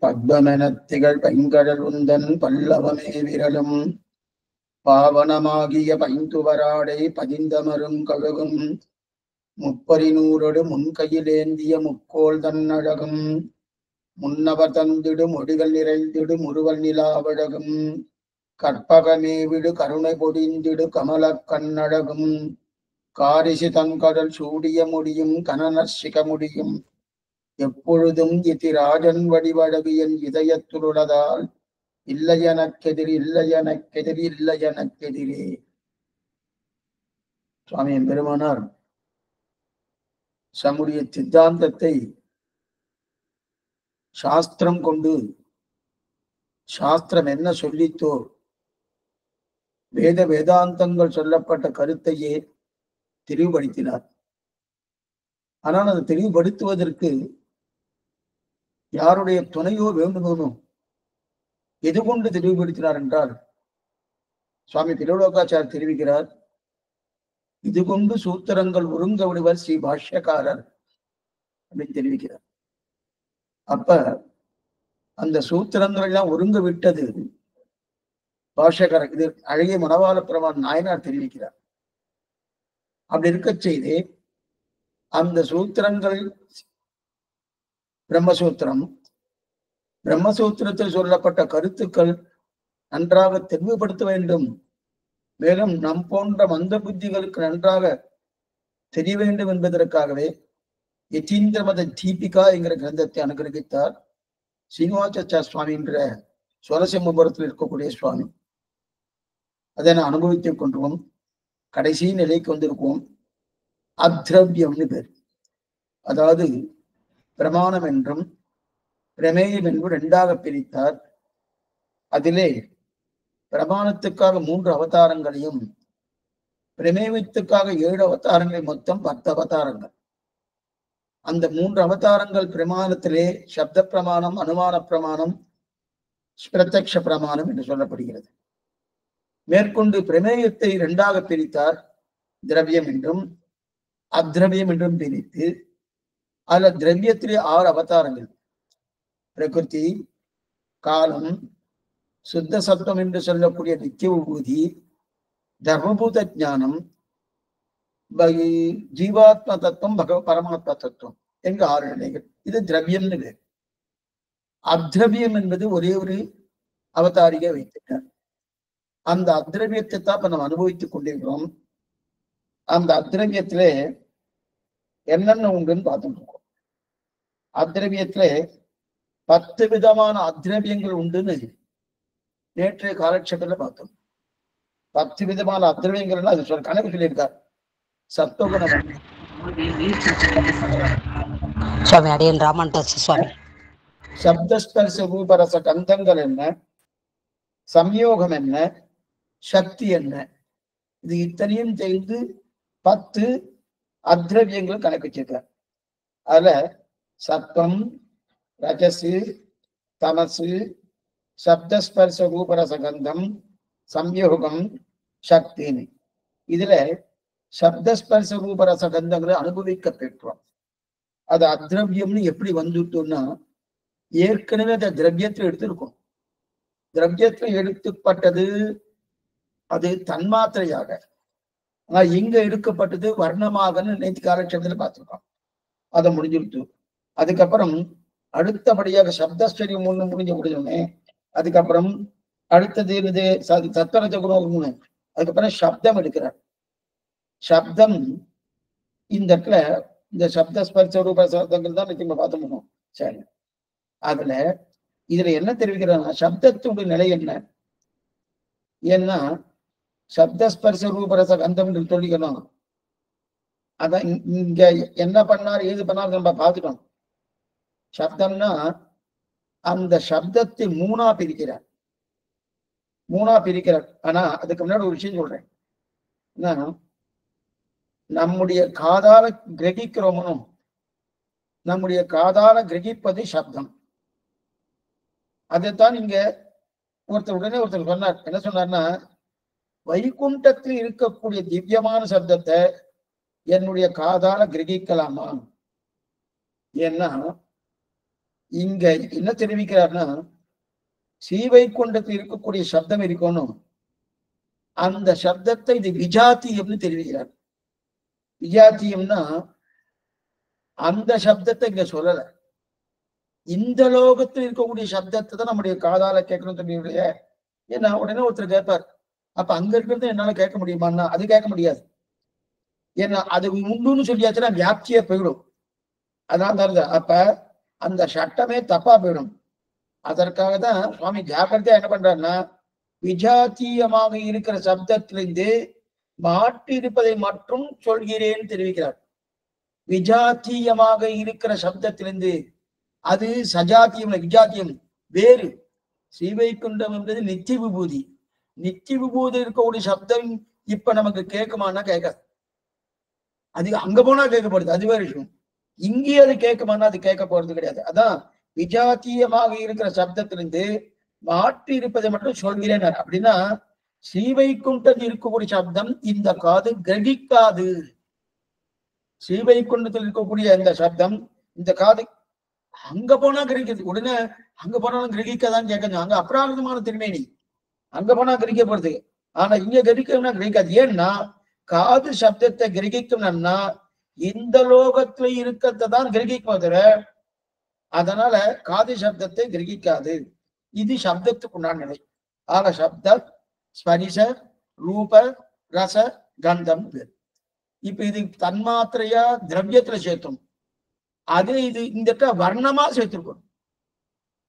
பத்மமெனத்திகள் பைங்கடல் உந்தன் பல்லவமே விரலும் பாவனமாகிய பைந்துவராடை பதிந்தமரும் கழுகும் முப்பரிநூறொடு முன்கையிலேந்திய முக்கோள் தன்னழகும் முன்னவர் தந்திடு மொழிகள் நிறைந்திடு முறுவல் நிலாவழகும் கற்பகமே விடு கருணை பொடிந்திடு கமலக் கண்ணழகும் காரிசி தன்கடல் சூடிய முடியும் கனநர்சிக முடியும் எப்பொழுதும் இத்திராஜன் வடிவழகு என் இதயத்துள்ளதால் இல்லை எனக்கெதிரி இல்லை எனக்கெதிரி இல்லை எனக்கெதிரே. சுவாமி பெருமானார் சமுடைய சித்தாந்தத்தை சாஸ்திரம் கொண்டு சாஸ்திரம் என்ன சொல்லித்தோ வேதாந்தங்கள் சொல்லப்பட்ட கருத்தையே தெளிவுபடுத்தினார். ஆனால் அதை தெளிவுபடுத்துவதற்கு யாருடைய துணையோ வேண்டுமோ எது கொண்டு தெளிவுபடுத்தினார் என்றால் சுவாமி திருலோகாச்சார் தெரிவிக்கிறார், இது கொண்டு சூத்திரங்கள் ஒருங்க விடுவர் ஸ்ரீ பாஷ்யக்காரர் அப்படின்னு தெரிவிக்கிறார். அப்ப அந்த சூத்திரங்கள் எல்லாம் ஒருங்க விட்டது பாஷ்யக்காரர். இது அழகிய மணவாள பிரமான் நாயனார் தெரிவிக்கிறார். அப்படி இருக்க செய்து அந்த சூத்திரங்கள் பிரம்மசூத்திரம், பிரம்மசூத்திரத்தில் சொல்லப்பட்ட கருத்துக்கள் நன்றாக தெளிவுபடுத்த வேண்டும், மேலும் நம் போன்ற மந்த புத்திகளுக்கு நன்றாக தெரிய வேண்டும் என்பதற்காகவே யதீந்திர மத தீபிகா என்கிற கிரந்தத்தை அனுகிரகித்தார் சீனிவாசாச்சார சுவாமி என்ற சுவரசிம்மபுரத்தில் இருக்கக்கூடிய சுவாமி. அதை நான் அனுபவித்துக் கொண்டுவோம். கடைசி நிலைக்கு வந்திருக்கோம். அத்ரவியம்னு பேர். அதாவது பிரமாணம் என்றும் பிரமேயம் என்றும் இரண்டாக பிரித்தார். அதிலே பிரமாணத்துக்காக 3 அவதாரங்களையும் பிரமேயத்துக்காக 7 அவதாரங்களை, மொத்தம் 10 அவதாரங்கள். அந்த 3 அவதாரங்கள் பிரமாணத்திலே சப்த பிரமாணம், அனுமான பிரமாணம், பிரத்யக்ஷ பிரமாணம் என்று சொல்லப்படுகிறது. மேற்கொண்டு பிரமேயத்தை 2ஆக பிரித்தார். திரவியம் என்றும் அத்ரவியம் என்றும் பிரித்து அதுல திரவியத்திலே 6 அவதாரங்கள், பிரகிருதி, காலம், சுத்த சத்துவம் என்று சொல்லக்கூடிய நித்திய விபூதி, தர்மபூத ஞானம், ஜீவாத்ம தத்துவம், பரமாத்ம தத்துவம் என்கிற 6 நிலைகள். இது திரவியம்னு பேர். அத்ரவியம் என்பது ஒரே ஒரு அவதாரிக வைத்துட்டார். அந்த அத்ரவியத்தை தான் இப்ப நம்ம அனுபவித்துக் கொண்டிருக்கிறோம். அந்த அத்ரவியத்திலே என்னென்ன உண்டுன்னு பார்த்துட்டு இருக்கோம். அத்ரவியத்திலே 10 விதமான அத்ரவியங்கள் உண்டுன்னு நேற்றைய காலட்சேபத்துல பார்த்தோம். 10 விதமான அத்ரவியங்கள் அது சொல்ல கணக்கு சொல்லியிருக்கார். சத்துவகுணம், சப்தஸ்பர்ச ரூபரச கந்தங்கள் என்ன, சம்யோகம் என்ன, சக்தி என்ன, இது இத்தனையும் சேர்ந்து 10 அத்ரவியங்கள் கணக்கு வச்சிருக்கார். அதுல சத்தம், ரஜசு, தமசு, சப்தஸ்பர்ச ரூபரசகந்தம், சம்யோகம், சக்தின்னு. இதுல சப்தஸ்பர்ச ரூபரசகந்தங்களை அனுபவிக்க பெற்றோம். அது அத்ரவியம்னு எப்படி வந்துட்டோம்னா, ஏற்கனவே அந்த திரவியத்தில் எடுத்திருக்கும். திரவியத்தில் எடுத்துப்பட்டது அது தன்மாத்திரையாக, ஆனா இங்க எடுக்கப்பட்டது வர்ணமாகன்னு நேற்று காலட்சேபத்துல பார்த்திருக்கோம். அதை முடிஞ்சிருச்சு. அதுக்கப்புறம் அடுத்தபடியாக சப்தஸ்வரியம் ஒண்ணு முடிஞ்சோடனே அதுக்கப்புறம் அடுத்தது இது சத்வரஜ குணம் 3. அதுக்கப்புறம் சப்தம் எடுக்கிறார். சப்தம் இந்த இடத்துல இந்த சப்தஸ்பர்ச ரூப சப்தங்கள் தான் நம்ம பார்த்து முடியும். சரி, அதுல இதுல என்ன தெரிவிக்கிறாங்கன்னா சப்தத்துடைய நிலை என்ன, ஏன்னா சப்தஸ்பர்ச ரூபரச கந்தம் சொல்லிக்கணும். அதான் இங்க என்ன பண்ணார் ஏது பண்ணார் நம்ம பார்த்துட்டோம். சப்தம்னா அந்த சப்தத்தை 3ஆ பிரிக்கிறார். ஆனா அதுக்கு முன்னாடி ஒரு விஷயம் சொல்றேன். நம்முடைய காதால கிரகிக்கிறோமோ, நம்முடைய காதால கிரகிப்பது சப்தம். அதைத்தான் இங்க ஒருத்தர் சொன்னார். என்ன சொன்னார்னா, வைகுண்டத்தில் இருக்கக்கூடிய திவ்யமான சப்தத்தை என்னுடைய காதால கிரகிக்கலாமா? ஏன்னா இங்க என்ன தெரிவிக்கிறார்னா, ஸ்ரீவைகுண்டத்தில் இருக்கக்கூடிய சப்தம் இருக்கணும், அந்த சப்தத்தை இது விஜாத்தியம்னு தெரிவிக்கிறார். விஜாத்தியம்னா அந்த சப்தத்தை இங்க சொல்லல, இந்த லோகத்தில் இருக்கக்கூடிய சப்தத்தை தான் நம்முடைய காதால கேட்கணும் தெரியுது. ஏன்னா உடனே ஒருத்தர் கேட்பார், அப்ப அங்க இருக்கிறது என்னால கேட்க முடியுமான்னா அது கேட்க முடியாது. ஏன்னா அது உண்டுன்னு சொல்லியாச்சுன்னா வியாப்தியே போயிடும். அதான் தருது. அப்ப அந்த சட்டமே தப்பா போயிடும். அதற்காக தான் சுவாமி ஜாக்கிரதையா என்ன பண்றாருன்னா, விஜாத்தியமாக இருக்கிற சப்தத்திலிருந்து மாற்றி இருப்பதை மட்டும் சொல்கிறேன் தெரிவிக்கிறார். விஜாத்தியமாக இருக்கிற சப்தத்திலிருந்து, அது சஜாத்தியம் விஜாத்தியம் வேறு. ஸ்ரீவைகுண்டம் என்பது நித்திய விபூதி. நித்திய விபூதி இருக்கக்கூடிய சப்தம் இப்ப நமக்கு கேட்குமானா கேட்காது. அது அங்க போனா கேட்கப்படுது, அது வேறு விஷயம். இங்கே அது கேட்குமானா அது கேட்க போறது கிடையாது. அதான் விஜாத்தியமாக இருக்கிற சப்தத்திலிருந்து மாற்றி இருப்பதை மட்டும் சொல்கிறேன். அப்படின்னா ஸ்ரீவைகுண்டத்தில் இருக்கக்கூடிய சப்தம் இந்த காது கிரகிக்காது. ஸ்ரீவைகுண்டத்தில் இருக்கக்கூடிய இந்த சப்தம் இந்த காது அங்க போனா கிரகிக்கிறது. உடனே அங்க போனாலும் கிரகிக்கதான் கேட்கணும். அங்க அப்ராகிருதமான திருமேனி, அங்க போனா கிரகிக்கப்படுது. ஆனா இங்க கிரகிக்கணும்னா கிரகிக்காது. ஏன்னா காது சப்தத்தை கிரகிக்கணும்னா இந்த லோகத்துல இருக்கிறத தான் கிரகிக்கும் தவிர, அதனால காது சப்தத்தை கிரகிக்காது. இது சப்தத்துக்குண்டான நிலை. ஆக சப்த ஸ்பரிச ரூப ரச கந்தம். இப்ப இது தன்மாத்திரையா திரவியத்துல சேர்த்தோம். அது இது இந்த வர்ணமா சேர்த்திருக்கணும்.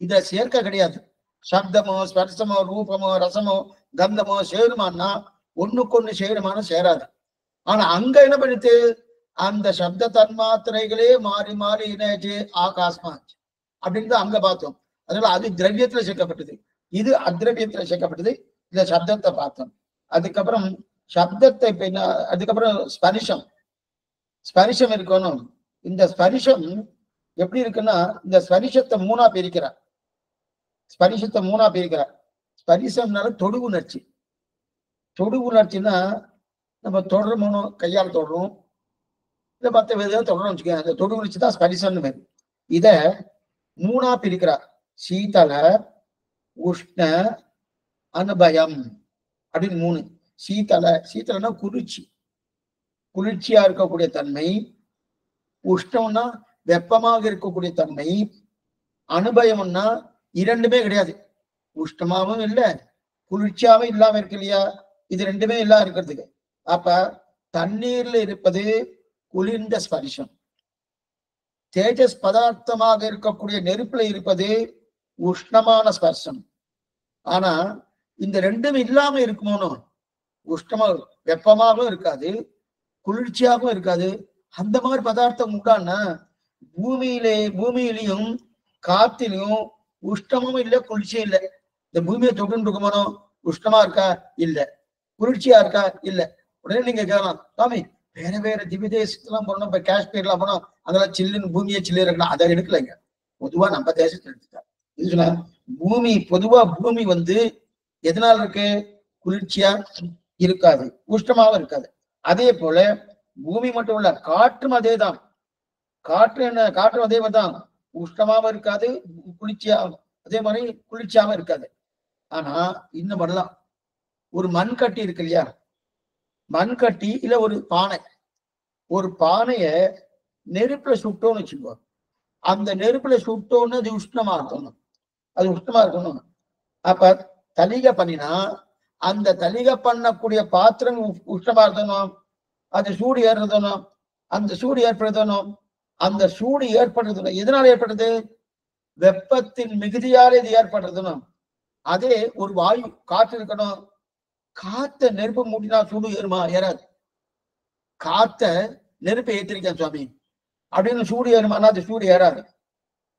இத சேர்க்க கிடையாது. சப்தமோ ஸ்பர்சமோ ரூபமோ ரசமோ கந்தமோ சேருமானா ஒண்ணுக்கு ஒண்ணு சேருமான சேராது. ஆனா அங்க என்ன பண்ணிட்டு அந்த சப்த தன்மாத்திரைகளே மாறி மாறி இணைச்சு ஆகாசமா அப்படின்னு அங்க பார்த்தோம். அதனால அது திரவியத்துல சேர்க்கப்பட்டது, இது அத்ரவியத்துல சேர்க்கப்பட்டது. இந்த சப்தத்தை பார்த்தோம். அதுக்கப்புறம் சப்தத்தை அதுக்கப்புறம் ஸ்பரிசம். ஸ்பரிசம் இருக்கணும். இந்த ஸ்பரிசம் எப்படி இருக்குன்னா, இந்த ஸ்பரிசத்தை மூணா பிரிக்கிறார். ஸ்பரிசத்தை மூணா பிரிக்கிறார். ஸ்பரிசம்னால தொடு உணர்ச்சி. தொடு உணர்ச்சின்னா நம்ம தொடரணும், கையால் தொடரும், இதை மற்ற விதத்தை தொடரும் வச்சுக்கோங்க. அந்த தொடு உணர்ச்சி தான் ஸ்பரிசம்னு பேரு. இத மூணா பிரிக்கிறார். சீதள உஷ்ண அனுபயம் அப்படின்னு மூணு. சீதளனா குளிர்ச்சி, குளிர்ச்சியா இருக்கக்கூடிய தன்மை. உஷ்ணம்னா வெப்பமாக இருக்கக்கூடிய தன்மை. அனுபயம்னா இரண்டுமே கிடையாது, உஷ்ணமாவும் இல்லை குளிர்ச்சியாவும் இல்லாம இருக்கு இல்லையா, இது ரெண்டுமே இல்லாம இருக்கிறதுக்கு. அப்ப தண்ணீர்ல இருப்பது குளிர்ந்த ஸ்பரிசம். தேஜஸ் பதார்த்தமாக இருக்கக்கூடிய நெருப்புல இருப்பது உஷ்ணமான ஸ்பர்சம். ஆனா இந்த ரெண்டும் இல்லாம இருக்குமோனோ, உஷ்ணமா வெப்பமாகவும் இருக்காது, குளிர்ச்சியாகவும் இருக்காது. அந்த மாதிரி பதார்த்தம் உண்டான்னா பூமியிலையும் காத்திலையும் உஷ்ணமும் இல்லை குளிர்ச்சியும் இல்லை. இந்த பூமியை தொட்டு இருக்குமோனோ உஷ்ணமா இருக்கா இல்ல, குளிர்ச்சியா இருக்கா இல்ல. உடனே நீங்க கேட்கலாம், சாமி வேற வேற திவ்ய தேசத்துலாம் போனோம், இப்ப காஷ்மீர்லாம் போனோம், அதெல்லாம் சில்லுன்னு பூமியை சில்லு இருக்கலாம். அதை எடுக்கலைங்க, பொதுவா நம்ம தேசத்தை எடுத்துட்டா. இது சொன்னா பூமி பொதுவா பூமி எதனால இருக்கு, குளிர்ச்சியா இருக்காது, உஷ்ணமாவும் இருக்காது. அதே போல பூமி மட்டும் இல்ல, காற்றும் அதே தான். காற்றும் அதே மாதிரி தான், உஷ்ணமாவும் இருக்காது, குளிர்ச்சியாவும் அதே மாதிரி குளிர்ச்சியாவும் இருக்காது. ஆனா இன்னும் பண்ணலாம், ஒரு மண் கட்டி இருக்கு இல்லையா, மண் கட்டி இல்ல ஒரு பானைய நெருப்புல சுட்டோம்னு வச்சுக்கோ, அந்த நெருப்புல சுட்டோன்னு அது உஷ்ணமா இருக்கணும், அது உஷ்ணமா இருக்கணும். அப்ப தலிகை பண்ணினா அந்த தலிகை பண்ணக்கூடிய பாத்திரம் உஷ்ணமா இருக்கணும், அது சூடு ஏறுறதணும், அந்த சூடு ஏற்படுத்தணும். அந்த சூடு ஏற்படுறது எதனால ஏற்படுறது, வெப்பத்தின் மிகுதியால இது ஏற்படுறதுன்னு. அதே ஒரு வாயு காற்று இருக்கணும், காத்த நெருப்பு மூட்டினா சூடு ஏறுமா, ஏறாது. காத்த நெருப்பை ஏற்றிருக்கேன் சுவாமி அப்படின்னு சூடு ஏறுமானா அது சூடு ஏறாது.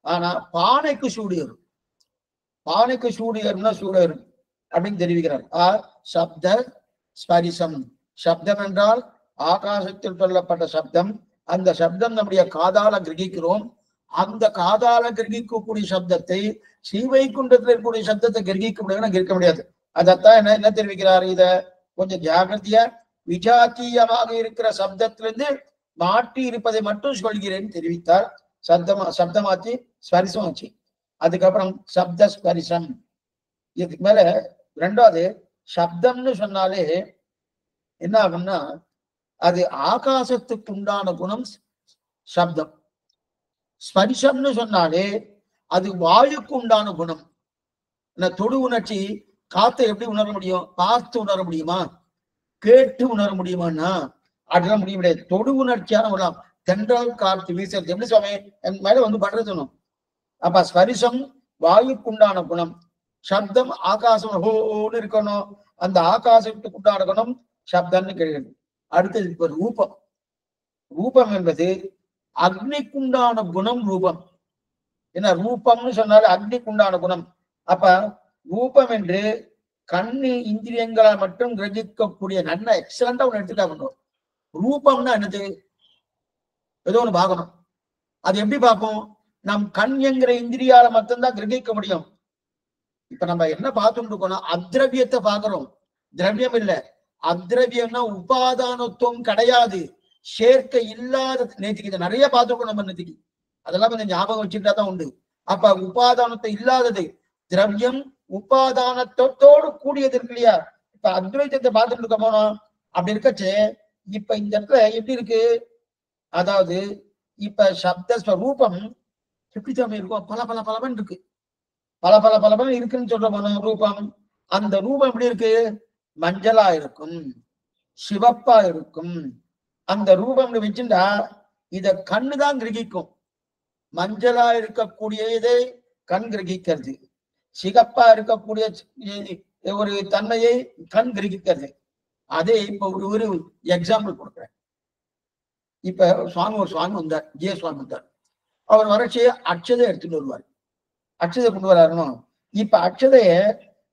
ஆனா பானைக்கு சூடு ஏறும், பானைக்கு சூடு ஏறும்னா சூடு ஏறும் அப்படின்னு தெரிவிக்கிறார். சப்த ஸ்பரிசம். சப்தம் என்றால் ஆகாசத்தில் சொல்லப்பட்ட சப்தம். அந்த சப்தம் நம்முடைய காதால கிரகிக்கிறோம். அந்த காதால கிரகிக்கக்கூடிய சப்தத்தை ஸ்ரீவைகுண்டத்தில் இருக்கக்கூடிய சப்தத்தை கிரகிக்க முடியாது, கிரகிக்க முடியாது. அதத்தான் என்ன தெரிவிக்கிறார், இத கொஞ்சம் ஜாகிரதையா விஜாத்தியமாக இருக்கிற சப்தத்திலிருந்து மாற்றி இருப்பதை மட்டும் சொல்கிறேன் தெரிவித்தார். சப்தமாச்சு ஸ்பரிசமாச்சு. அதுக்கப்புறம் சப்த ஸ்பரிசம். இதுக்கு மேல ரெண்டாவது சப்தம்னு சொன்னாலே என்ன ஆகும்னா அது ஆகாசத்துக்கு உண்டான குணம் சப்தம். ஸ்பரிசம்னு சொன்னாலே அது வாயுக்கு உண்டான குணம். தொடு உணர்ச்சி காத்தை எப்படி உணர முடியும்? பார்த்து உணர முடியுமா? கேட்டு உணர முடியுமான்னா அதெல்லாம் முடிய முடியாது. தொடு உணர்ச்சியான உணரம் தென்றல் காற்று வீசுறது எப்படி சுவாமி என் மேல வந்து படுறதுணும். அப்ப ஸ்பரிசம் வாயுக்கு உண்டான குணம், சப்தம் ஆகாசம் ஹோன்னு இருக்கணும், அந்த ஆகாசத்துக்கு உண்டான குணம் சப்தம்னு கிடையாது. அடுத்தது இப்ப ரூபம். ரூபம் என்பது அக்னிக்குண்டான குணம் ரூபம். ஏன்னா ரூபம்னு சொன்னாலே அக்னிக்குண்டான குணம். அப்ப ரூபம் என்று கண்ணு இந்திரியங்களால் மட்டும் கிரகிக்கக்கூடிய நல்ல எக்ஸலண்டா ஒண்ணு எடுத்துட்டா பண்ணுவோம். ரூபம்னா என்னது? ஏதோ ஒண்ணு பார்க்கணும். அது எப்படி பார்ப்போம்? நம் கண் என்கிற இந்திரியால மட்டும்தான் கிரகிக்க முடியும். இப்ப நம்ம என்ன பார்த்துட்டு இருக்கோம்னா அத்ரவியத்தை பார்க்கிறோம். திரவியம் இல்லை. அத்ரவியம்னா உபாதானத்துவம் கிடையாது, சேர்க்கை இல்லாத. நேற்றுக்கு இதை நிறைய பார்த்துருக்கோம் நம்ம நேற்றுக்கு. அதெல்லாம் கொஞ்சம் ஞாபகம் வச்சுக்கிட்டா தான் உண்டு. அப்ப உபாதானத்தை இல்லாதது திரவியம், உபாதானத்தோடு கூடியது இருக்கு இல்லையா? இப்ப அத்வைத்தத்தை பார்த்துட்டு இருக்க போனோம். அப்படி இருக்கச்சு இப்ப இந்த இடத்துல எப்படி இருக்கு? அதாவது இப்ப சப்த ரூபம் எப்படி தம்பி இருக்கும்? பல பல பலவன் இருக்கு. பல பல பலவன் இருக்குன்னு சொல்ற போனோம் ரூபம். அந்த ரூபம் எப்படி இருக்கு? மஞ்சளா இருக்கும், சிவப்பா இருக்கும். அந்த ரூபம் வச்சுட்டா இத கண்ணுதான் கிரகிக்கும். மஞ்சளா இருக்கக்கூடியதை கண் கிரகிக்கிறது, சிகப்பா இருக்கக்கூடிய ஒரு தன்மையை கண் கிரகிக்கிறது. அதே இப்ப ஒரு எக்ஸாம்பிள் கொடுக்குறேன். இப்ப சுவாமி ஒரு சுவாமி வந்தார், ஜெய சுவாமி வந்தார். அவர் வறட்சியை அட்சதை எடுத்துட்டு வருவார். அட்சதை கொண்டு வராருணும். இப்ப அட்சதைய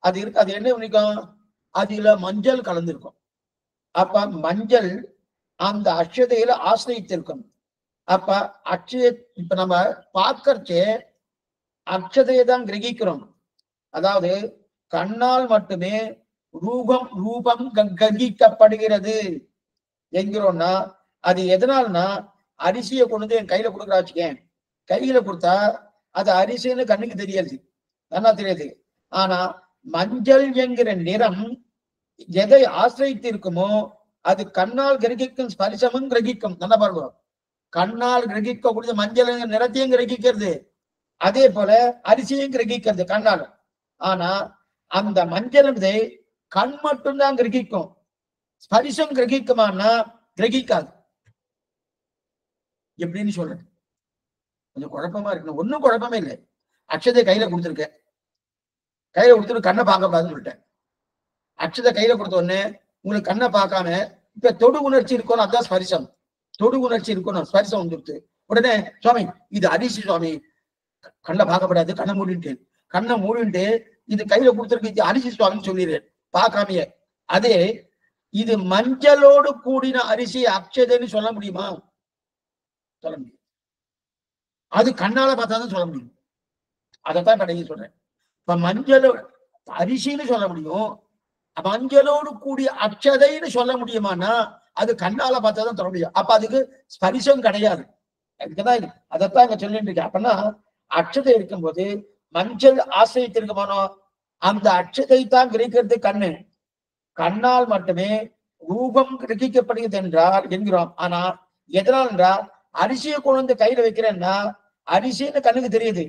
அது இருக்கு, அது என்ன பண்ணிக்கும்? அதுல மஞ்சள் கலந்துருக்கும். அப்ப மஞ்சள் அந்த அட்சதையில ஆசிரியத்திருக்கும். அப்ப அட்சய இப்ப நம்ம பார்க்கறச்சே அட்சதையை தான் கிரகிக்கிறோம். அதாவது கண்ணால் மட்டுமே ரூபம் கிரகிக்கப்படுகிறது என்கிறோம்னா அது எதனால்னா அரிசியை கொண்டு வந்து என் கையில கொடுக்குறாச்சுக்கேன். கையில கொடுத்தா அது அரிசின்னு கண்ணுக்கு தெரியாது, நல்லா தெரியாது. ஆனா மஞ்சள் என்கிற நிறம் எதை ஆசிரியத்து இருக்குமோ அது கண்ணால் கிரகிக்கும், ஸ்பரிசமும் கிரகிக்கும். நல்லா பாருங்க, கண்ணால் கிரகிக்கக்கூடிய மஞ்சள் நிறத்தையும் கிரகிக்கிறது, அதே போல அரிசியும் கிரகிக்கிறது கண்ணால். ஆனா அந்த மஞ்சள் கண் மட்டும்தான் கிரகிக்கும், ஸ்பரிசம் கிரகிக்குமானா கிரகிக்காது. எப்படின்னு சொல்றேன், கொஞ்சம் குழப்பமா இருக்கு. ஒன்னும் குழப்பமே இல்லை. அக்ஷதை கையில கொடுத்துருக்கேன், கையில கொடுத்துட்டு கண்ணை பார்க்க கூடாதுன்னு சொல்லிட்டேன். அக்ஷதை கையில கொடுத்த உடனே உங்களுக்கு கண்ணை பார்க்காம இப்ப தொடு உணர்ச்சி இருக்கணும், அதுதான் ஸ்பரிசம். தொடு உணர்ச்சி இருக்கணும், ஸ்பரிசம் வந்துருச்சு. உடனே சுவாமி இது அரிசி சுவாமி, கண்ணை பார்க்கப்படாது, கண்ணை மூடிட்டு கண்ணை மூடிட்டு இது கையில கொடுத்துருக்கு, இது அரிசி சுவாமின்னு சொல்லிடுறேன் பார்க்காமையே. அதே இது மஞ்சளோடு கூடின அரிசி அக்ஷதைன்னு சொல்ல முடியுமா? சொல்ல முடியும். அது கண்ணால பார்த்தாதான் சொல்ல முடியும். அதைத்தான் கடைசி சொல்றேன். இப்ப மஞ்சள் அரிசின்னு சொல்ல முடியும், மஞ்சளோடு கூடிய அக்ஷதைன்னு சொல்ல முடியுமானா அது கண்ணால பார்த்தாதான் சொல்ல முடியும். அப்ப அதுக்கு ஸ்பரிசம் கிடையாது. அதுக்குதான் அதைத்தான் இங்க சொல்லிட்டு இருக்கேன். அப்படின்னா அக்ஷதை இருக்கும்போது மஞ்சள் ஆசிரியத்திற்குமானோ அந்த அக்ஷதை தான் கிரகிக்கிறது கண்ணு. கண்ணால் மட்டுமே ரூபம் கிரகிக்கப்படுகிறது என்றால் என்கிறோம். ஆனா எதனால் என்றால் அரிசியை கொண்டு வந்து கையில வைக்கிறேன்னா அரிசின்னு கண்ணுக்கு தெரியுது.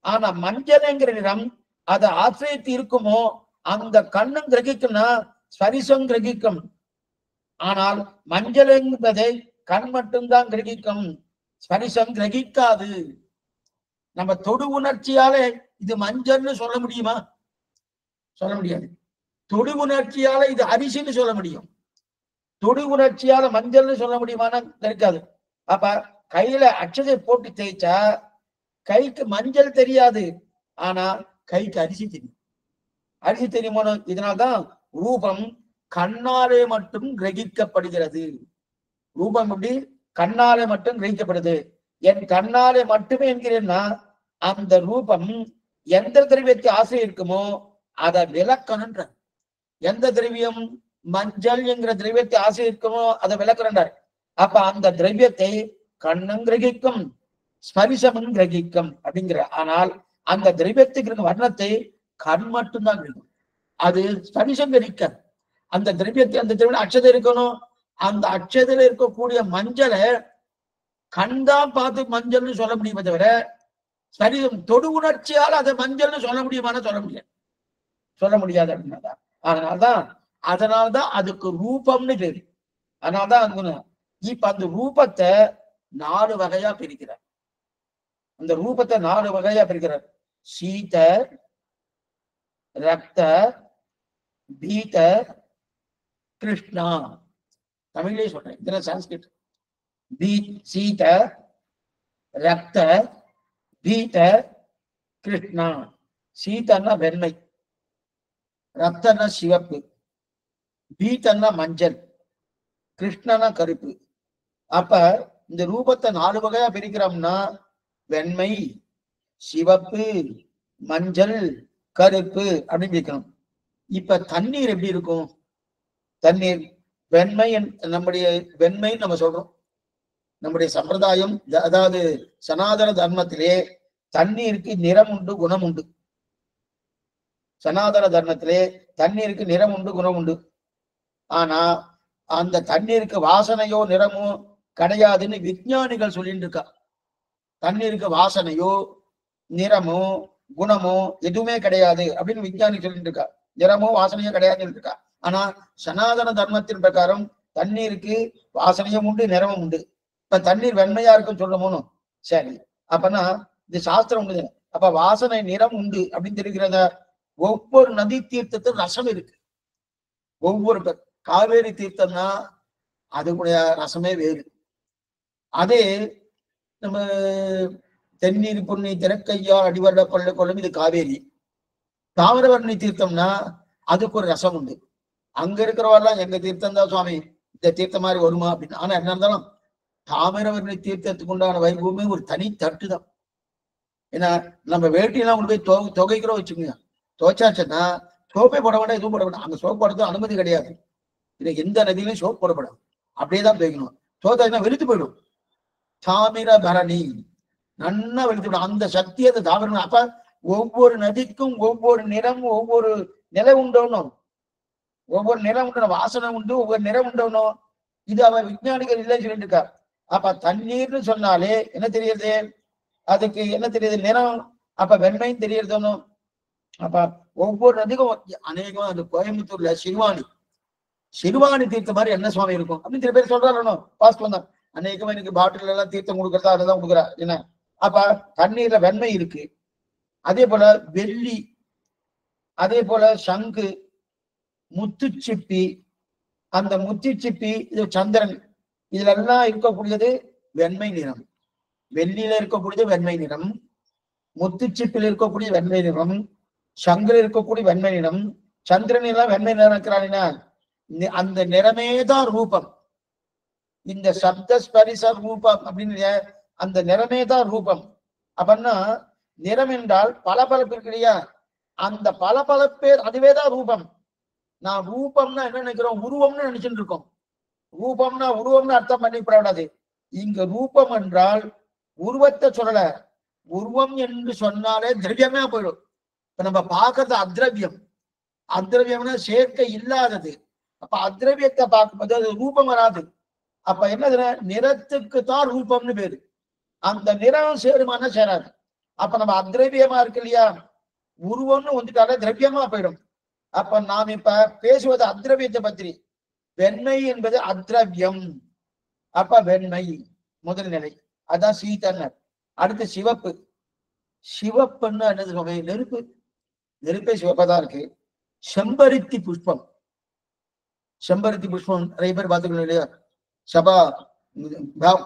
ஆனா மஞ்சள்ங்கிற நிறம் அதை ஆசிரியத்து இருக்குமோ அந்த கண்ணும் கிரகிக்கும்னா ஸ்பரிசம் கிரகிக்கும். ஆனால் மஞ்சள் என்பதை கண் மட்டும்தான் கிரகிக்கும், ஸ்பரிசம் கிரகிக்காது. நம்ம தொடு உணர்ச்சியால இது மஞ்சள்னு சொல்ல முடியுமா? சொல்ல முடியாது. தொடு உணர்ச்சியால இது அரிசின்னு சொல்ல முடியும், தொடு உணர்ச்சியால மஞ்சள்னு சொல்ல முடியுமானா இருக்காது. அப்ப கையில அக்ஷதை போட்டு தேய்ச்சா கைக்கு மஞ்சள் தெரியாது, ஆனா கைக்கு அரிசி தெரியும். அரிசி தெரியுமோ? இதனால்தான் ரூபம் கண்ணாலே மட்டும் கிரகிக்கப்படுகிறது. ரூபம் எப்படி கண்ணாலே மட்டும் கிரகிக்கப்படுது. என் கண்ணாலே மட்டுமே என்கிறேன்னா அந்த ரூபம் எந்த திரவியத்தை ஆசை இருக்குமோ அதை விளக்கணுன்ற. எந்த திரவியம் மஞ்சள் என்கிற திரவியத்தை ஆசை இருக்குமோ அதை விளக்கணுன்றார். அப்ப அந்த திரவியத்தை கண்ணும் கிரகிக்கும், ஸ்பரிசமும் கிரகிக்கும் அப்படிங்கிற. ஆனால் அந்த திரவியத்துக்கு இருக்க வர்ணத்தை கண் மட்டும்தான் இருக்கும். அது ஸ்பரிசம் இருக்காது. அந்த திரவியத்தை அந்த திரவியம் அட்சதை இருக்கணும். அந்த அட்சதையில இருக்கக்கூடிய மஞ்சளை கண்தான் பார்த்து மஞ்சள்னு சொல்ல முடியுமே தவிர ஸ்பரிசம் தொடு உணர்ச்சியால் அதை மஞ்சள்னு சொல்ல முடியுமான்னு சொல்ல முடியாது அப்படின்னா. அதனால்தான் அதுக்கு ரூபம்னு பேரு. அதனால்தான் இப்ப அந்த ரூபத்தை 4 வகையா பிரிக்கிறார். அந்த ரூபத்தை 4 வகையா பிரிக்கிறார். சீத, ரக்த, பீத, கிருஷ்ணா. தமிழ்லயே சொல்றேன், இதெல்லாம் சான்ஸ்கிரிட். சீத, ரக்த, பீத, கிருஷ்ணா. சீதன்னா வெண்மை, ரத்தன்னா சிவப்பு, பீத்தன்னா மஞ்சள், கிருஷ்ணனா கருப்பு. அப்ப இந்த ரூபத்தை 4 வகையா பிரிக்கிறோம்னா வெண்மை, சிவப்பு, மஞ்சள், கருப்பு அப்படின்னு பிரிக்கணும். இப்ப தண்ணீர் எப்படி இருக்கும்? தண்ணீர் வெண்மை, நம்முடைய வெண்மை நம்ம சொல்றோம். நம்முடைய சம்பிரதாயம், அதாவது சனாதன தர்மத்திலே தண்ணீருக்கு நிறம் உண்டு, குணம் உண்டு. சனாதன தர்மத்திலே தண்ணீருக்கு நிறம் உண்டு, குணம் உண்டு. ஆனா அந்த தண்ணீருக்கு வாசனையோ நிறமோ கிடையாதுன்னு விஞ்ஞானிகள் சொல்லிட்டு இருக்கா. தண்ணீருக்கு வாசனையோ நிறமோ குணமோ எதுவுமே கிடையாது அப்படின்னு விஞ்ஞானி சொல்லிட்டு இருக்கா. நிறமோ வாசனையோ கிடையாதுன்னு இருக்கா. ஆனா சனாதன தர்மத்தின் பிரகாரம் தண்ணீருக்கு வாசனையும் உண்டு, நிறமும் உண்டு. இப்ப தண்ணீர் வெண்மையா இருக்குன்னு சொல்றோமோ? சரி, அப்பனா இது சாஸ்திரம் உண்டு. அப்ப வாசனை நிறம் உண்டு அப்படின்னு தெரிகிறத. ஒவ்வொரு நதி தீர்த்தத்துக்கு ரசம் இருக்கு. ஒவ்வொரு காவேரி தீர்த்தம்னா அதுக்குடைய ரசமே வேறு. அதே நம்ம தென்னீர் பொன்னி திறக்கையா அடிவர கொள்ள கொள்ளும், இது காவேரி. தாமிரபரணி தீர்த்தம்னா அதுக்கு ஒரு ரசம் உண்டு. அங்க இருக்கிறவெல்லாம் எங்க தீர்த்தம் தான் சுவாமி, இந்த தீர்த்தம் மாதிரி வருமா அப்படின்னு. ஆனா என்ன இருந்தாலும் தாமிரபரணி தீர்த்தத்துக்கு உண்டான வைபவமே ஒரு தனி தட்டு தான். ஏன்னா நம்ம வேட்டியெல்லாம் கொண்டு போய் தொகைக்கிறோம் வச்சுக்கோங்க. துவைச்சாச்சுன்னா சோப்பே போட வேண்டாம், எதுவும் போட வேண்டாம். அங்க சோப் போடுறது அனுமதி கிடையாது. இது எந்த நதியிலும் சோப் போடப்படும், அப்படியேதான் போய்க்கணும். சோத்தாச்சுன்னா வெளுத்து போயிடும். தாமிரபரணி நன்னா வெளுத்து போயிடும். அந்த சக்தி அந்த தாமிரம். அப்ப ஒவ்வொரு நதிக்கும் ஒவ்வொரு நிறம், ஒவ்வொரு நிலை உண்டோனும், ஒவ்வொரு நிறம் உண்டு, வாசனை உண்டு, ஒவ்வொரு நிறம் உண்டோனும். இது அவ விஞ்ஞானிகள் இல்லைன்னு சொல்லிட்டு இருக்கா. அப்ப தண்ணீர்னு சொன்னாலே என்ன தெரியுது? அதுக்கு என்ன தெரியுது? நிறம். அப்ப வெண்மையும் தெரியறதோனும். அப்ப ஒவ்வொரு நதிக்கும் அநேகம். அந்த கோயம்புத்தூர்ல சிறுவாணி தீர்த்தம் மாதிரி என்ன சுவாமி இருக்கும் அப்படின்னு சில பேர் சொல்றாரு. பாஸ்ட் வந்தான் அநேகமா எனக்கு பாட்டில் எல்லாம் தீர்த்தம் கொடுக்கறதா அதுதான் கொடுக்குறா என்ன. அப்ப தண்ணீர்ல வெண்மை இருக்கு. அதே போல வெள்ளி, அதே போல சங்கு, முத்துச்சிப்பி, அந்த முத்துச்சிப்பி, இது சந்திரன், இதுல எல்லாம் இருக்கக்கூடியது வெண்மை நிறம். வெள்ளியில இருக்கக்கூடியது வெண்மை நிறம், முத்துச்சிப்பில் இருக்கக்கூடிய வெண்மை நிறம், சங்குல இருக்கக்கூடிய வெண்மை நிறம், சந்திரன் எல்லாம் வெண்மை நிறம் இருக்கிறான்னா அந்த நிறமேதான் ரூபம். இந்த சப்த ஸ்பரிச ரூபம் அப்படின்னு அந்த நிறமேதான் ரூபம். அப்படின்னா நிறம் என்றால் பளபளப்பு இருக்கு இல்லையா, அந்த பளபளப்பே அதுவேதான் ரூபம். நான் ரூபம்னா என்ன நினைக்கிறோம்? உருவம்னு நினைச்சுட்டு இருக்கோம். ரூபம்னா உருவம்னு அர்த்தம் பண்ணிவிடாது. இங்க ரூபம் என்றால் உருவத்தை சொல்லல. உருவம் என்று சொன்னாலே திரவியமே போயிடும். இப்ப நம்ம பார்க்கறது அத்ரவியம். அத்ரவியம்னா சேர்க்கை இல்லாதது. அப்ப அத்ரவியத்தை பார்க்கும்போது அது ரூபம் வராது. அப்ப என்ன நிறத்துக்கு தான் ரூபம்னு பேரு. அந்த நிறம் சேருமான சேராது. அப்ப நம்ம அத்ரவியமா இருக்கு இல்லையா, உருவம்னு வந்துட்டாலே திரவியமா போயிடும். அப்ப நாம் இப்ப பேசுவது அத்ரவியத்தை பற்றி. வெண்மை என்பது அத்ரவியம். அப்ப வெண்மை முதல் நிலை, அதான் சீதன்னர். அடுத்து சிவப்பு. சிவப்புன்னா என்னது? நெருப்பு. நெருப்பே சிவப்பதான் இருக்கு. செம்பருத்தி புஷ்பம். செம்பருத்தி புஷ்பம் நிறைய பேர் பார்த்துக்கணும் இல்லையா, சபா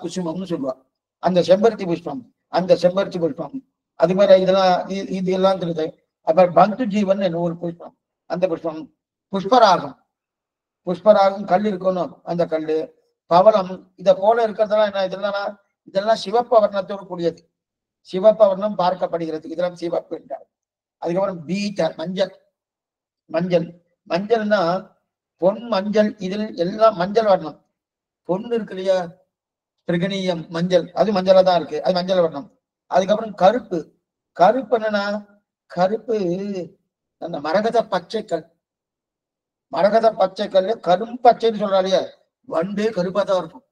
குசுமம்னு சொல்லுவா. அந்த செம்பருத்தி புஷ்பம், அந்த செம்பருத்தி புஷ்பம் அது மாதிரி இதெல்லாம் இது எல்லாம் தெரியுது. அப்புறம் பந்து ஜீவன் என்ன ஒரு புஷ்பம், அந்த புஷ்பம். புஷ்பராகம், புஷ்பராகம் கல் இருக்கணும், அந்த கல். பவளம் இதை போல இருக்கிறதெல்லாம் என்ன? இதெல்லாம் சிவப்பு வர்ணத்தோடு கூடியது. சிவப்பு வர்ணம் பார்க்கப்படுகிறது, இதெல்லாம் சிவப்பு என்றார். அதுக்கப்புறம் பீட்டர் மஞ்சள். மஞ்சள்னா பொன் மஞ்சள். இதில் எல்லாம் மஞ்சள் வர்ணம். பொண்ணு இருக்கு இல்லையா, பிரகணியம் மஞ்சள், அது மஞ்சளா தான் இருக்கு, அது மஞ்சள் வர்ணம். அதுக்கப்புறம் கருப்பு. கருப்பு என்னன்னா கருப்பு அந்த மரகத பச்சைக்கல், மரகத பச்சைக்கல் கரும்பச்சைன்னு சொல்றாரு. வண்டே கருப்பா தான் இருக்கும்.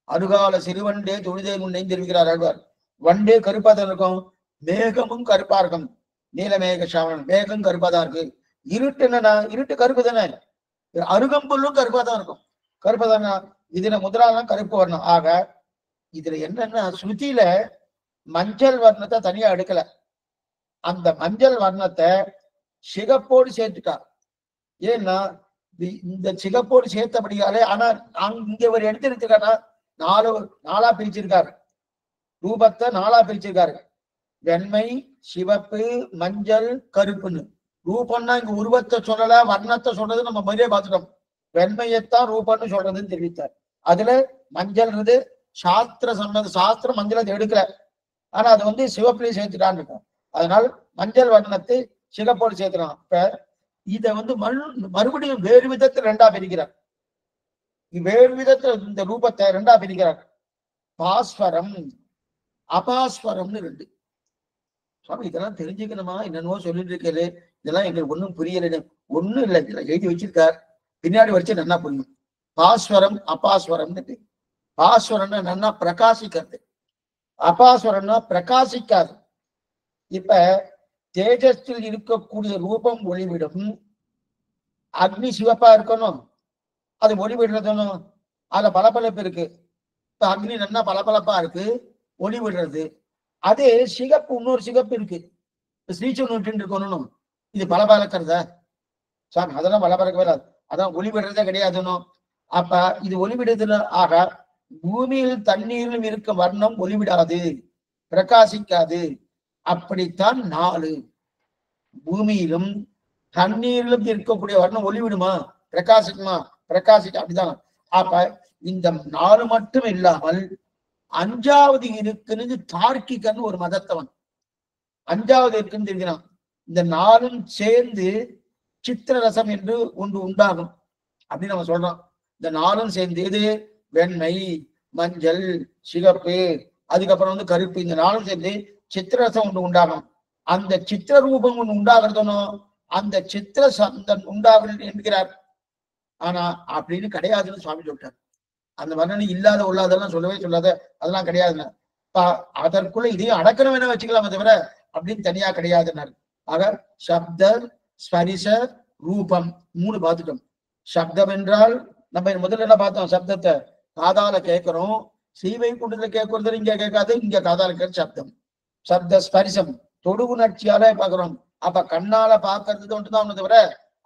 அருகால சிறுவண்டே தொழுதே முன்னைன்னு தெரிவிக்கிறார் ஆழ்வார். வண்டே கருப்பா தான் இருக்கும். மேகமும் கருப்பா இருக்கும். நீலமேக சாவணன் மேகம் கருப்பா தான் இருக்கு. இருட்டு என்னன்னா இருட்டு கருப்பு தானே. அருகம்புல்லும் கருப்பா தான் இருக்கும். கருப்பா தானே. இதுல முதலாலாம் கருப்பு வரணும். ஆக இதுல என்னன்னா ஸ்ருதியில மஞ்சள் வர்ணத்தை தனியா எடுக்கல. அந்த மஞ்சள் வர்ணத்தை சிகப்போடு சேர்த்துட்டார். ஏன்னா இந்த சிகப்போடு சேர்த்தபடியாலே, ஆனா இங்க ஒரு எடுத்திருக்காருன்னா நாலா பிரிச்சிருக்காரு. ரூபத்தை நாலா பிரிச்சிருக்காரு. வெண்மை, சிவப்பு, மஞ்சள், கருப்புன்னு. ரூபம்னா இங்க உருவத்தை சொல்லல, வர்ணத்தை சொல்றது நம்ம முதலே பார்த்துட்டோம். வெண்மையத்தான் ரூபம்னு சொல்றதுன்னு தெரிவித்தார். அதுல மஞ்சள் சாஸ்திர சொன்னது, சாஸ்திரம் மஞ்சள் அதை எடுக்கல. ஆனா அது சிவப்புலையும் சேர்த்துட்டான்னு இருக்கும். அதனால் மஞ்சள் வர்ணத்தை சிகப்போடு சேர்த்துறான். இப்ப இத மறுபடியும் வேறு விதத்தில் ரெண்டா பிரிக்கிறார். வேறு விதத்துல இந்த ரூபத்தை ரெண்டா பிரிக்கிறார். பாஸ்வரம், அபாஸ்வரம்னு ரெண்டு. சுவாமி இதெல்லாம் தெரிஞ்சுக்கணுமா? என்னென்னவோ சொல்லிட்டு இருக்கே, இதெல்லாம் எங்களுக்கு ஒன்றும் புரியல. ஒண்ணும் இல்லை, இதெல்லாம் எழுதி வச்சிருக்கார். பின்னாடி வச்சு நல்லா புரியும். பாஸ்வரம் அபாஸ்வரம்னு. பாஸ்வரம்னா நல்லா பிரகாசிக்கிறது, அபாஸ்வரம்னா பிரகாசிக்காது. இப்ப தேஜஸில் இருக்கக்கூடிய ரூபம் ஒளிவிடும். அக்னி சிவப்பா இருக்கணும், அது ஒளிவிடுறதும் அதுல பளபளப்பு இருக்கு. இப்ப அக்னி நல்லா பளபளப்பா இருக்கு, ஒளி விடுறது. அதே சிகப்பு, இன்னொரு சிகப்பு இருக்கு, ஸ்ரீசூர்ணு இருக்கணும். இது பளபளக்கிறதா? சாமி அதெல்லாம் பளபளக்கவே, அதான் ஒளி விடுறதே கிடையாதுன்னு. அப்ப இது ஒளி விடுறதுல ஆக பூமியில் தண்ணீரிலும் இருக்க வர்ணம் ஒளிவிடாது, பிரகாசிக்காது. அப்படித்தான் நாலு. பூமியிலும் தண்ணீரிலும் இருக்கக்கூடிய வர்ணம் ஒளிவிடுமா, பிரகாசிக்குமா? பிரகாசிக்க. அப்படிதான். அப்ப இந்த நாலு மட்டும் இல்லாமல் அஞ்சாவது இருக்குன்னு தார்க்கிகன்னு ஒரு மதத்தவன் அஞ்சாவது இருக்குன்னு தெரிஞ்சான். இந்த நாலும் சேர்ந்து சித்திரரசம் என்று ஒன்று உண்டாகும் அப்படின்னு நம்ம சொல்றோம். இந்த நாலும் சேர்ந்து எது? வெண்மை, மஞ்சள், சிகப்பு, அதுக்கப்புறம் கருப்பு. இந்த நாளும் சேர்ந்து சித்திரரசம் ஒன்று உண்டாகும். அந்த சித்திர ரூபம் ஒன்று உண்டாகிறதுனோ அந்த சித்திர சந்தன் உண்டாகிறது என்கிறார். ஆனா அப்படின்னு கிடையாதுன்னு சுவாமி சொல்லிட்டார். அந்த வர்ணனை இல்லாத உள்ளாதெல்லாம் சொல்லவே சொல்லாத, அதெல்லாம் கிடையாதுன்னு. அதற்குள்ள இதையும் அடக்கணும் என்ன வச்சுக்கலாமே தவிர அப்படின்னு தனியா கிடையாதுன்னாரு. ஆக சப்த, ஸ்பரிச, ரூபம் மூணு பார்த்துட்டோம். சப்தம் என்றால் நம்ம முதல்ல என்ன பார்த்தோம்? சப்தத்தை காதால கேட்கிறோம். ஸ்ரீவைகுண்டத்துல கேட்கறது இங்க கேட்காது, இங்க காதால கேட்க சப்தம். சப்த ஸ்பரிசம் தொடு உணர்ச்சியால பாக்குறோம். அப்ப கண்ணால பாக்குறது ஒன்றுதான் ஒண்ணு தவிர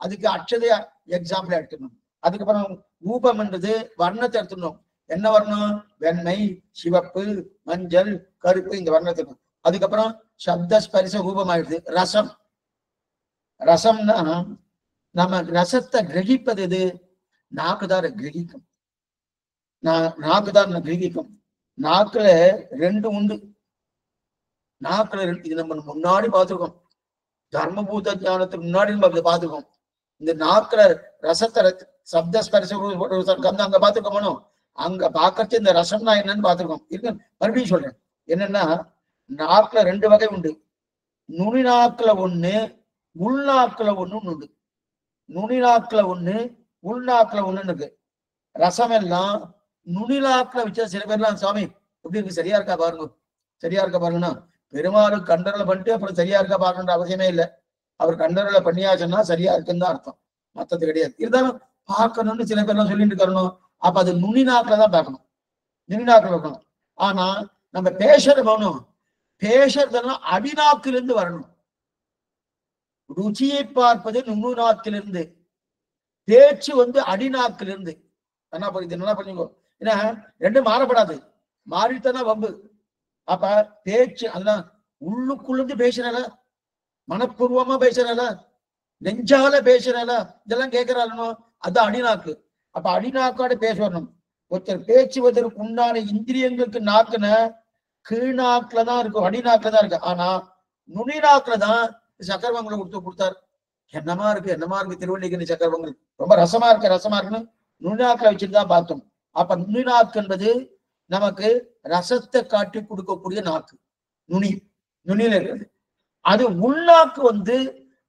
அதுக்கு அட்சதைய எக்ஸாம்பிள் எடுத்துக்கணும். அதுக்கப்புறம் ரூபம் என்றது வர்ணத்தை எடுத்துக்கணும். என்ன வர்ணம்? வெண்மை, சிவப்பு, மஞ்சள், கருப்பு, இந்த வர்ணத்துக்கு. அதுக்கப்புறம் சப்த ஸ்பரிச ரூபம் ஆயிடுது. ரசம், ரசம்னா நம்ம ரசத்தை கிரகிப்பது எது? நாக்குதான் கிரகிக்கும். நாக்குதான் கிரகிக்கும். நாக்குல ரெண்டு உண்டு. நாக்குல இது நம்ம முன்னாடி பார்த்துருக்கோம். தர்மபூத ஞானத்துக்கு முன்னாடி நம்ம பார்த்துருக்கோம். இந்த நாக்குல ரசத்தை சப்த ஸ்பரிச அங்க பார்த்துருக்கோம். அங்க பாக்கறது இந்த ரசம்னா என்னன்னு பார்த்துருக்கோம். இருக்கு, மறுபடியும் சொல்றேன். என்னன்னா நாக்குல ரெண்டு வகை உண்டு. நுனி நாக்குல ஒண்ணு, உள்நாக்குல ஒண்ணுன்னு உண்டு. நுனி நாக்குல ஒண்ணு, உள்நாக்குல ஒண்ணுன்னு இருக்கு. ரசம் எல்லாம் நுனி நாக்குல வச்சா சில பேர்லாம் சாமி எப்படி இருக்கு, சரியா இருக்கா பாருங்க, சரியா இருக்கா பாருங்கன்னா, பெருமாளுக்கு கண்டறலை பண்ணிட்டு அப்புறம் சரியா இருக்கா பாருன்ற அவசியமே இல்லை. அவர் கண்டறலை பண்ணியாச்சுன்னா சரியா இருக்குன்னு தான் அர்த்தம், மத்தது கிடையாது. இருந்தாலும் பார்க்கணும்னு சில பேர்லாம் சொல்லிட்டு இருக்கணும். அப்ப அது நுனி நாக்குல தான் பார்க்கணும், நுனி நாக்குல இருக்கணும். ஆனா நம்ம பேசுறது போகணும், பேசுறதெல்லாம் அடிநாக்கிலிருந்து வரணும். ருச்சியை பார்ப்பது நுண்ணு நாக்கிலிருந்து, பேச்சு அடிநாக்கிலிருந்து. என்ன புரியுது? நல்லா பண்ணிக்கோ. ஏன்னா ரெண்டும் மாறப்படாது, மாறித்தானே வம்பு. அப்ப பேச்சு அதெல்லாம் உள்ளுக்குள்ளது பேசுறால, மனப்பூர்வமா பேசுறால, நெஞ்சால பேசுறால, இதெல்லாம் கேட்கிறாளோ அது அடிநாக்கு. அப்ப அடிநாக்கோட பேசணும். ஒருத்தர் பேச்சுவதற்கு உண்டான இந்திரியங்களுக்கு நாக்குன கீழ்நாக்குல தான் இருக்கும், அடிநாக்குல தான் இருக்கு. ஆனா நுனி நாக்குல தான் சக்கரவங்களை கொடுத்தார். என்னமா இருக்கு திருவள்ளிக்கணி சக்கரவங்கள் ரொம்ப ரசமா இருக்குன்னு நுனிநாக்குல வச்சுட்டு தான் பார்த்தோம். அப்ப நுனி நாக்கு என்பது நமக்கு ரசத்தை காட்டி கொடுக்கக்கூடிய நாக்கு. நுனியில இருக்கிறது. அது உள்நாக்கு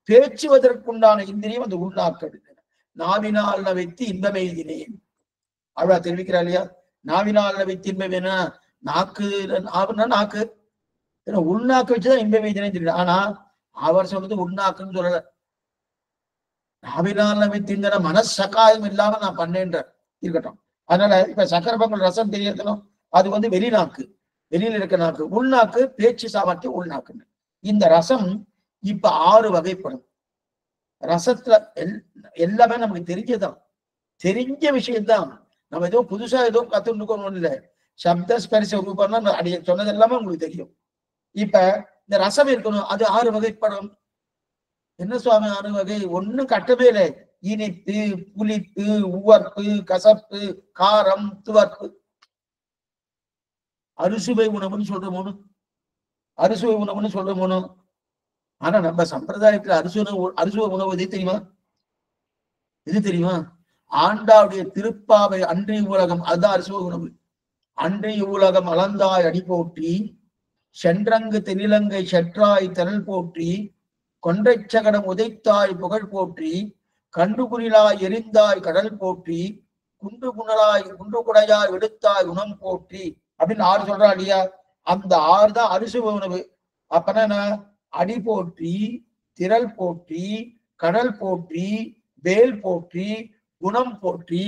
பேச்சுவதற்குண்டான இந்திரியம் அந்த உள்நாக்கு. நாவினால் வைத்து இன்பமெய்தினேன் அவ்வளவு தெரிவிக்கிறா இல்லையா? நாவினால் வைத்து இன்பம் வேணா நாக்கு நாக்கு உள்நாக்கு வச்சுதான் இன்பம் எய்தினேன் தெரியும். ஆனா அவர் சொல்றது உள்நாக்குன்னு சொல்லல. நாவினால் வைத்திருந்த மனசக்காயம் இல்லாம நான் பண்ணேன்ற இருக்கட்டும். அதனால இப்ப சக்கர பொங்கல் ரசம் தெரியறதும் அது வெளிநாக்கு, வெளியில இருக்க நாக்கு. உள்நாக்கு பேச்சு சாமர்த்தியம் உள்நாக்குன்னு. இந்த ரசம் இப்ப 6 வகைப்படும். ரசத்துல எல்லாமே நமக்கு தெரிஞ்சதான், தெரிஞ்ச விஷயம்தான். நம்ம ஏதோ புதுசா ஏதோ கத்துக்கணும் இல்லை. சப்த ஸ்பரிச ரூபம்னா அடைய சொன்னது எல்லாமே உங்களுக்கு தெரியும். இப்ப இந்த ரசம் இருக்கணும், அது 6 வகைப்படும். என்ன சுவாமி 6 வகை? ஒண்ணும் கட்டவே இல்லை. இனிப்பு, புளிப்பு, உவர்ப்பு, கசப்பு, காரம், துவர்ப்பு. அறுசுவை உணவுன்னு சொல்றோமோனு, அறுசுவை உணவுன்னு சொல்றோமோனு. ஆனா நம்ம சம்பிரதாயத்துல அறுசுவை உணவு எது தெரியுமா? எது தெரியுமா? ஆண்டாவுடைய திருப்பாவை அன்றைய உலகம், அதுதான் அறுசுவை உணவு. அன்றைய உலகம் அளந்தாய் அடி போற்றி, சென்றங்கு தென்னிலங்கை செற்றாய் திரள் போற்றி, கொன்றை சகடம் உதைத்தாய் புகழ் போற்றி, கண்டுகுறிலாய் எரிந்தாய் கடல் போற்றி, குண்டு குடையாய் எடுத்தாய் உணம் போற்றி அப்படின்னு 6 சொல்றா இல்லையா? அந்த 6 தான் அறுசுவை உணவு. அப்பனா அடி போற்றி, திரள் போற்றி, கடல் போற்றி, வேல் போற்றி, குணம் போற்றி,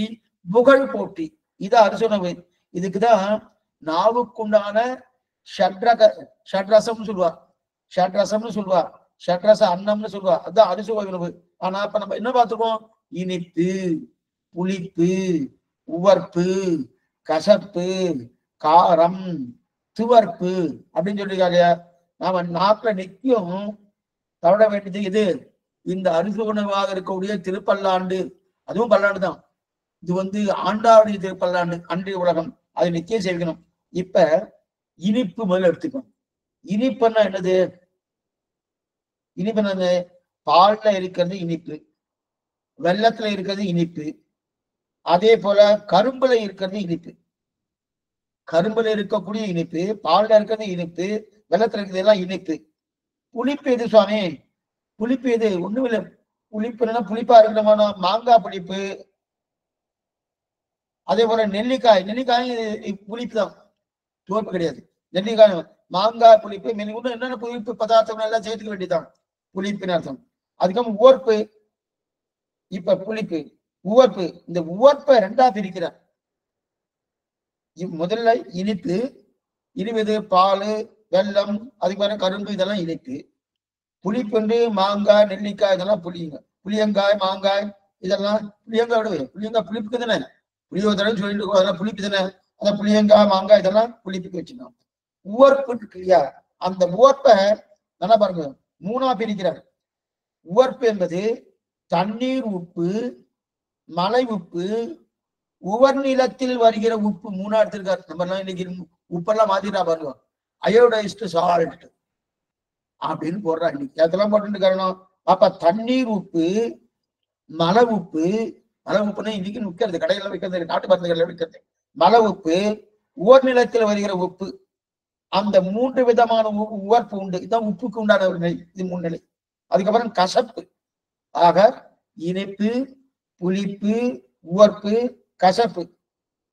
புகழ் போற்றி. இது அறுசுணவு. இதுக்குதான் நாவுக்குண்டான ஷட்ரசம்னு சொல்லுவா, ஷட்ரசம்னு சொல்லுவா, ஷட்ரச அன்னம்னு சொல்லுவா. அதுதான் அறுசுவை உணவு. ஆனா இப்ப நம்ம என்ன பார்த்துருக்கோம்? இனிப்பு, புளிப்பு, உவர்ப்பு, கசப்பு, காரம், துவர்ப்பு அப்படின்னு சொல்லிருக்காங்க. நாம நாக்குல நிற்கும் தவிர வேண்டியது இது இந்த அறுசு உணவாக இருக்கக்கூடிய திருப்பல்லாண்டு. அதுவும் பல்லாண்டு தான். இது ஆண்டாவுடைய திருப்பல்லாண்டு, அன்றைய உலகம். அதை நிச்சயம் செய்யணும். இப்ப இனிப்பு முதல்ல எடுத்துக்கணும். இனிப்புன்னா என்னது? இனிப்பு என்னது? பால்ல இருக்கிறது இனிப்பு, வெள்ளத்துல இருக்கிறது இனிப்பு, அதே போல கரும்புல இருக்கிறது இனிப்பு. கரும்புல இருக்கக்கூடிய இனிப்பு, பால்ல இருக்கிறது இனிப்பு, வெள்ளத்துல இருக்கிறது எல்லாம் இனிப்பு. புளிப்பு எது சுவாமி? புளிப்பு எது? ஒண்ணும் இல்லை. புளிப்புன்னா புளிப்பா இருக்கணுமான மாங்காய் புளிப்பு, அதே போல நெல்லிக்காய். நெல்லிக்காய் புளிப்பு தான், துவர்ப்பு கிடையாது. நெல்லிக்காய், மாங்காய் புளிப்பு, இன்னும் என்னென்ன புளிப்பு பதார்த்தங்கள் எல்லாம் சேர்த்துக்க வேண்டியதுதான் புளிப்புன்னு அர்த்தம். அதுக்கப்புறம் உவர்ப்பு. இப்ப புளிப்பு, உவர்ப்பு. இந்த உவர்ப்பை 2ஆ பிரிக்கிறார். முதல்ல இனிப்பு. இனிப்பு பால், வெல்லம், அதுக்கு மேல கரும்பு, இதெல்லாம் இனிப்பு. புளிப்புண்டு மாங்காய், நெல்லிக்காய், இதெல்லாம் புளியுங்க. புளியங்காய், மாங்காய், இதெல்லாம் புளியங்காய் விடுவே. புளியங்காய் புளிப்புக்கு தானே, புளியோதரை சொல்லிட்டு இருக்கோம், அதெல்லாம் புளிப்பு தானே. அந்த புளியங்காய், மாங்காய் இதெல்லாம் புளிப்புக்கு வச்சுக்கணும். உவர்ப்பு இருக்கு இல்லையா? அந்த உவர்ப்பை நல்லா பாருங்க, 3ஆ பிரிக்கிறார். உவர்ப்பு என்பது தண்ணீர் உப்பு, மலை உப்பு, உவர் நிலத்தில் வருகிற உப்பு. 3ஆ எடுத்திருக்காரு. நம்ம எல்லாம் இன்னைக்கு உப்பெல்லாம் மாத்திட்டா பாருங்க, அயோடைஸ்டு சால்ட் அப்படின்னு போடுறா இன்னைக்கு. அதெல்லாம் போட்டு காரணம். அப்ப தண்ணீர் உப்பு, மலை உப்பு. மலை உப்புன்னா இன்னைக்கு விற்கிறது, கடையில விற்கிறது, நாட்டு மருந்து கடையில விற்கிறது. மலை உப்பு, உவர் நிலத்தில் வருகிற உப்பு. அந்த 3 விதமான உவர்ப்பு உண்டு. இதுதான் உப்புக்கு உண்டான ஒரு நிலை. இது 3 நிலை. அதுக்கப்புறம் கசப்பு. ஆக இனிப்பு, புளிப்பு, உவர்ப்பு, கசப்பு.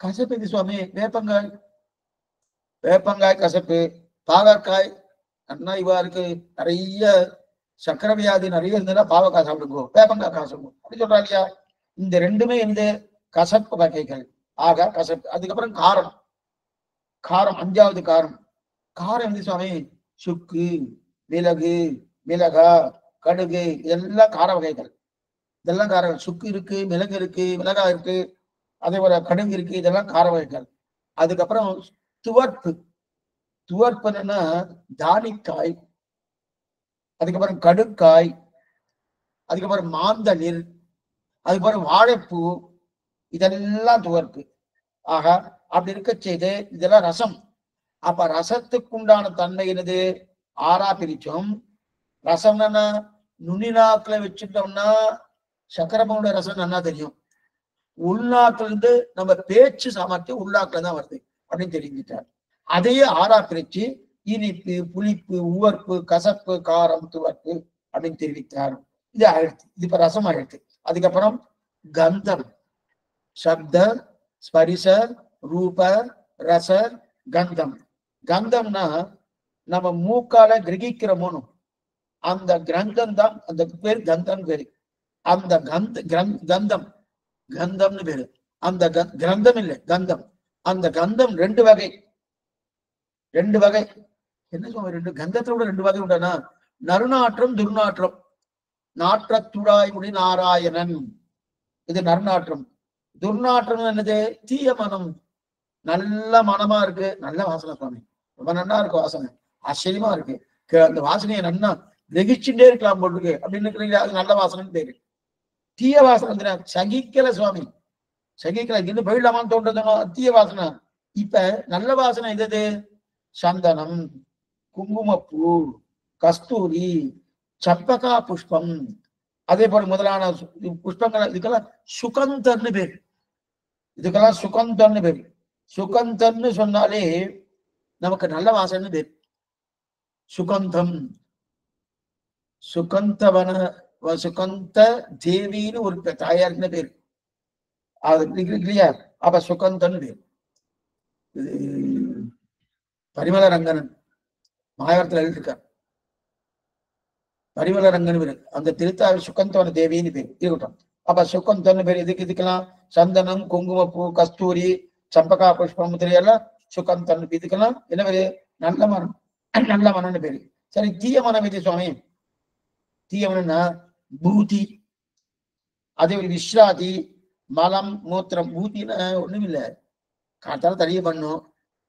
கசப்பு இது சுவாமி? வேப்பங்காய். வேப்பங்காய் கசப்பு. பாகற்காய் அண்ணா இவா இருக்கு, நிறைய சக்கரை வியாதி நிறைய இருந்ததுன்னா பாவக்காய் சாப்பிடுங்க, வேப்பங்காய் கசப்பு அப்படி சொல்றா இல்லையா? இந்த 2மே கசப்பு வகைகள். ஆக கசப்பு. அதுக்கப்புறம் காரம். காரம் 5வது காரம். காரம் எது சுவாமி? சுக்கு, மிளகு, மிளகா, கடுகு, இதெல்லாம் கார வகைகள். இதெல்லாம் காரம். சுக்கு இருக்கு, மிளகு இருக்கு, மிளகா இருக்கு, அதே போல கடுகு இருக்கு, இதெல்லாம் கார வகைகள். அதுக்கப்புறம் துவர்ப்பு. துவர்ப்பு என்னன்னா தானிக்காய், அதுக்கப்புறம் கடுக்காய், அதுக்கப்புறம் மாந்தளிர், அதுக்கப்புறம் வாழைப்பூ, இதெல்லாம் துவர்ப்பு. ஆக அப்படி இருக்க செய்து இதெல்லாம் ரசம். அப்ப ரசத்துக்குண்டான தன்மை என்னது? 6ஆ பிரிச்சோம். ரசம் என்ன? நுனிநாக்குல வச்சுட்டோம்னா சக்கரப்பனுடைய ரசம் நல்லா தெரியும். உள்நாட்டுல இருந்து நம்ம பேச்சு சாமர்த்தியம் உள்நாட்டுல தான் வருது அப்படின்னு தெரிஞ்சுட்டார். அதையே 6ஆ பிரிச்சு இனிப்பு, புளிப்பு, உவர்ப்பு, கசப்பு, காரம், துவர்ப்பு அப்படின்னு தெரிவித்தார். இது ஆயிடுச்சு. இது இப்ப ரசம் ஆயிடுச்சு. அதுக்கப்புறம் கந்தம், சப்த, ஸ்பரிச, ரூப, ரச, கந்தம். கந்தம்னா நம்ம மூக்கால கிரகிக்கிறோமோனு அந்த கிரந்தம் தான், அந்த பேர் கந்தம் பேரு. அந்த கந்தம் கந்தம்னு பேரு. அந்த கிரந்தம் இல்லை கந்தம். அந்த கந்தம் ரெண்டு வகை. என்ன சொல்ல, ரெண்டு கந்தத்தோட ரெண்டு வகை உண்டனா, நறுநாற்றம், துர்நாற்றம். நாற்றத்துடாய்முடி நாராயணன், இது நறுநாற்றம். துர்நாற்றம் என்னது? தீய மனம். நல்ல மனமா இருக்கு, நல்ல வாசனை சுவாமி, ரொம்ப நல்லா இருக்கு வாசனை, ஆச்சரியமா இருக்கு, அந்த வாசனையை நன்னா கிரகிச்சுட்டே இருக்கலாம் போல் இருக்கு அப்படின்னு அது நல்ல வாசனைன்னு பேரு. தீய வாசனை சகிக்கல சுவாமி, சகிக்கல, இன்னும் போயிடலாமான்னு தோன்றதுனோ தீய வாசனை. இப்ப நல்ல வாசனை எது? சந்தனம், குங்குமப்பூ, கஸ்தூரி, சப்பகா புஷ்பம், அதே போல முதலான புஷ்பங்கள். இதுக்கெல்லாம் சுகந்தன்னு பேர். இதுக்கெல்லாம் சுகந்தன்னு பேர். சுகந்தன்னு சொன்னாலே நமக்கு நல்ல வாசனை பேர். சுகந்தம், சுகந்தவன, சுகந்த தேவின்னு ஒரு தாயாருன்னு பேர். அது இல்லையா? அப்ப சுகந்தன்னு பேர். பரிமள ரங்கனன் மாயவரத்துல எழுதியிருக்கார். பரிமள ரங்கன் பேரு, அந்த திருத்தாவி சுகந்தவன தேவின்னு பேர் இருக்கட்டும். அப்ப சுகந்தன்னு பேர். இதுக்கெல்லாம் சந்தனம், குங்குமப்பூ, கஸ்தூரி, சம்பகா புஷ்பம் முதலியெல்லாம் சுகந்தன். இதுக்கெல்லாம் என்ன பேரு? நல்ல மனம், நல்ல மனம்னு பேரு. சரி, தீய மனம் எது சுவாமி? தீய மனம்னா பூதி, அதே ஒரு விஸ்ராதி, மலம், மூத்திரம். பூத்தின்னா ஒண்ணும் இல்லை, காத்தால தனியே பண்ணும்,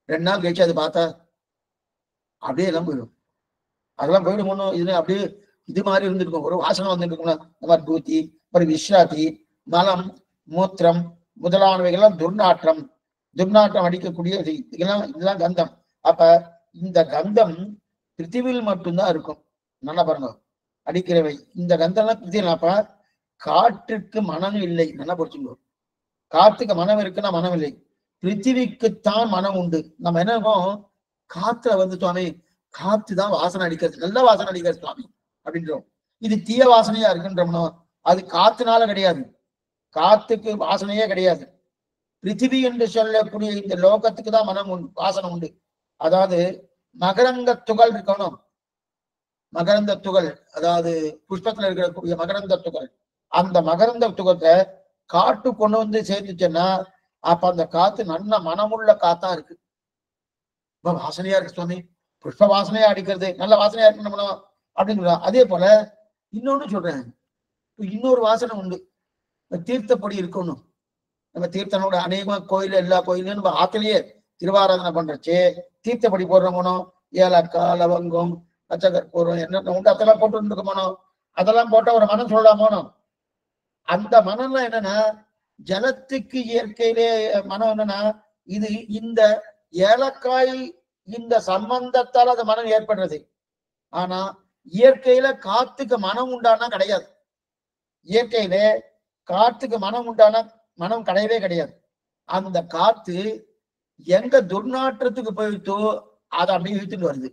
2 நாள் கழிச்சு அதை பார்த்தா அப்படியே எல்லாம் போயிடும். அதெல்லாம் போயிடும் ஒண்ணும். இது அப்படியே இது மாதிரி இருந்துருக்கும், ஒரு வாசனை வந்துருக்கும்னா இந்த மாதிரி பூத்தி. ஒரு விஸ்ராதி, மலம், மூத்திரம் முதலானவைகள்லாம் துர்நாற்றம். துர்நாற்றம் அடிக்கக்கூடிய இதெல்லாம் கந்தம். அப்ப இந்த கந்தம் பிருத்திவியில் மட்டும்தான் இருக்கும். நல்லா பாருங்க, அடிக்கிறவை இந்த கந்தம்லாம் பிருத்திவியில். அப்ப காற்றுக்கு மனம் இல்லை, நல்லா புரிச்சுங்க. காற்றுக்கு மனம் இருக்குன்னா மனம் இல்லை, பிருத்திவிக்குத்தான் மனம் உண்டு. நம்ம என்ன இருக்கோம், காத்துல வந்து சுவாமி காத்துதான் வாசனை அடிக்கிறது, நல்ல வாசனை அடிக்கிறது சுவாமி அப்படின்றோம். இது தீய வாசனையா இருக்குன்றோம்னா அது காத்துனால கிடையாது, காத்துக்கு வாசனையே கிடையாது. பிருத்திவி என்று சொல்லக்கூடிய இந்த லோகத்துக்கு தான் மனம் உண்டு, வாசனை உண்டு. அதாவது மகரந்த துகள் இருக்கணும், மகரந்த துகள், அதாவது புஷ்பத்துல இருக்கக்கூடிய மகரந்த துகள். அந்த மகரந்த துகத்தை காட்டு கொண்டு வந்து சேர்த்துச்சுன்னா அப்ப அந்த காத்து நல்ல மனமுள்ள காத்தா இருக்கு, வாசனையா இருக்கு சுவாமி, புஷ்ப வாசனையா அடிக்கிறது, நல்ல வாசனையா இருக்கு அப்படிங்கிற. அதே போல இன்னொன்னு சொல்றேன், இன்னொரு வாசனை உண்டு, தீர்த்தப்படி இருக்கணும். நம்ம தீர்த்தனோட அநேகமா கோயில், எல்லா கோயிலும் நம்ம ஆத்திலேயே திருவாராதனை பண்றச்சு தீர்த்தப்படி போடுறோமோ, ஏலக்காய், லவங்கம், பச்சைக்கற்பூரம் என்ன உண்டு அதெல்லாம் போட்டு இருக்கோமோ, அதெல்லாம் போட்ட ஒரு மனம் சொல்லலாமோனோ. அந்த மனம்லாம் என்னன்னா ஜலத்துக்கு இயற்கையிலே மனம் என்னன்னா, இது இந்த ஏலக்காய் இந்த சம்பந்தத்தால் அந்த மனம் ஏற்படுறது. ஆனா இயற்கையில காத்துக்கு மனம் உண்டானா கிடையாது. இயற்கையில காத்துக்கு மனம் உண்டானா மனம் கிடையவே கிடையாது. அந்த காத்து எங்க துர்நாற்றத்துக்கு போயிட்டோ அதை அப்படியே இழுத்துட்டு வருது,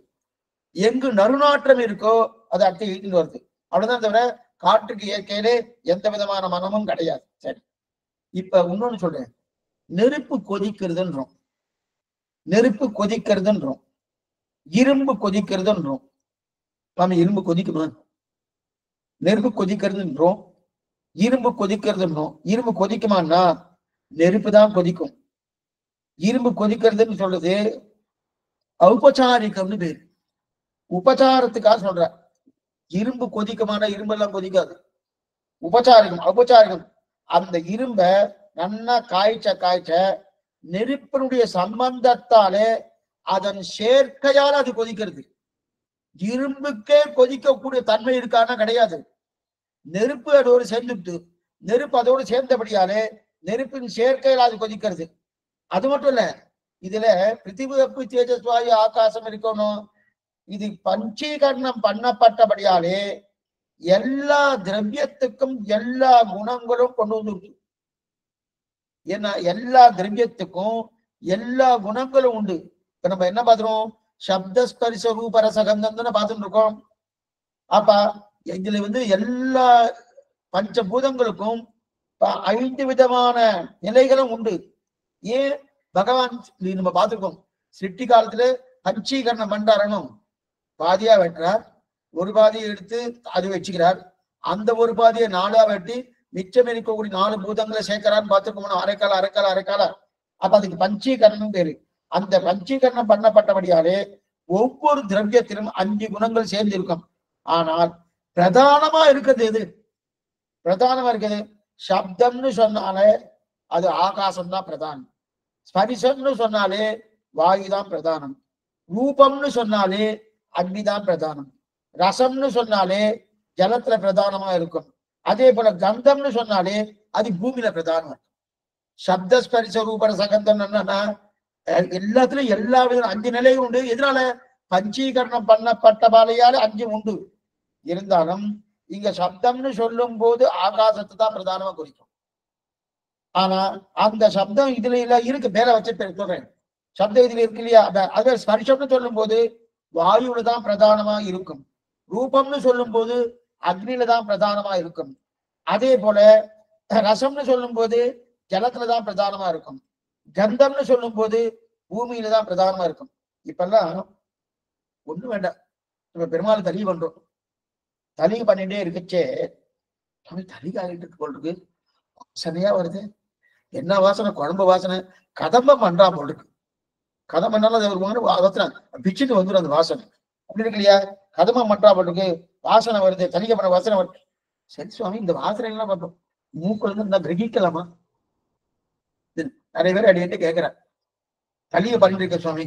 எங்கு நறுநாற்றம் இருக்கோ அதை அப்படியே இழுத்துட்டு வருது. அவ்வளவுதான் தவிர காற்றுக்கு இயற்கையிலே எந்த விதமான மனமும் கிடையாது. சரி, இப்ப இன்னொன்னு சொல்றேன், நெருப்பு கொதிக்கிறதுன்றோம், நெருப்பு கொதிக்கிறதுன்றோம், இரும்பு கொதிக்கிறதுன்றோம். பாமி இரும்பு கொதிக்குமா? நெருப்பு கொதிக்கிறதுன்றோம், இரும்பு கொதிக்கிறதுன்றோம். இரும்பு கொதிக்குமான்னா நெருப்பு தான் கொதிக்கும். இரும்பு கொதிக்கிறதுன்னு சொல்றது ஔபச்சாரிகம்னு பேரு, உபச்சாரத்துக்காக சொல்ற. இரும்பு கொதிக்குமான, இரும்பு எல்லாம் கொதிக்காது, உபச்சாரிகம், ஔபச்சாரிகம். அந்த இரும்ப நன்னா காய்ச்ச நெருப்பினுடைய சம்பந்தத்தாலே அதன் சேர்க்கையால் அது கொதிக்கிறது. இரும்புக்கே கொதிக்கக்கூடிய தன்மை இருக்கானா கிடையாது. நெருப்பு அதோடு சேர்ந்துட்டு, நெருப்பு அதோடு சேர்ந்தபடியாலே நெருப்பின் சேர்க்கையில் அது கொதிக்கிறது. அது மட்டும் இல்ல, இதுல பிருத்திவி, வெப்பு, தேஜஸ், வாயு, ஆகாசம் இருக்கணும். இது பஞ்சீகரணம் பண்ணப்பட்டபடியாலே எல்லா திரவியத்துக்கும் எல்லா குணங்களும் கொண்டு வந்து, ஏன்னா எல்லா திரவியத்துக்கும் எல்லா குணங்களும் உண்டு. இப்ப நம்ம என்ன பாக்குறோம், சப்தஸ்பரிச ரூபரசகந்தம் தானே பார்த்துட்டு இருக்கோம். அப்ப இதுல எல்லா பஞ்சபூதங்களுக்கும் 5 விதமான நிலைகளும் உண்டு. ஏன் பகவான் நம்ம பார்த்துருக்கோம், சிருஷ்டி காலத்துல பஞ்சீகரணம் பண்றாரணும், பாதியா வெட்டுறார், ஒரு பாதியை எடுத்து அது வச்சுக்கிறார், அந்த ஒரு பாதியை 4ஆ வெட்டி மிச்சம் இருக்கக்கூடிய 4 பூதங்களை சேர்க்கிறான்னு பார்த்துருக்கோம். அரைக்கால அரைக்கால அரைக்கால. அப்ப அதுக்கு பஞ்சீகரணம் பேரு. அந்த பஞ்சீகரணம் பண்ணப்பட்டபடியாலே ஒவ்வொரு திரவியத்திலும் 5 குணங்கள் சேர்ந்து இருக்கும். ஆனால் பிரதானமா இருக்கிறது எது? பிரதானமா இருக்குது சப்தம்னு சொன்னாலே அது ஆகாசம் தான் பிரதானம். ஸ்பரிசம்னு சொன்னாலே வாயுதான் பிரதானம். ரூபம்னு சொன்னாலே அக்னிதான் பிரதானம். ரசம்னு சொன்னாலே ஜலத்துல பிரதானமா இருக்கும். அதே போல கந்தம்னு சொன்னாலே அது பூமியில பிரதானம். சப்தஸ்பரிச ரூப ரசகந்தம் என்னன்னா எல்லாத்துலயும் எல்லா விதம் 5 நிலையும் உண்டு. எதனால? பஞ்சீகரணம் பண்ணப்பட்ட பாலையால 5 உண்டு. இருந்தாலும் இங்க சப்தம்னு சொல்லும் போது ஆகாசத்தை தான் பிரதானமா குறிக்கும். ஆனா அந்த சப்தம் இதுல இல்ல இருக்கு, மேல வச்சு சொல்றேன். சப்தம் இதுல இருக்கு இல்லையா? அதே ஸ்பர்ஷம்னு சொல்லும் போது வாயுல தான் பிரதானமா இருக்கும். ரூபம்னு சொல்லும் போது அக்னியில தான் பிரதானமா இருக்கும். அதே போல ரசம்னு சொல்லும் போது ஜலத்துலதான் பிரதானமா இருக்கும். கந்தம்னு சொல்லும் போது பூமியில தான் பிரதானமா இருக்கும். இப்பெல்லாம் ஒண்ணு வேண்டாம், நம்ம பெருமாள் தலி பண்றோம், தலி பண்ணிட்டே இருக்குச்சே தலிக்கு ஆகிட்டு இருக்கு போல் இருக்கு, வாசனையா வருது. என்ன வாசனை? குழம்பு வாசனை. கதம்பம் பண்றா போல் இருக்கு. கதம் பண்ணாலும் அது ஒரு வாசனை பிச்சுட்டு வந்துடும் அந்த வாசனை. அப்படி இருக்கு இல்லையா? கதம்பம் பண்றா போல் இருக்கு, வாசனை வருது, தலிக பண்ண வாசனை வருது. சரி சுவாமி, இந்த வாசனை எல்லாம் பார்ப்போம், மூக்குல இருந்து நான் கிரகிக்கலாமா? நிறைய பேர் அடிக்கிட்டு கேட்கிறேன், தலியை பண்ணிட்டு இருக்க சுவாமி.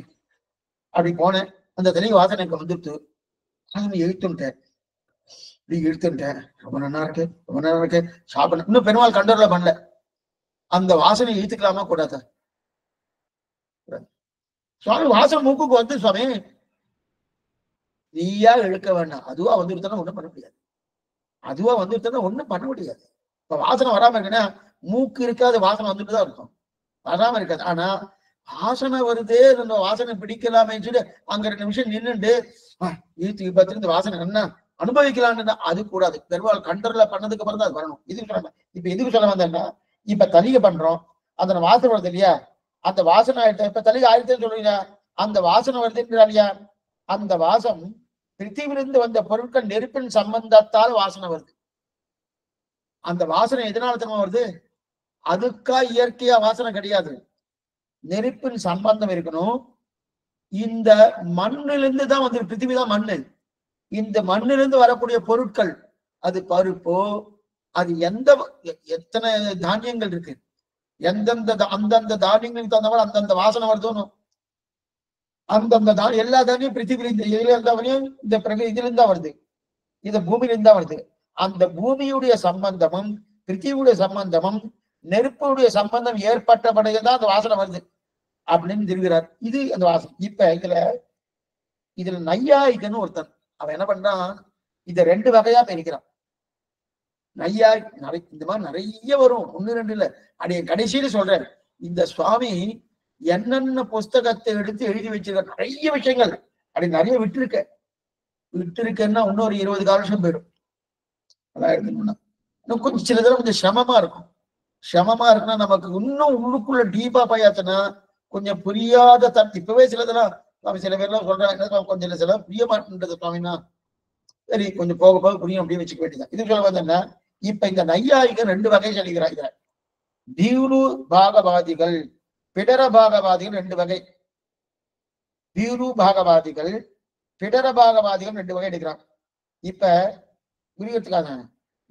அப்படி போனேன், அந்த தலி வாசனை எனக்கு வந்துட்டு இழுத்துட்டேன். இப்படி இழுத்துட்டேன், ரொம்ப நல்லா இருக்கு, ரொம்ப நல்லா இருக்கு, சாப்பிட. இன்னும் பெருமாள் கண்ட்ரோல்ல பண்ணல. அந்த வாசனை இழுத்துக்கலாமா கூடாது? சுவாமி வாசனை மூக்குக்கு வந்து சுவாமி நீயா இழுக்க வேண்டாம், அதுவா வந்துருத்தா ஒண்ணும் பண்ண முடியாது. அதுவா வந்துருத்தா ஒண்ணும் பண்ண முடியாது. இப்ப வாசனை வராம இருக்குன்னா மூக்கு இருக்காது, வாசனை வந்துட்டுதான் இருக்கும், வராம இருக்காது. ஆனா வாசனை வருதே, இந்த வாசனை பிடிக்கலாமே சொல்லி அங்க 2 நிமிஷம் நின்றுட்டு இழுத்து பார்த்து இந்த வாசனை என்ன அனுபவிக்கலான்னு அது கூடாது. பெருமாள் கண்ட்ரோல்ல பண்ணதுக்கு அப்புறம் தான் அது வரணும். இதுக்கு சொல்ல, இப்ப எதுக்கு சொல்ல வந்தேன்னா, இப்ப தலிகை பண்றோம், அந்த வாசனை வருது இல்லையா? அந்த வாசனை ஆயிடுச்சு. இப்ப தலிகை ஆயிடுச்சுன்னு சொல்றீங்க, அந்த வாசனை வருதுன்றா இல்லையா? அந்த வாசம் பிருத்திவிலிருந்து வந்த பொருட்கள் நெருப்பின் சம்பந்தத்தால் வாசனை வருது. அந்த வாசனை எதனால தெரியுமா வருது? அதுக்கா இயற்கையா வாசனை கிடையாது, நெருப்பின் சம்பந்தம் இருக்கணும். இந்த மண்ணிலிருந்து தான் வந்து, பிருத்திவி தான் மண்ணு, இந்த மண்ணிலிருந்து வரக்கூடிய பொருட்கள், அது பருப்போ, அது எத்தனை தானியங்கள் இருக்கு, அந்தந்த தானியங்களுக்கு தகுந்த மாதிரி அந்தந்த வாசனை வருதோனும். அந்தந்த எல்லா தானியம் பிருத்திவில இதுல இருந்தாவனையும் இந்த இதுல இருந்தா வருது, இந்த பூமியில இருந்தா வருது. அந்த பூமியுடைய சம்பந்தமும் பிருத்திவியுடைய சம்பந்தமும் நெருப்புடைய சம்பந்தம் ஏற்பட்ட பிறகுதான் அந்த வாசனை வருது அப்படின்னு தெரிகிறார். இது அந்த வாசனை. இப்ப இதுல நையாயிக்கன்னு ஒருத்தன், அவன் என்ன பண்றான், இத 2 வகையா பிரிக்கிறான். நையாய் இந்த மாதிரி நிறைய வரும், 1 2 இல்ல. அடைய கடைசியில சொல்றேன், இந்த சுவாமி என்னென்ன புஸ்தகத்தை எடுத்து எழுதி வச்சிருக்க நிறைய விஷயங்கள் அப்படி நிறைய விட்டுருக்கேன்னா இன்னொரு 20 காலம் போயிடும். அதான் எடுக்கணும்னா இன்னும் கொஞ்சம் சில தடவை கொஞ்சம் சிரமமா இருக்கும். சிரமமா இருக்குன்னா நமக்கு இன்னும் உள்ளுக்குள்ள டீப்பா போயாச்சுன்னா கொஞ்சம் புரியாத இப்பவே சிலதெல்லாம் சில பேர்லாம் சொல்றாங்க, கொஞ்சம் சில புரிய மாட்டேன்றது சுவாமின்னா, சரி கொஞ்சம் போக போக புரியும் அப்படின்னு வச்சுக்க வேண்டியதான். இது சொல்ல வந்தேன்னா, இப்ப இந்த நையாயிக 2 வகை சொல்லிக்கிறாங்க. தீரு பாகவாதிகள், பிடர பாகவாதிகள் 2 வகை. தீரு பாகவாதிகள், பிடர பாகவாதிகள் 2 வகை எடுக்கிறாங்க. இப்ப புரியறதுக்காக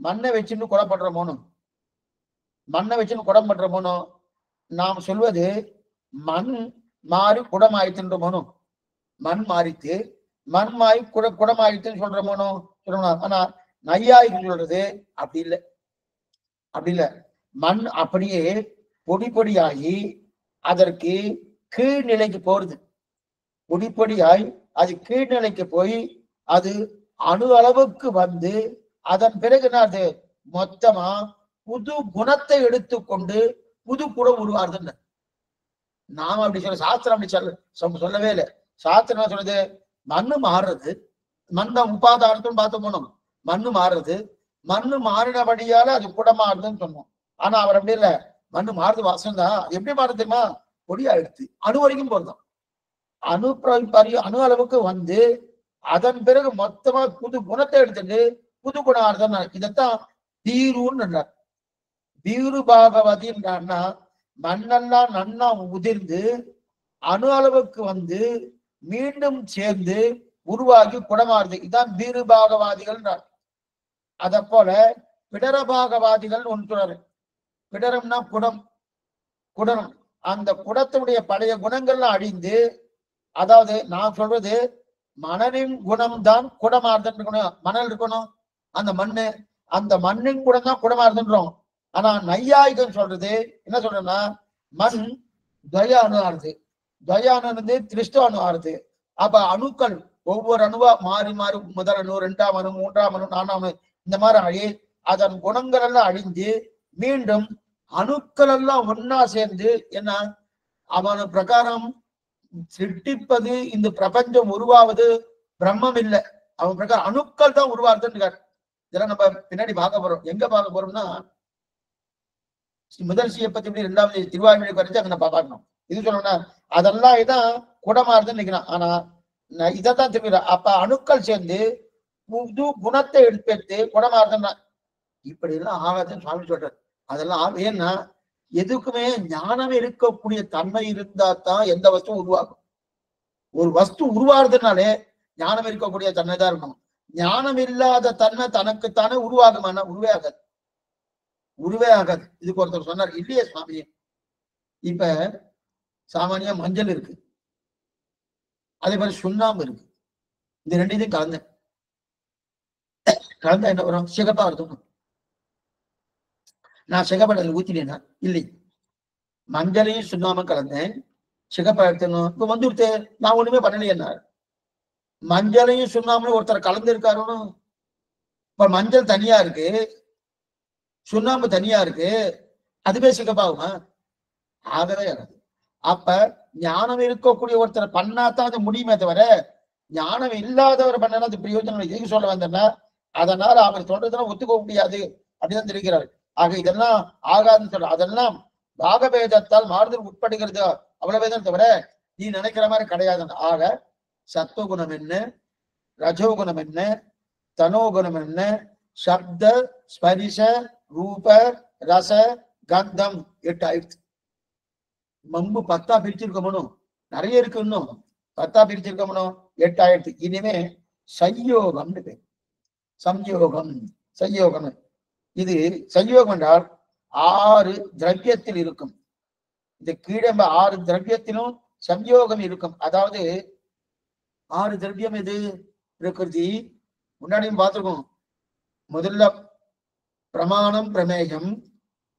மண்ணை வச்சுன்னு கொலை பண்ற மோனும், மண்ணை வச்சுன்னு குடம் பண்ற மோனும், நாம் சொல்வது மண் மாறி குடம் ஆயிடுச்சுன்ற மோனும், மண் மாறித்து மண் மாறி குடம் ஆயிடுச்சுன்னு சொல்ற மோனும் சொல்லணும். ஆனா நையாயிகள் சொல்றது அப்படி இல்லை, அப்படி இல்லை. மண் அப்படியே பொடி பொடியாகி அதற்கு கீழ்நிலைக்கு போறது, பொடி பொடியாய் அது கீழ்நிலைக்கு போய் அது அணு அளவுக்கு வந்து அதன் பிறகு அது மொத்தமா புது குணத்தை எடுத்துக்கொண்டு புது குடம் உருவாருதுன்னு நாம அப்படி சொல்ல, சாஸ்திரம் அப்படி சொல்லவே இல்லை. சாஸ்திரம் என்ன சொல்றது? மண்ணு மாறுறது, மண்ண உபாதானத்துன்னு பார்த்து போனோம். மண்ணு மாறுறது, மண்ணு மாறினபடியால அது கூட மாறுதுன்னு சொன்னோம். ஆனா அவர் அப்படி இல்ல, மண்ணு மாறுது வாசம் தான். எப்படி மாறுது தெரியுமா? பொடியா எடுத்து அணு வரைக்கும் போறதும். அணு அளவுக்கு வந்து அதன் பிறகு மொத்தமா புது குணத்தை எடுத்துட்டு புது குணம் ஆறுதான். இதைத்தான் பீருன்னு. பீரு பாகவதின்னா மண்ணெல்லாம் நன்னா உதிர்ந்து அணு அளவுக்கு வந்து மீண்டும் சேர்ந்து உருவாகி குடமாறுது. இதுதான் பீரு பாகவாதிகள். அத போல பிடர பாகவாதிகள் ஒன்று. பிடரம்னா குடம், குடம். அந்த குடத்தினுடைய பழைய குணங்கள்லாம் அழிந்து, அதாவது நான் சொல்றது மணலின் குணம் தான் குடமாறுதல் இருக்கணும். மணல் இருக்கணும், அந்த மண்ணு, அந்த மண்ணின் குணம் தான் குடமாறுதுன்றோம். ஆனா நையாயிகம் சொல்றது என்ன சொல்றேன்னா, மண் துவய அணு ஆறுது, துவய அணு திருஷ்ட அணு ஆறுது. அப்ப அணுக்கள் ஒவ்வொரு அணுவா மாறி மாறி முதல் அணு, இரண்டாம் அணு, மூன்றாம் அணு, நான்காம் அணு, இந்த மாதிரி அழி அதன் குணங்கள் எல்லாம் அழிஞ்சு மீண்டும் அணுக்கள் எல்லாம் ஒன்னா சேர்ந்து என்ன அவன பிரகாரம் சிருஷ்டிப்பது, இந்த பிரபஞ்சம் உருவாவது பிரம்மம் இல்லை, அவன் பிரகாரம் அணுக்கள் தான் உருவாக்குன்னு. இதெல்லாம் நம்ம பின்னாடி பார்க்க போறோம். எங்க பார்க்க போறோம்னா முதல் சியப்பத்தி எப்படி இரண்டாவது திருவாய்மொழி குறைஞ்சு அங்க நம்ம பார்க்கணும். இது சொல்லணும்னா அதெல்லாம் இதான் குடமாறுதுன்னு நினைக்கிறான். ஆனா இதைத்தான் திரும்பி அப்ப அணுக்கள் சேர்ந்து புது குணத்தை எடுத்து குடமாறுதுன்னா இப்படி எல்லாம் ஆகாதுன்னு சுவாமி சொல்றாரு. அதெல்லாம் ஏன்னா எதுக்குமே ஞானம் இருக்கக்கூடிய தன்மை இருந்தா தான் எந்த வஸ்துவும் உருவாகும். ஒரு வஸ்து உருவாடுறதுனாலே ஞானம் இருக்கக்கூடிய தன்மை தான் இருக்கணும். ஞானம் இல்லாத தன்மை தனக்குத்தானே உருவாகுமானா உருவே ஆகாது, உருவே ஆகாது. இதுக்கு ஒருத்தர் சொன்னார், இல்லையே சுவாமி, இப்ப சாமானியா மஞ்சள் இருக்கு, அதே மாதிரி சுண்ணாம்பு இருக்கு, இந்த ரெண்டையும் கலந்தேன், கலந்தா என்ன வரும்? சிகப்பா இருக்கும். நான் சிகப்படல ஊத்தினேன்னா இல்லை, மஞ்சளையும் சுண்ணாம்பும் கலந்தேன், சிகப்பா எடுத்துணும். இப்ப வந்துடுத்து, நான் ஒண்ணுமே பண்ணலையே. மஞ்சளையும் சுண்ணாம்பும் ஒருத்தர் கலந்து இருக்காருன்னு. இப்ப மஞ்சள் தனியா இருக்கு, சுண்ணாம்பு தனியா இருக்கு, அதுவே சிகப்பாகுமா? ஆகவே ஆகாது. அப்ப ஞானம் இருக்கக்கூடிய ஒருத்தரை பண்ணாதான் அது முடியுமே தவிர, ஞானம் இல்லாதவர் பண்ணா அது பிரயோஜனம் எதுக்கு சொல்ல வந்தேன்னா, அதனால அவர் சொல்றதெல்லாம் ஒத்துக்க முடியாது அப்படிதான் தெரிவிக்கிறார். ஆக இதெல்லாம் ஆகாதுன்னு சொல்ற, அதெல்லாம் பாகபேதத்தால் மாறுதல் உட்படுகிறது அவ்வளவுதான் தவிர நீ நினைக்கிற மாதிரி கிடையாது. ஆக சத்துவகுணம் என்ன, ரஜோகுணம் என்ன, தனோகுணம் என்ன, சப்த ஸ்பரிச ரூப ரச கந்தம் 8 ஆயிடுச்சு. மம்பு 10ஆ பிரிச்சிருக்கணும், நிறைய இருக்கு, இன்னும் 10ஆ பிரிச்சிருக்கணும், 8 ஆயிடுச்சு. இனிமே சையோகம்னு பேர். சம்யோகம், சையோகம். இது சையோகம் என்றால் 6 திரவியத்தில் இருக்கும். இந்த கீழே 6 திரவியத்திலும் சம்யோகம் இருக்கும். அதாவது 6 திரவியம் எது? பிரகிருதி, முன்னாடியும் பார்த்திருக்கோம். முதல்ல பிரமாணம் பிரமேயம்,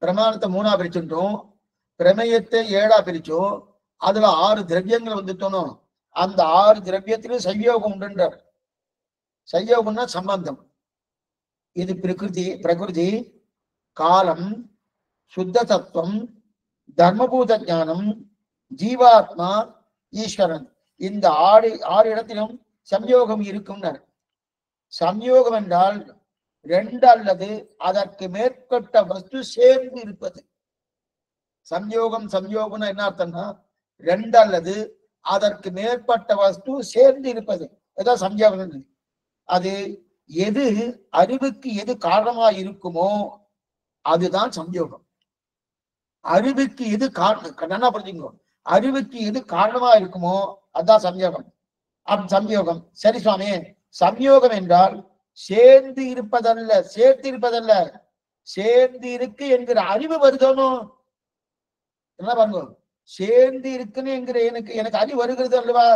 பிரமாணத்தை 3ஆ பிரிச்சுட்டோம், பிரமேயத்தை 7ஆ பிரிச்சோம், அதுல 6 திரவியங்கள் வந்துட்டோம். அந்த 6 திரவியத்திலும் சையோகம் உண்டுன்றார். சையோகம்னா சம்பந்தம். இது பிரகிருதி, காலம், சுத்த தத்துவம், தர்மபூத ஞானம், ஜீவாத்மா, ஈஸ்வரன், இந்த 6 இடத்திலும் சம்யோகம் இருக்கும். சம்யோகம் என்றால் 2 அல்லது அதற்கு மேற்பட்ட வஸ்து சேர்ந்து இருப்பது. சம்யோகம் என்ன அர்த்தம்னா 2 அல்லது அதற்கு மேற்பட்ட வஸ்து சேர்ந்து இருப்பது, அதான் சம்யோகம். அது எது அறிவுக்கு எது காரணமா இருக்குமோ அதுதான் சம்யோகம். அறிவுக்கு எது காரணம் புரிஞ்சுக்கோ, அறிவுக்கு எது காரணமா இருக்குமோ அதுதான் சம்யோகம். சம்யோகம் சரி சுவாமி, சம்யோகம் என்றால் சேர்ந்து இருப்பதல்ல, சேர்த்து இருப்பதல்ல, சேர்ந்து இருக்கு என்கிற அறிவு வருதோனோ. என்ன பாருங்க, சேர்ந்து இருக்குன்னு என்கிற எனக்கு அறிவு வருகிறது அல்லவா,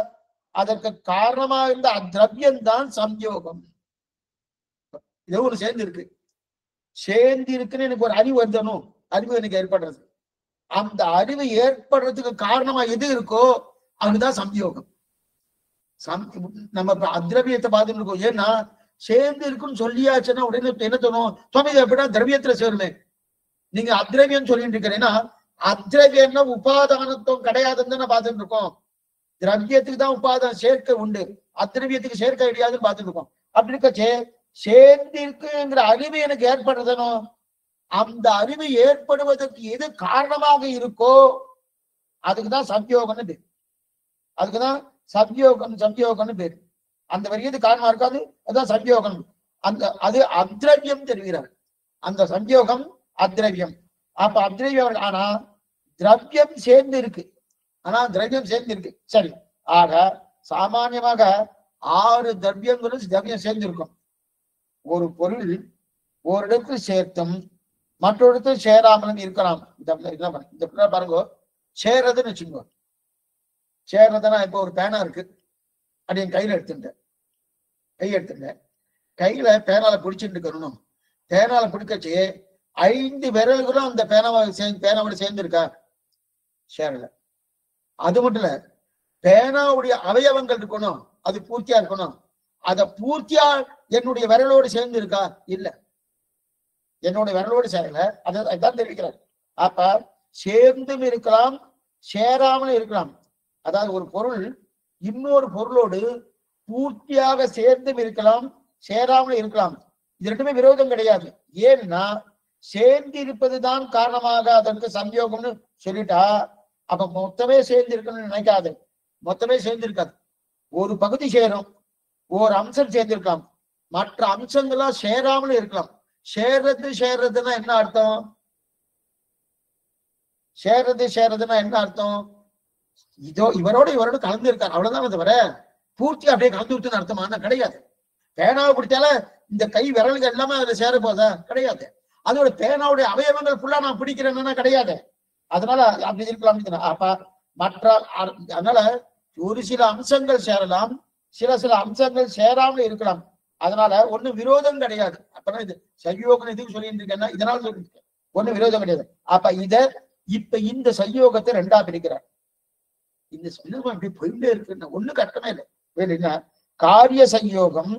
அதற்கு காரணமா இருந்த அத்திரவியம் தான் சம்யோகம். ஏதோ ஒரு சேர்ந்து இருக்கு, சேர்ந்து இருக்குன்னு எனக்கு ஒரு அறிவு வருதணும், அறிவு எனக்கு ஏற்படுறது. அந்த அறிவு ஏற்படுறதுக்கு காரணமா எது இருக்கோ அதுதான் சம்யோகம். நம்ம அத்திரவியத்தை பார்த்துட்டு இருக்கோம். ஏன்னா சேர்ந்து இருக்குன்னு சொல்லியாச்சுன்னா உடனே என்ன தோணும், சுவாமி எப்படா திரவியத்துல சேருமே, நீங்க அத்திரவியம் சொல்லிட்டு இருக்கிறீங்கன்னா அத்திரவியம்னா உபாதானத்துவம் கிடையாதுன்னு நான் பார்த்துட்டு இருக்கோம். திரவியத்துக்கு தான் உபாதான சேர்க்கை உண்டு, அத்திரவியத்துக்கு சேர்க்கை கிடையாதுன்னு பார்த்துட்டு இருக்கோம். அப்படி இருக்கச்சே சேர்ந்திருக்குங்கிற அறிவு எனக்கு ஏற்படுறதனோ, அந்த அறிவு ஏற்படுவதற்கு எது காரணமாக இருக்கோ அதுக்குதான் சம்யோகம்னு பேர். அதுக்குதான் சம்யோகம்னு பேர். அந்த வரியது காரணமா இருக்காது, அதுதான் சம்யோகம். அது அத்ரவியம் தெரிகிறார். அந்த சம்யோகம் அத்ரவியம். அப்ப அத்ரவியம் ஆனா திரவியம் சேர்ந்து இருக்கு. திரவியம் சேர்ந்து இருக்கு. சரி, ஆக சாமான்யமாக 6 திரவியம் சேர்ந்து இருக்கும். ஒரு பொருள் ஒரு இடத்துல சேர்த்தும் மற்றொரு இடத்துல சேராமலும் இருக்கலாம். இந்த பாருங்க, சேர்றதுன்னு வச்சுக்கோ. சேர்றதுன்னா இப்போ ஒரு பேனா இருக்கு, அது என் கையில எடுத்துட்டேன். கையில பேனால பிடிச்சிட்டு இருக்கணும். பேனால பிடிக்கச்சு 5 விரல்களும் அந்த பேனாவோட சேர்ந்து இருக்கா? சேரல. அது மட்டும் இல்ல, பேனாவுடைய அவயவங்கள் இருக்கணும், அது பூர்த்தியா இருக்கணும். அத பூர்த்தியா என்னுடைய விரலோடு சேர்ந்து இருக்கா? இல்ல, என்னுடைய விரலோடு சேரல. அதான் தெரிவிக்கிறார். அப்ப சேர்ந்தும் இருக்கலாம், சேராமலும் இருக்கலாம். அதாவது ஒரு பொருள் இன்னொரு பொருளோடு பூர்த்தியாக சேர்ந்தும் இருக்கலாம், சேராமலும் இருக்கலாம். இது ரெண்டுமே விரோதம் கிடையாது. ஏன்னா சேர்ந்து இருப்பதுதான் காரணமாக அதற்கு சம்யோகம்னு சொல்லிட்டா, அப்ப மொத்தமே சேர்ந்து இருக்கணும்னு நினைக்காது. மொத்தமே சேர்ந்து இருக்காது. ஒரு பகுதி சேரும், ஒரு அம்சம் சேர்ந்திருக்கலாம், மற்ற அம்சங்களா சேராமலும் இருக்கலாம். சேர்றதுன்னா என்ன அர்த்தம்? சேர்றதுன்னா என்ன அர்த்தம்? இவரோட கலந்து இருக்காரு, அவ்வளவுதான். தவிர பூர்த்தி அப்படியே கலந்து விட்டுன்னு அர்த்தமான கிடையாது. பேனாவை பிடிச்சால இந்த கை விரல்கள் எல்லாமே அதுல சேர போதா? கிடையாது. அதோட பேனாவுடைய அவயவங்கள் ஃபுல்லா நான் பிடிக்கிறேன்னா கிடையாது. அதனால அப்படி இருக்கலாம். அப்ப மற்ற அதனால ஒரு சில அம்சங்கள் சேரலாம், சில அம்சங்கள் சேராமல் இருக்கலாம். அதனால ஒண்ணும் விரோதம் கிடையாது. அப்பதான் இது சயோகம் எதுக்கு சொல்லிட்டு இருக்கேன்னா இதனால சொல்லிருக்கேன், ஒண்ணும் விரோதம் கிடையாது. அப்ப இப்ப இந்த சயோகத்தை 2ஆ பிரிக்கிறார். இந்த சயோகம் அப்படி போயிட்டே இருக்குன்னா ஒண்ணு கட்டமே இல்லை. வேணுன்னா காரிய சயோகம்,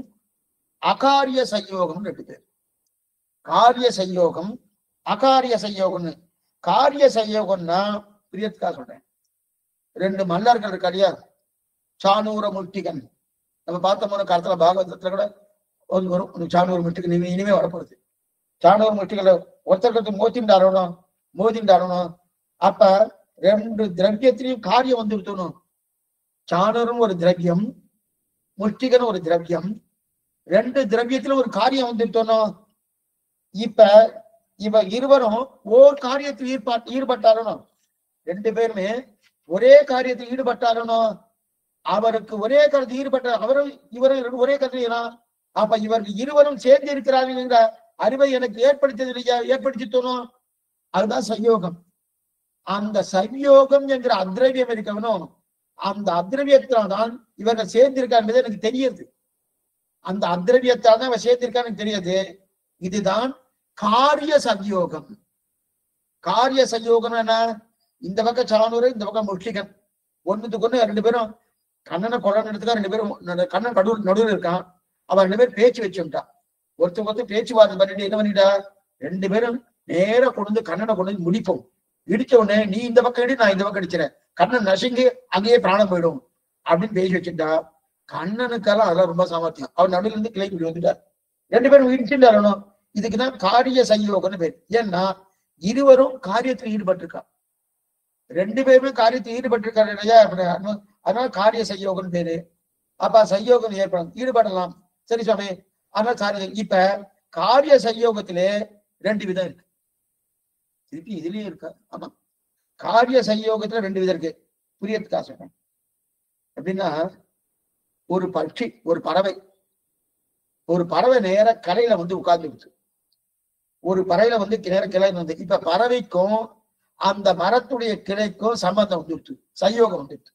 அகாரிய சயோகம் 2 பேர். காரிய சயோகம், அகாரிய சயோகம்னு. காரிய சயோகம்னா பிரியத்துக்கா சொல்றேன், 2 மல்லர்கள் இருக்கா இல்லையா? சானூர முட்டிகன். நம்ம பார்த்தோம்னா காலத்துல பாகவதத்துல கூட வரும் சானூர முட்டிகன். இனிமே வரப்போகுது. சானூர முட்டிகளை ஒருத்தருக்கு மோதிண்டாரணும். அப்ப 2 திரவியத்திலையும் காரியம் வந்து விட்டணும். சானூரும் ஒரு திரவியம், முஷ்டிகன் ஒரு திரவியம். 2 திரவியத்திலும் ஒரு காரியம் வந்து விட்டணும். இப்ப இருவரும் ஓர் காரியத்தில் ஈடுபட்டாரணும். 2 பேருமே ஒரே காரியத்தில் ஈடுபட்டாரணும். அவருக்கு ஒரே கருத்து ஈடுபட்டார், இவரும் ஒரே கருத்து. அப்ப இவர்கள் இருவரும் சேர்ந்து இருக்கிறார்கள் என்ற அறிவை எனக்கு ஏற்படுத்தி தோணும். அதுதான் சயோகம். அந்த சயோகம் என்கிற அத்ரவியம் இருக்கணும். அந்த அத்ரவியத்தால்தான் இவர்கள் சேர்ந்திருக்காங்க எனக்கு தெரியுது. அந்த அத்ரவியத்தால் தான் இவர் சேர்ந்திருக்கான்னு எனக்கு தெரியுது. இதுதான் காரிய சயோகம். காரிய சயோகம் என்ன? இந்த பக்கம் சானூர், இந்த பக்கம் முஷ்டிகன். ஒண்ணுத்துக்கு ஒண்ணு 2 பேரும் கண்ணனை கொள்ளனதுக்காக 2 பேரும் கண்ணன் நடுவில் இருக்கான். அவன் 2 பேரும் பேச்சு வச்சுட்டான். ஒருத்தர் பேச்சுவார்த்தை பண்ணிட்டு என்ன பண்ணிட்டா, 2 பேரும் நேர கொண்டு கண்ணனை கொண்டு முடிப்போம். இடிச்ச உடனே நீ இந்த பக்கம் இடி, நான் இந்த பக்கம் அடிச்சிடறேன், கண்ணன் நசுங்கி அங்கேயே பிராணம் போயிடும் அப்படின்னு பேசி வச்சுட்டா. கண்ணனுக்கெல்லாம் அதெல்லாம் ரொம்ப சாமர்த்தியம். அவர் நடுவில் இருந்து கிளை வந்துட்டார். 2 பேரும் இடிச்சுட்டாரணும். இதுக்குதான் காரிய சயோகம்னு பேர். ஏன்னா இருவரும் காரியத்தில் ஈடுபட்டிருக்கா. 2 பேருமே காரியத்தில் ஈடுபட்டிருக்காரு இல்லையா? அதனால காரிய சயோகம் பேரு. அப்ப சயோகம் ஏற்படும், ஈடுபடலாம். சரி சுவாமி. அதனால காரியம். இப்ப காரிய சயோகத்திலே 2 விதம் இருக்கு. திருப்பி இதுலயே இருக்கா? ஆமா, காரிய சயோகத்துல 2 விதம் இருக்கு. புரியத்துக்கா சொல்றேன். எப்படின்னா, ஒரு பட்சி, ஒரு பறவை நேர கரையில வந்து உட்கார்ந்து, ஒரு பறவையில வந்து நேர கிளையில வந்து, இப்ப பறவைக்கும் அந்த மரத்துடைய கிளைக்கும் சம்பந்தம் வந்துடுச்சு, சயோகம் வந்துடுச்சு.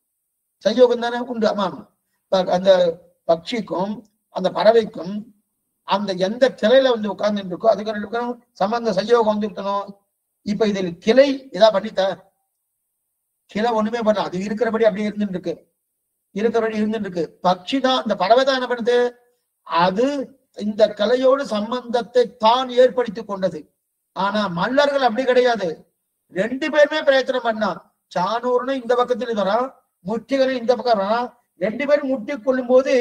சயோகம் தானே உண்டு. ஆமா, அந்த பட்சிக்கும் அந்த பறவைக்கும் அந்த எந்த கிளையில வந்து உட்கார்ந்து இருக்கோ அதுக்கு 2 பேரும் சம்பந்த சயோகம் வந்து இருக்கணும். இப்ப இதில் கிளை இதா பண்ணிட்ட, கிளை ஒண்ணுமே பண்ண, அது இருக்கிறபடி அப்படியே இருந்துட்டு இருக்கு. பட்சி தான், அந்த பறவை தான் என்ன பண்ணுது, அது இந்த கலையோடு சம்பந்தத்தை தான் ஏற்படுத்தி கொண்டது. ஆனா மல்லர்கள் அப்படி கிடையாது. 2 பேருமே பிரயத்தனம் பண்ணா. சானூர்னு இந்த பக்கத்துல வரான், முட்டிகளை இந்த பக்கம் ரெண்டு பேரும் முட்டி கொள்ளும் போது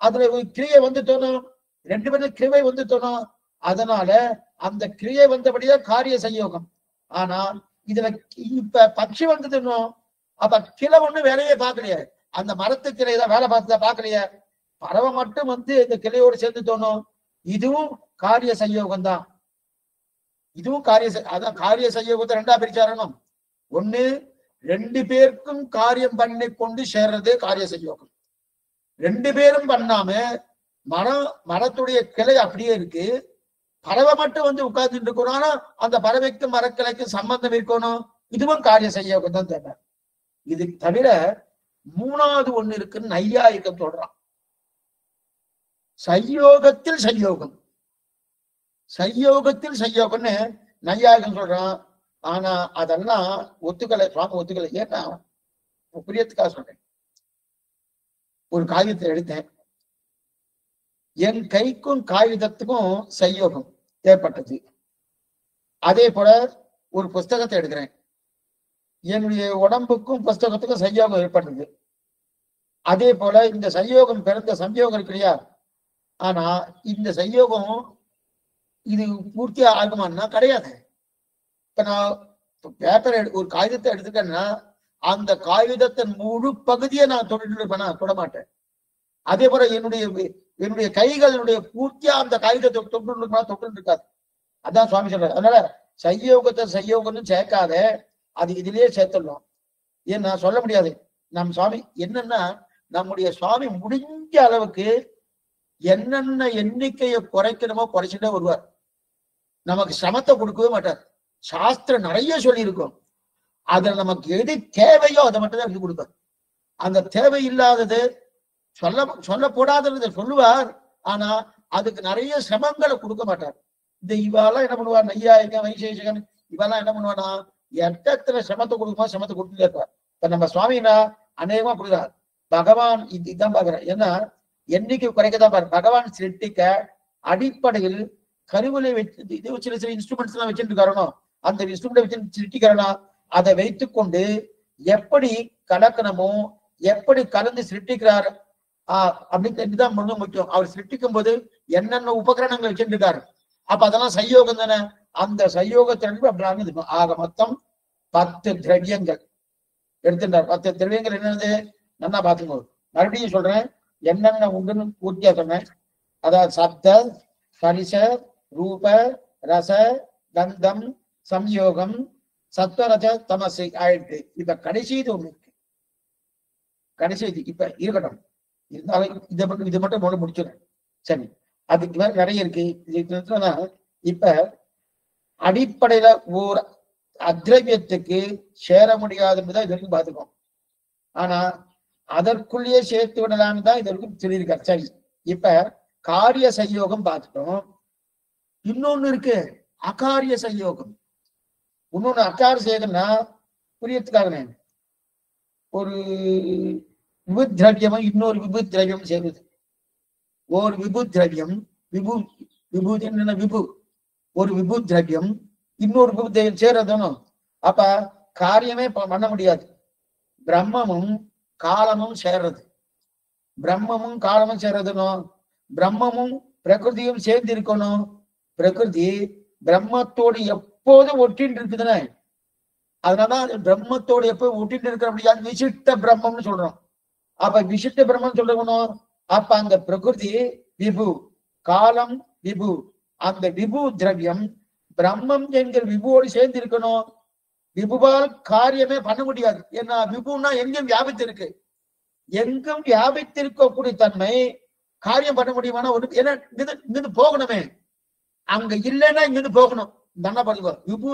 அதுல ஒரு கிரியை வந்து தோணும், ரெண்டு பேரும் கிரியை வந்து தோணும். அதனால அந்த கிரியை வந்தபடியா காரிய சயோகம். ஆனா இதுல இப்ப பட்சி வந்ததுன்னு அப்ப கிளை ஒண்ணு வேலையே பார்க்கலையே, அந்த மரத்து கிளையதான் வேலை பார்த்தா பார்க்கலையே, பறவை மட்டும் வந்து இந்த கிளையோடு சேர்ந்து தோணும். இதுவும் காரிய சயோகம் தான். இதுவும் அதான் காரிய சயோகத்தை ரெண்டா பிரிச்சாரணும். ஒண்ணு, ரெண்டு பேருக்கும் காரியம் பண்ணி கொண்டு சேர்றது காரிய சயோகம். ரெண்டு பேரும் பண்ணாம மரத்துடைய கிளை அப்படியே இருக்கு, பறவை மட்டும் வந்து உட்கார்ந்துட்டு இருக்கணும். ஆனா அந்த பறவைக்கும் மரக்கிளைக்கும் சம்பந்தம் இருக்கணும். இதுவும் காரிய சயோகம் தான் தேவை. இது தவிர மூணாவது ஒண்ணு இருக்குன்னு நையாயிகம் சொல்றான். சயோகத்தில் சயோகம், சயோகத்தில் சயோகம்னு நையாயிகம் சொல்றான். ஆனா அதெல்லாம் ஒத்துக்கலை, சுவாமி ஒத்துக்கலை. ஏன்னா புரியத்துக்காக சொல்றேன். ஒரு காகிதத்தை எடுத்தேன், என் கைக்கும் காகிதத்துக்கும் சயோகம் ஏற்பட்டது. அதே போல ஒரு புஸ்தகத்தை எடுக்கிறேன், என்னுடைய உடம்புக்கும் புஸ்தகத்துக்கும் சயோகம் ஏற்பட்டது. அதே போல இந்த சயோகம் பிறந்த சம்யோகம் இருக்கு இல்லையா? ஆனா இந்த சயோகம் இது பூர்த்தியா ஆகுமான்னா கிடையாது. இப்ப நான் பேப்பர் ஒரு காகிதத்தை எடுத்துட்டேன்னா அந்த காகிதத்தின் முழு பகுதியை நான் தொட்டு இருப்பேனா? தொட மாட்டேன். அதே போல என்னுடைய கைகளுடைய பூர்த்தியா அந்த காகிதத்தை தொட்டு இருக்காது. அதான் சுவாமி சொல்றாரு. அதனால சயோகத்தை சயோகம்னு சேர்க்காத, அது இதுலயே சேர்த்துடலாம். ஏன் நான் சொல்ல முடியாது. நம் சுவாமி என்னன்னா, நம்முடைய சுவாமி முடிஞ்ச அளவுக்கு என்னென்ன எண்ணிக்கையை குறைக்கணுமோ குறைச்சுட்டே வருவார். நமக்கு சிரமத்தை கொடுக்கவே மாட்டார். சாஸ்திரம் நிறைய சொல்லி இருக்கும், அதுல நமக்கு எது தேவையோ அதை மட்டும் தான் எழுதி கொடுப்பார். அந்த தேவையில்லாதது சொல்ல போடாததை சொல்லுவார். ஆனா அதுக்கு நிறைய சிரமங்களை கொடுக்க மாட்டார். இந்த இவாலாம் என்ன பண்ணுவார், நையாயிகம் வைசேஷகன் இவெல்லாம் என்ன பண்ணுவானா, எட்டத்துல சிரமத்தை கொடுக்குமா சிரமத்தை கொடுத்துட்டே இருப்பார். இப்ப நம்ம சுவாமினா அநேகமா கொடுக்குறார். பகவான் இதுதான் பாக்குறேன். ஏன்னா எண்ணிக்கை குறைக்கதான் பாரு. பகவான் சிருஷ்டிக்க அடிப்படையில் கருவிலை வச்சு இது சில சில இன்ஸ்ட்ருமெண்ட்ஸ் எல்லாம் வச்சுட்டு இருக்காரோ, அந்த இன்ஸ்ட்ருமெண்ட் வச்சு சிருஷ்டிக்கிறானா, அதை வைத்துக்கொண்டு எப்படி கலக்கணமோ எப்படி கலந்து சிருஷ்டிக்கிறார் அப்படின்னு தெரிஞ்சுதான் ரொம்ப முக்கியம். அவர் சிருஷ்டிக்கும் போது என்னென்ன உபகரணங்கள் வச்சுட்டு இருக்காரு, அப்ப அதெல்லாம் சயோகம் தானே. அந்த சயோகத்திற்கு அப்படி இருக்கும். ஆக மொத்தம் 10 திரவியங்கள் எடுத்துட்டார். 10 திரவியங்கள் என்னது நல்லா பாத்துக்கோ. மறுபடியும் சொல்றேன், என்னென்ன உண்டுன்னு பூர்த்தியா சொன்னேன். அதாவது சப்த ஸ்பரிச ரூப ரச கந்தம் சம்யோகம் சத்வரஜ தமசு ஆயிடுச்சு. இப்ப கடைசி இது ஒண்ணு இருக்கு. கடைசி இது இப்ப இருக்கட்டும், இருந்தாலும் இதை மட்டும் முடிச்சிடும். சரி, அதுக்கு மேல நிறைய இருக்கு. இப்ப அடிப்படையில ஓர் அத்ரவியத்துக்கு சேர முடியாதுன்றதான் இது வரைக்கும் பாத்துக்கோம். ஆனா அதற்குள்ளேயே சேர்த்து விடலான்னு தான் இது வரைக்கும் சொல்லியிருக்காரு. சரி, இப்ப காரிய சயோகம் பார்த்துட்டோம். இன்னொன்னு இருக்கு அகாரிய சயோகம். இன்னொன்னு அகார சயோகம்னா புரியத்துக்காக ஒரு விபு திரவியமும் இன்னொரு விபு திரவியம் சேருது. ஒரு விபு திரவியம் விபூதி என்ன விபு, ஒரு விபு திரவியம் இன்னொரு விபு திரவியம் சேர்றதுனும் அப்ப காரியமே பண்ண முடியாது. பிரம்மமும் காலமும் சேர்றது, பிரம்மமும் காலமும் சேர்றதுனும் பிரம்மமும் பிரகிருதியும் சேர்ந்து இருக்கணும். பிரகிருதி பிரம்மத்தோடு எப்போதும் ஒட்டின்னு இருக்குதுன்னு, அதனாலதான் பிரம்மத்தோடு எப்போதும் ஒட்டிட்டு இருக்கிற முடியாது விசிஷ்ட பிரம்மம்னு சொல்றோம். அப்ப விசிஷ்ட பிரம்மம் சொல்லணும். அப்ப அந்த பிரகிருதி விபு, காலம் விபு, அந்த விபு திரவியம் பிரம்மம் என்கிற விபுவோடு சேர்ந்து இருக்கணும். விபுவால் காரியமே பண்ண முடியாது. ஏன்னா விபுன்னா எங்கும் வியாபித்திருக்கு. எங்கும் வியாபித்திருக்கக்கூடிய தன்மை காரியம் பண்ண முடியுமானா ஒரு ஏன்னா இங்கிருந்து போகணுமே, அங்க இல்லைன்னா இங்கிருந்து போகணும். தண்டை பண்ணுவோம். விபு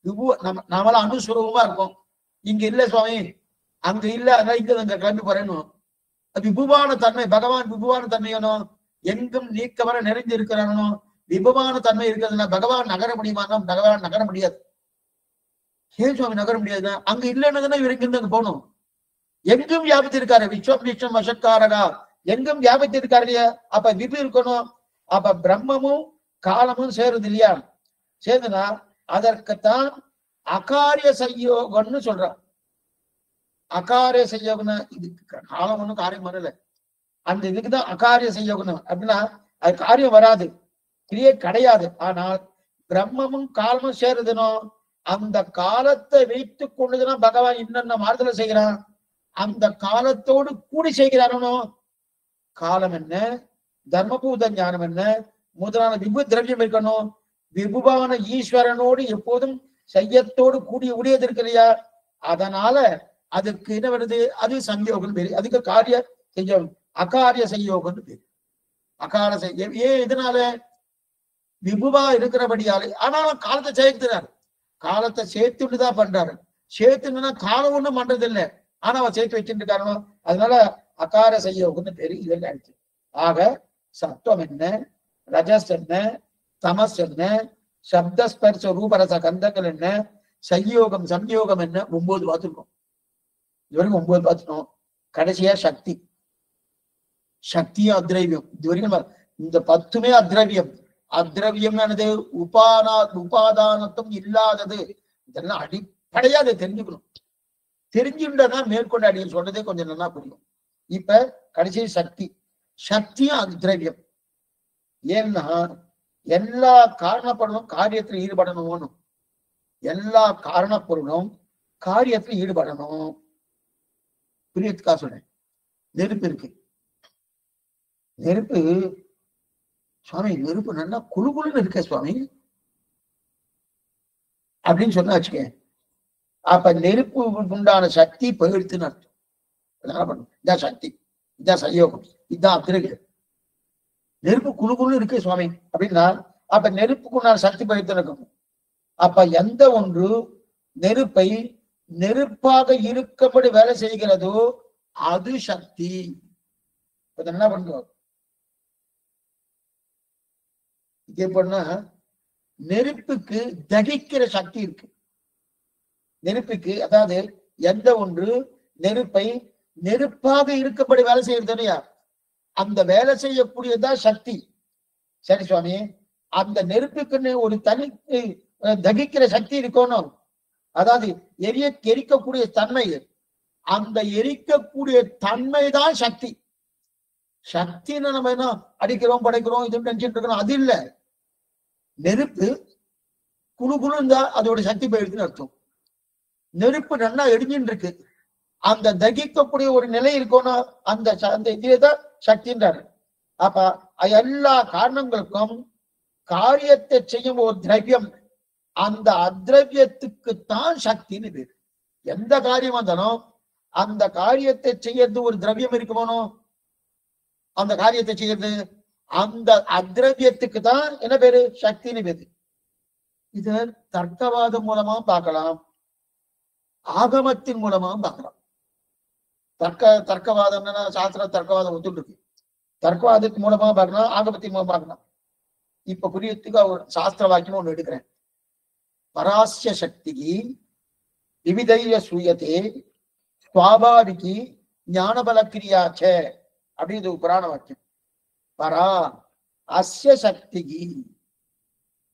விபு நம்மளாம் அனுசுரூபமா இருக்கும். இங்க இல்ல சுவாமி, அங்க இல்ல, அதான் இங்க அங்க கிளம்பி போறேன்னு. விபுவான தன்மை, பகவான் விபுவான தன்மை வேணும். எங்கும் நீக்கவர நிறைந்து இருக்கிறானோ விபுவான தன்மை இருக்கிறதுனா பகவான் நகர முடியுமானா பகவான் நகர முடியாது. ஏன் சுவாமி நகர முடியாதுன்னா அங்க இல்லைன்னு இவர் இங்கிருந்து அங்க போகணும். எங்கும் வியாபித்திருக்காரு. விஸ்வம் விஸ்வம் வசக்காரகா, எங்கும் வியாபித்திருக்காரு இல்லையா? அப்ப விபு இருக்கணும். அப்ப பிரம்மமும் காலமும் சேருது இல்லையா? சேர்ந்துனா அதற்குத்தான் அகாரிய சயோகம்னு சொல்றான். அகாரிய செய்யணும். இதுக்கு காலம் ஒண்ணும் காரியம் வரல. அந்த இதுக்குதான் அகாரிய செய்யணும் அப்படின்னா அது காரியம் வராது, கிரியே கிடையாது. ஆனால் பிரம்மமும் காலமும் சேருதுனோ அந்த காலத்தை வைத்து கொண்டுதான் பகவான் இன்னென்ன மாறுதலை செய்கிறான். அந்த காலத்தோடு கூடி செய்கிறானோ காலம் என்ன, தர்மபூத ஞானம் என்ன, முதலான விபு திரவியம் இருக்கணும். விபுவான ஈஸ்வரனோடு எப்போதும் செய்யத்தோடு கூடிய உடையது இருக்கு இல்லையா, அதனால அதுக்கு என்ன வருது, அது சங்கயோகம் பேரு. அதுக்கு காரிய செய்யோகம், அகாரிய செய்யோகம் பேரு. அகார செய்ய ஏன் இதனால விபுவா இருக்கிறபடியாலே. ஆனாலும் காலத்தை சேர்க்கிறார், காலத்தை சேர்த்துட்டுதான் பண்றாரு. சேர்த்துன்னா காலம் ஒண்ணும் பண்றது இல்லை, ஆனா அவர் சேர்த்து வச்சுட்டு இருக்காரோ அதனால அகார செய்யோகம்னு பேரு. இதெல்லாம் ஆயிடுச்சு. ஆக சத்துவம் என்ன, ரஜஸ் என்ன, தமஸ் என்ன, சப்தஸ்பர்ச ரூபரச கந்தங்கள் என்ன, சையோகம் சம்யோகம் என்ன, 9 பார்த்துருக்கோம். இதுவரைக்கும் 9 பார்த்துட்டோம். கடைசியா சக்தி, சக்தியும் அத்ரவியம். இதுவரைக்கும் இந்த 10மே அத்ரவியம். அத்ரவியம் உபாதானத்தும் இல்லாதது. இதெல்லாம் அடிப்படையா அதை தெரிஞ்சுக்கணும். தெரிஞ்சுட்டாதான் மேற்கொண்டு அடியில் சொன்னதே கொஞ்சம் நல்லா புரியும். இப்ப கடைசி சக்தி, சக்தியும் அத்ரவியம். ஏன்னா எல்லா காரணப்பொருளும் காரியத்துல ஈடுபடணும். எல்லா காரணப்பொருளும் காரியத்துல ஈடுபடணும். புரியத்துக்கா சொல்றேன். நெருப்பு இருக்கு, நெருப்பு சுவாமி நெருப்பு நல்லா குழுகுழுன்னு இருக்க சுவாமி அப்படின்னு சொன்னா வச்சுக்க, அப்ப நெருப்பு உண்டான சக்தி போயிடுத்துன்னு அர்த்தம். இதான் சக்தி, இதான் சயோகம், இதுதான் அத்திரவியம். நெருப்பு குழுகுழு இருக்கு சுவாமி அப்படின்னா அப்ப நெருப்புக்கு உண்டான சக்தி போயிட்டு இருக்கும். அப்ப எந்த ஒன்று நெருப்பை நெருப்பாக இருக்கப்படி வேலை செய்கிறதோ அது சக்தி. என்ன பண்ணுவோம் இதே பண்ணா, நெருப்புக்கு தகிக்கிற சக்தி இருக்கு. நெருப்புக்கு அதாவது எந்த ஒன்று நெருப்பை நெருப்பாக இருக்கப்படி வேலை செய்யறது இல்லையா, அந்த வேலை செய்யக்கூடியதான் சக்தி. சரி சுவாமி, அந்த நெருப்புக்குன்னு ஒரு தனி தகிக்கிற சக்தி இருக்கணும். அதாவது எரிக்கக்கூடிய தன்மை, அந்த எரிக்கக்கூடிய தன்மை தான் சக்தி. சக்தின்னு நம்ம என்ன அடிக்கிறோம் படைக்கிறோம் இது நினைச்சிட்டு இருக்கணும், அது இல்லை. நெருப்பு குழு இருந்தா அதோட சக்தி போயிடுதுன்னு அர்த்தம். நெருப்பு நல்லா எரிஞ்சுட்டு இருக்கு, அந்த தகிக்கக்கூடிய ஒரு நிலை இருக்கணும், அந்த அந்த இதுதான் சக்தின்றாரு. அப்ப எல்லா காரணங்களுக்கும் காரியத்தை செய்யும் ஒரு திரவியம், அந்த அத்ரவியத்துக்குத்தான் சக்தின்னு பேரு. எந்த காரியம் வந்தாலும் அந்த காரியத்தை செய்யறது ஒரு திரவியம் இருக்குமோ, அந்த காரியத்தை செய்யறது அந்த அத்ரவியத்துக்கு தான் என்ன பேரு, சக்தின்னு பேரு. இத தர்க்கவாதம் மூலமா பார்க்கலாம், ஆகமத்தின் மூலமா பார்க்கலாம். தர்க்கவாதம்னா சாஸ்திர தர்க்கவாதம் ஒத்துட்டு இருக்கு. தர்க்கவாதத்தின் மூலமா பார்க்கலாம், ஆகமத்தின் மூலமா பார்க்கலாம். இப்ப புரியத்துக்கு ஒரு சாஸ்திர வாக்கியம் ஒண்ணு எடுக்கிறேன். பராஸ்ய சக்திக்கு விவிதைய சூயத்தே சுவாபாவிகி ஞானபலக்கிரியாச்ச அப்படின்னு புராண வாக்கியம். பரா அஸ்ய சக்திகி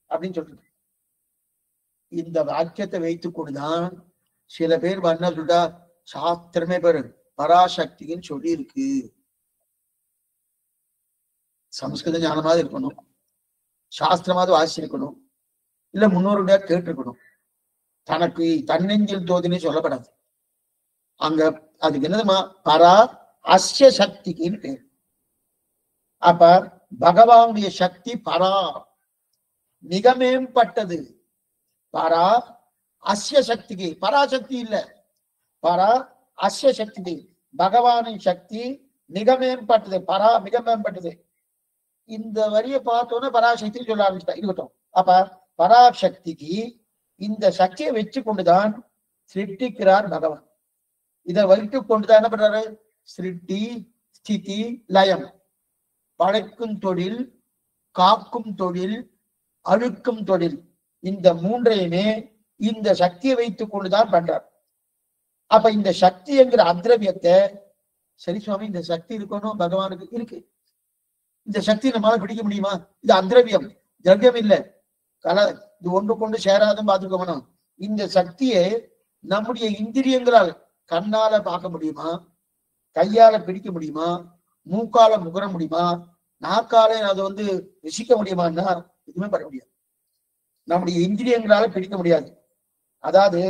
அப்படின்னு சொல்றது. இந்த வாக்கியத்தை வைத்துக் கொண்டுதான் சில பேர் என்ன சொல்றா, சாஸ்திரமே பேரு பராசக்தின்னு சொல்லி இருக்கு. சம்ஸ்கிருத ஞானமாவது இருக்கணும், சாஸ்திரமாவது வாசிச்சிருக்கணும், இல்ல முன்னோருடைய கேட்டிருக்கணும். தனக்கு தன்னெஞ்சில் தோதினே சொல்லப்படாது. அங்க அதுக்கு என்னதுமா, பரா அஸ்ய சக்திக்குன்னு பேர். அப்ப பகவானுடைய சக்தி பரா, மிக மேம்பட்டது. பரா அஸ்ய சக்திக்கு, பராசக்தி இல்ல, பரா அஸ்ய சக்திக்கு, பகவானின் சக்தி மிக மேம்பட்டது. பரா மிக மேம்பட்டது. இந்த வரியை பார்த்தோன்னே பராசக்தின்னு சொல்ல ஆரம்பிச்சுட்டா இருக்கட்டும். அப்ப பராசக்திக்கு இந்த சக்தியை வச்சு கொண்டுதான் சிருஷ்டிக்கிறார் பகவான். இதை வைத்து கொண்டுதான் என்ன பண்றாரு, சிருஷ்டி ஸ்திதி லயம், படைக்கும் தொழில், காக்கும் தொழில், அழுக்கும் தொழில், இந்த மூன்றையுமே இந்த சக்தியை வைத்துக் கொண்டுதான் பண்றார். அப்ப இந்த சக்தி என்கிற அத்ரவியத்தை, சரி சுவாமி இந்த சக்தி இருக்கணும், பகவானுக்கு இருக்கு, இந்த சக்தி நம்மளால பிடிக்க முடியுமா? இது அத்ரவியம், திரவியம் இல்லை, இது ஒன்று கொண்டு சேராதுன்னு பார்த்துக்கணும். இந்த சக்தியை நம்முடைய இந்திரியங்களால் கண்ணால பார்க்க முடியுமா, கையால பிடிக்க முடியுமா, மூக்கால முகர முடியுமா, நாக்கால அதை வந்து ருசிக்க முடியுமான்னா எதுவுமே பண்ண முடியாது. நம்முடைய இந்திரியங்களால பிடிக்க முடியாது. அதாவது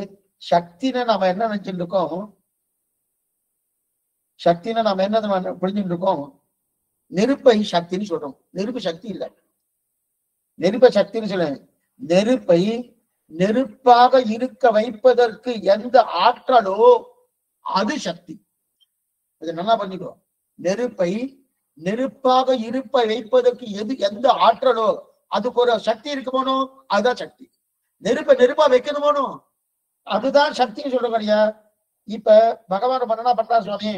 சக்தினை நாம என்ன நினைச்சுட்டு இருக்கோம், சக்தினை நாம என்ன புரிஞ்சுட்டு இருக்கோம், நெருப்பை சக்தின்னு சொல்றோம். நெருப்பு சக்தி இல்லை. நெருப்பை சக்தின்னு சொல்ல, நெருப்பை நெருப்பாக இருக்க வைப்பதற்கு எந்த ஆற்றலோ அது சக்தி. இதை நல்லா பண்ணிக்கிறோம். நெருப்பை நெருப்பாக இருப்ப வைப்பதற்கு எந்த ஆற்றலோ அதுக்கு ஒரு சக்தி இருக்குமோனோ அதுதான் சக்தி. நெருப்பை நெருப்பா வைக்கணுமோனோ அதுதான் சக்தின்னு சொல்ற கிடையா. இப்ப பகவான் பண்ணனா பண்றாரு சுவாமி,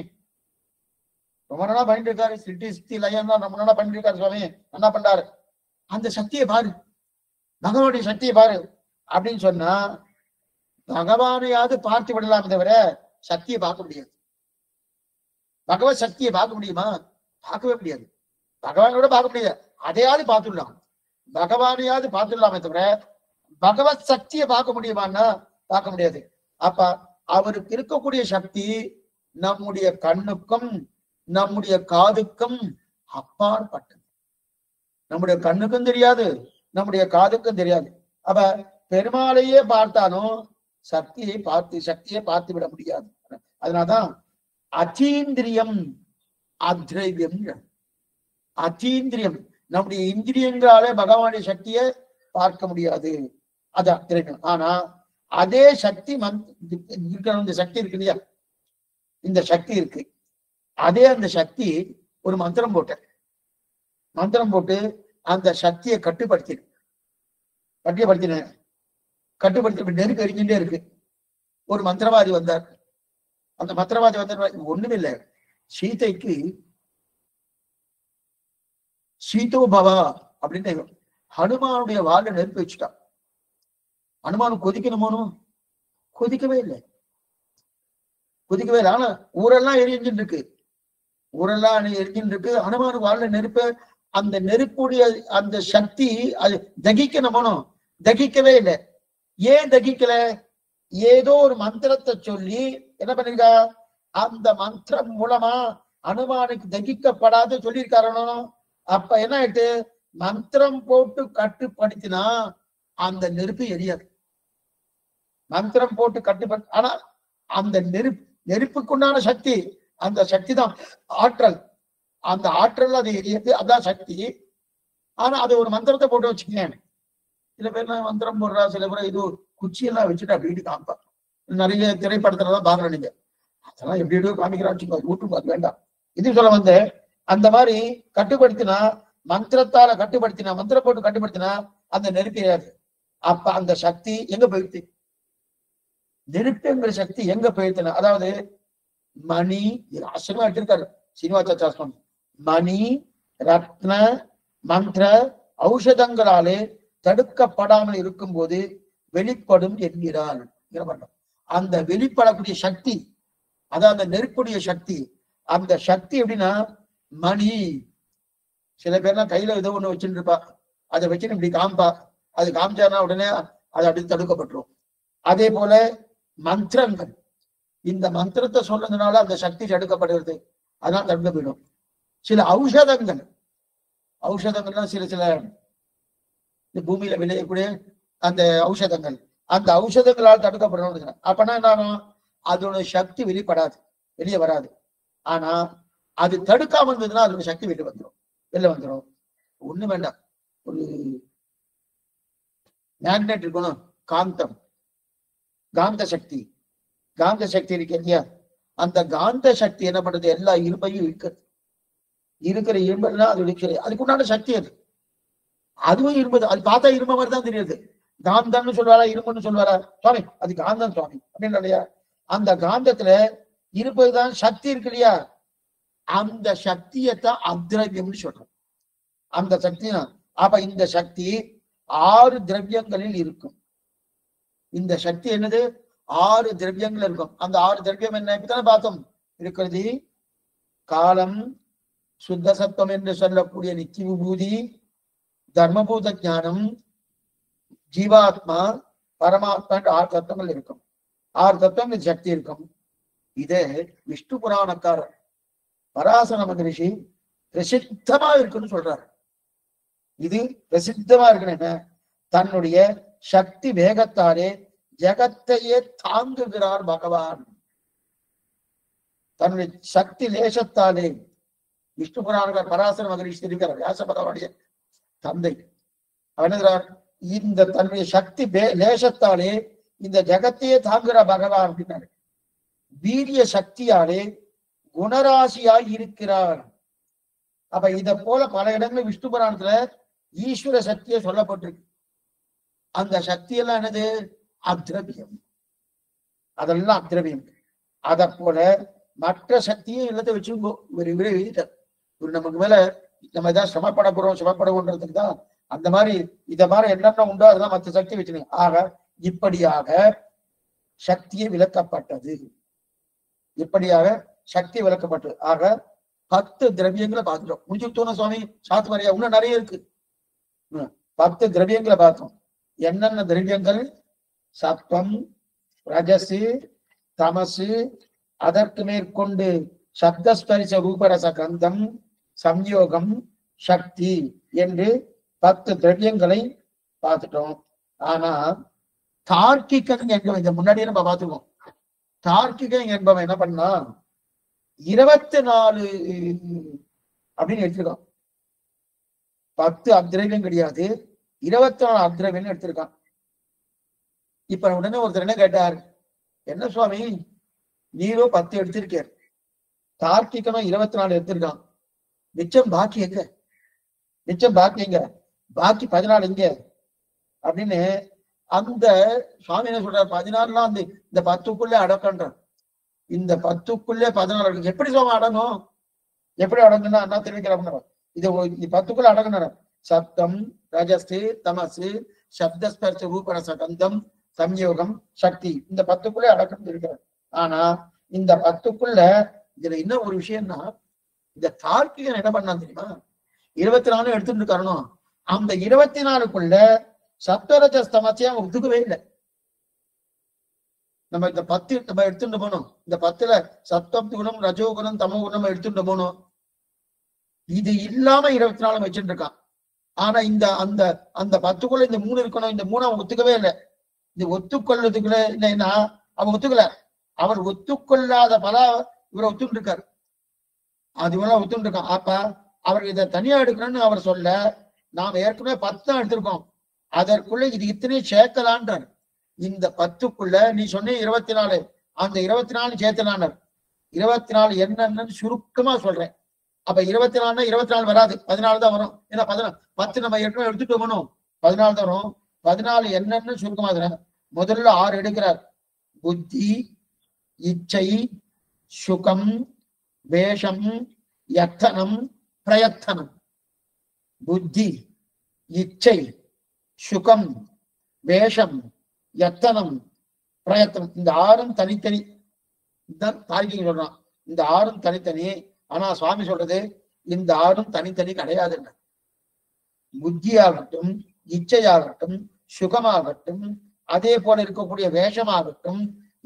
ரொம்ப நாளா பண்ணிட்டு இருக்காரு. சிட்டி சித்தி லயம் தான் ரொம்ப நாளா பண்ணிட்டு இருக்காரு சுவாமி, என்ன பண்றாரு, அந்த சக்தியை பாரு, பகவானுடைய சக்தியை பாரு அப்படின்னு சொன்னா பகவானையாவது பார்த்து விடலாம் தவிர சக்தியை பார்க்க முடியாது. பகவத் சக்தியை பார்க்க முடியுமா? பார்க்கவே முடியாது. பகவானோட பார்க்க முடியாது, அதையாவது பார்த்துடலாம், பகவானையாவது பார்த்துடலாமே தவிர பகவத் சக்தியை பார்க்க முடியுமான்னா பார்க்க முடியாது. அப்ப அவருக்கு இருக்கக்கூடிய சக்தி நம்முடைய கண்ணுக்கும் நம்முடைய காதுக்கும் அப்பாற்பட்டது. நம்முடைய கண்ணுக்கும் தெரியாது, நம்முடைய காதுக்கும் தெரியாது. அப்ப பெருமாளையே பார்த்தாலும் சக்தியை பார்த்து விட முடியாது. அதனால்தான் அத்தீந்திரியம் அத்ரைவியம். அத்தீந்திரியம் நம்முடைய இந்திரியங்களாலே பகவானுடைய சக்தியை பார்க்க முடியாது, அது அத்ரைவியம். ஆனா அதே சக்தி இந்த சக்தி இருக்கு இல்லையா, இந்த சக்தி இருக்கு, அதே அந்த சக்தி ஒரு மந்திரம் போட்டு அந்த சக்தியை கட்டுப்படுத்தி நெருப்பு எரிஞ்சுட்டே இருக்கு. ஒரு மந்திரவாதி வந்தார். அந்த மந்திரவாதி வந்தார், ஒண்ணுமே இல்லை, சீதைக்கு சீதோ பவா அப்படின்னு ஹனுமானுடைய வாழ நெருப்பு வச்சுட்டான். ஹனுமானு கொதிக்கணுமோனோ கொதிக்கவே இல்லை. ஆனா ஊரெல்லாம் எரிஞ்சுட்டு இருக்கு, ஹனுமானு வாழ நெருப்பு, அந்த நெருப்புடைய அந்த சக்தி அது தகிக்கணுமோனோ தகிக்கவே இல்லை. ஏன் தகிக்கல? ஏதோ ஒரு மந்திரத்தை சொல்லி என்ன பண்ணிருக்கா, அந்த மந்திரம் மூலமா அனுமானுக்கு தகிக்கப்படாத சொல்லியிருக்காரனோ. அப்ப என்ன ஆயிட்டு, மந்திரம் போட்டு கட்டுப்படுத்தினா அந்த நெருப்பு எரியாது. மந்திரம் போட்டு கட்டுப்படுத்த, ஆனா அந்த நெருப்புக்குண்டான சக்தி, அந்த சக்தி தான் ஆற்றல், அந்த ஆற்றல் அது எரியுது, அதான் சக்தி. ஆனா அது ஒரு மந்திரத்தை போட்டு வச்சுக்கேன். சில பேர் மந்திரம் போடுறா, சில பேர் இது குச்சியெல்லாம் வச்சுட்டு அப்படி காமிப்பா. நிறைய திரைப்படத்துலதான் பாக்குறேன். நீங்க அதெல்லாம் எப்படி காமிக்கிறான்னு யூடியூப் அது வேண்டாம். இது சொல்ல வந்து அந்த மாதிரி கட்டுப்படுத்தினா, மந்திரத்தால கட்டுப்படுத்தினா, மந்திரம் போட்டு கட்டுப்படுத்தினா அந்த நெருப்பு ஏறாது. அப்ப அந்த சக்தி எங்க போயிடுச்சு? நெருப்புங்கிற சக்தி எங்க போயிடுச்சுன்னா, அதாவது மணி ஆசிரமா எடுத்திருக்காரு சீனிவாசாச்சாரிய சுவாமி, மணி ரத்ன மந்திர ஔஷதங்களாலே தடுக்கப்படாமல் இருக்கும் போது வெளிப்படும் என்கிறார். அந்த வெளிப்படக்கூடிய சக்தி, அதான் அந்த நெருப்புடைய சக்தி. அந்த சக்தி எப்படின்னா, மணி சில பேர்லாம் கையில ஏதோ ஒண்ணு வச்சுட்டு இருப்பா, அதை வச்சுன்னு இப்படி காமிப்பா, அது காமிச்சானா உடனே அது அப்படி தடுக்கப்பட்டுரும். அதே போல மந்திரங்கள், இந்த மந்திரத்தை சொல்றதுனால அந்த சக்தி தடுக்கப்படுகிறது, அதனால தடுக்க போயிடும். சில ஔஷதங்கள்லாம் சில பூமியில விளையக்கூடிய அந்த ஔஷதங்கள், அந்த ஔஷதங்களால் தடுக்கப்படணும். அப்பனா என்ன ஆகும், அதோட சக்தி வெளியே வராது. ஆனா அது தடுக்காம இருந்ததுன்னா அதோட சக்தி வெளில வந்துடும். ஒண்ணு வேண்டாம், ஒரு மேக்னெட் இருக்கணும், காந்த சக்தி இருக்கு இல்லையா, அந்த காந்த சக்தி என்ன பண்றது, எல்லா இரும்பையும் இருக்கிற இரும்பெல்லாம் அது அதுக்குண்டான சக்தி அது. அதுவும் இரும்பு, அது பார்த்தா இரும்ப மாதிரி தான் தெரியுது. காந்தம்னு சொல்வாரா இரும்புன்னு சொல்வாரா சுவாமி, அது காந்தம் சுவாமி அப்படின்னு இல்லையா. அந்த காந்தத்துல இருப்பதுதான் சக்தி இருக்கு இல்லையா, அந்த சக்தியத்தான் அத்ரவியம்னு சொல்றோம். அந்த சக்தி தான். அப்ப இந்த சக்தி 6 திரவியங்களில் இருக்கும். இந்த சக்தி என்னது, 6 திரவியங்கள் இருக்கும். அந்த 6 திரவியம் என்ன இப்பதானே பார்த்தோம். இருக்கிறது காலம், சுத்த சத்துவம் என்று சொல்லக்கூடிய நித்திய விபூதி, தர்மபூத ஞானம், ஜீவாத்மா, பரமாத்மா 6 தத்துவங்கள் இருக்கும். 6 தத்துவங்கள் சக்தி இருக்கும். இதே விஷ்ணு புராணக்காரர் பராசர மகரிஷி பிரசித்தமா இருக்குன்னு சொல்றாரு. இது பிரசித்தமா இருக்குன்னு தன்னுடைய சக்தி வேகத்தாலே ஜெகத்தையே தாங்குகிறார் பகவான். தன்னுடைய சக்தி லேசத்தாலே விஷ்ணு புராணக்கார் பராசர மகரிஷி இருக்கிறார், வியாச பகவானுடைய தந்தை. அவர் என்ன, இந்த தன்னுடைய சக்தி லேசத்தாலே இந்த ஜெகத்தையே தாங்குற பகவான் அப்படின்னாரு. வீரிய சக்தியாலே குணராசியாய் இருக்கிறார். அப்ப இத போல பல இடங்களில் விஷ்ணு புராணத்துல ஈஸ்வர சக்தியை சொல்லப்பட்டிருக்கு. அந்த சக்தி எல்லாம் என்னது? அத்ரவியம். அதெல்லாம் அத்ரவியம். அத போல மற்ற சக்தியும் எல்லாத்தையும் வச்சுக்கோ. இவர் எழுதிட்டார். இவர் நமக்கு மேல நம்ம ஏதாவது சிரமப்படணுன்றதுக்கு தான் அந்த மாதிரி இத மாதிரி என்னென்ன உண்டோ அதெல்லாம் மற்ற சக்தி வச்சுக்கணும். ஆக இப்படியாக சக்தியை விளக்கப்பட்டது. இப்படியாக சக்தி விளக்கப்பட்டது. ஆக 10 திரவியங்களை பார்த்துட்டோம். முடிச்சுட்டோம் சுவாமி சாத்து மாதிரியா? இன்னும் நிறைய இருக்கு. 10 திரவியங்களை பார்த்தோம். என்னென்ன திரவியங்கள்? சத்வம், ரஜசு, தமசு, அதற்கு மேற்கொண்டு சப்தஸ்பரிச ரூபரச கந்தம், சம்யோகம், சக்தி என்று 10 திரவியங்களை பார்த்துட்டோம். ஆனா தார்க்கிகன் என்பவன், இந்த முன்னாடியே நம்ம பார்த்துக்கோம். தார்க்கிகன் என்பவன் என்ன பண்ணா 24 அப்படின்னு எடுத்திருக்கான். 10 அத்திரவியம் கிடையாது, 24 அத்திரவியம் எடுத்திருக்கான். இப்ப உடனே ஒருத்தர் என்ன கேட்டார், என்ன சுவாமி நீரோ 10 எடுத்திருக்கார், தார்க்கிகனும் 24 எடுத்திருக்கான், மிச்சம் பாக்கி எங்க? மிச்சம் பாக்கி எங்க? பாக்கி 14 எங்க அப்படின்னு அந்த சுவாமி என்ன சொல்றாரு, 14 அந்த இந்த 10க்குள்ளே அடக்கன்றார். இந்த 10க்குள்ளே 14 எப்படி சுவாமி அடங்கும்? எப்படி அடங்குன்னா என்ன தெரிவிக்கிறார், இதை 10க்குள்ள அடங்குனார். சப்தம், ரஜசு, தமசு, சப்தஸ்பர்ச ரூபரச கந்தம், சம்யோகம், சக்தி, இந்த 10க்குள்ளே அடக்கம் இருக்கிறார். ஆனா இந்த 10க்குள்ள இதுல என்ன ஒரு விஷயம்னா, இந்த தார்க்கிகன் என்ன பண்ணான் தெரியுமா, 24 எடுத்துட்டு இருக்காரணும். அந்த 24க்குள்ள சப்தரஜஸ்தமசையா ஒத்துக்கவே இல்லை. நம்ம இந்த 10 நம்ம எடுத்துட்டு போனோம். இந்த 10ல சப்தம் குணம், ரஜோ குணம், தமோ குணம் எடுத்துட்டு போனோம். இது இல்லாம 24 வச்சுட்டு இருக்கான். ஆனா இந்த அந்த அந்த 10க்குள்ள இந்த 3 இருக்கணும். இந்த 3 அவன் ஒத்துக்கவே இல்லை. இது ஒத்துக்கொள்றதுக்குள்ள என்னன்னா அவன் ஒத்துக்கல. அவர் ஒத்துக்கொள்ளாத பல இவரை ஒத்துட்டு இருக்காரு. அது இவெல்லாம் ஒத்துட்டு இருக்கான். அப்ப அவர் இதை தனியா எடுக்கணும்னு அவர் சொல்ல, நாம ஏற்கனவே 10 தான் எடுத்திருக்கோம், அதற்குள்ள இது இத்தனை சேர்க்கலான்றார். இந்த 10க்குள்ள நீ சொன்ன 24, அந்த 24 சேர்த்தலான்றார். 24 என்னன்னு சுருக்கமா சொல்றேன். அப்ப 24 24 வராது, 14 தான் வரும். ஏன்னா 10 நம்ம ஏற்கனவே எடுத்துட்டு போகணும், 14 தான் வரும். 14 என்னன்னு சுருக்கமா சொல்றேன். முதல்ல 6 எடுக்கிறார். புத்தி, இச்சை, சுகம், வேஷம், யத்தனம், பிரயத்தனம். புத்தி, இச்சை, சுகம், வேஷம், யத்தனம், பிரயத்தனம். இந்த 6ம் தனித்தனி. இதுதான் தார்க்கிகன் சொல்றான், இந்த 6ம் தனித்தனி. ஆனா சுவாமி சொல்றது இந்த 6ம் தனித்தனி கிடையாதுன்னு. புத்தியாகட்டும், இச்சையாகட்டும், சுகமாகட்டும், அதே போல இருக்கக்கூடிய வேஷமாகட்டும்,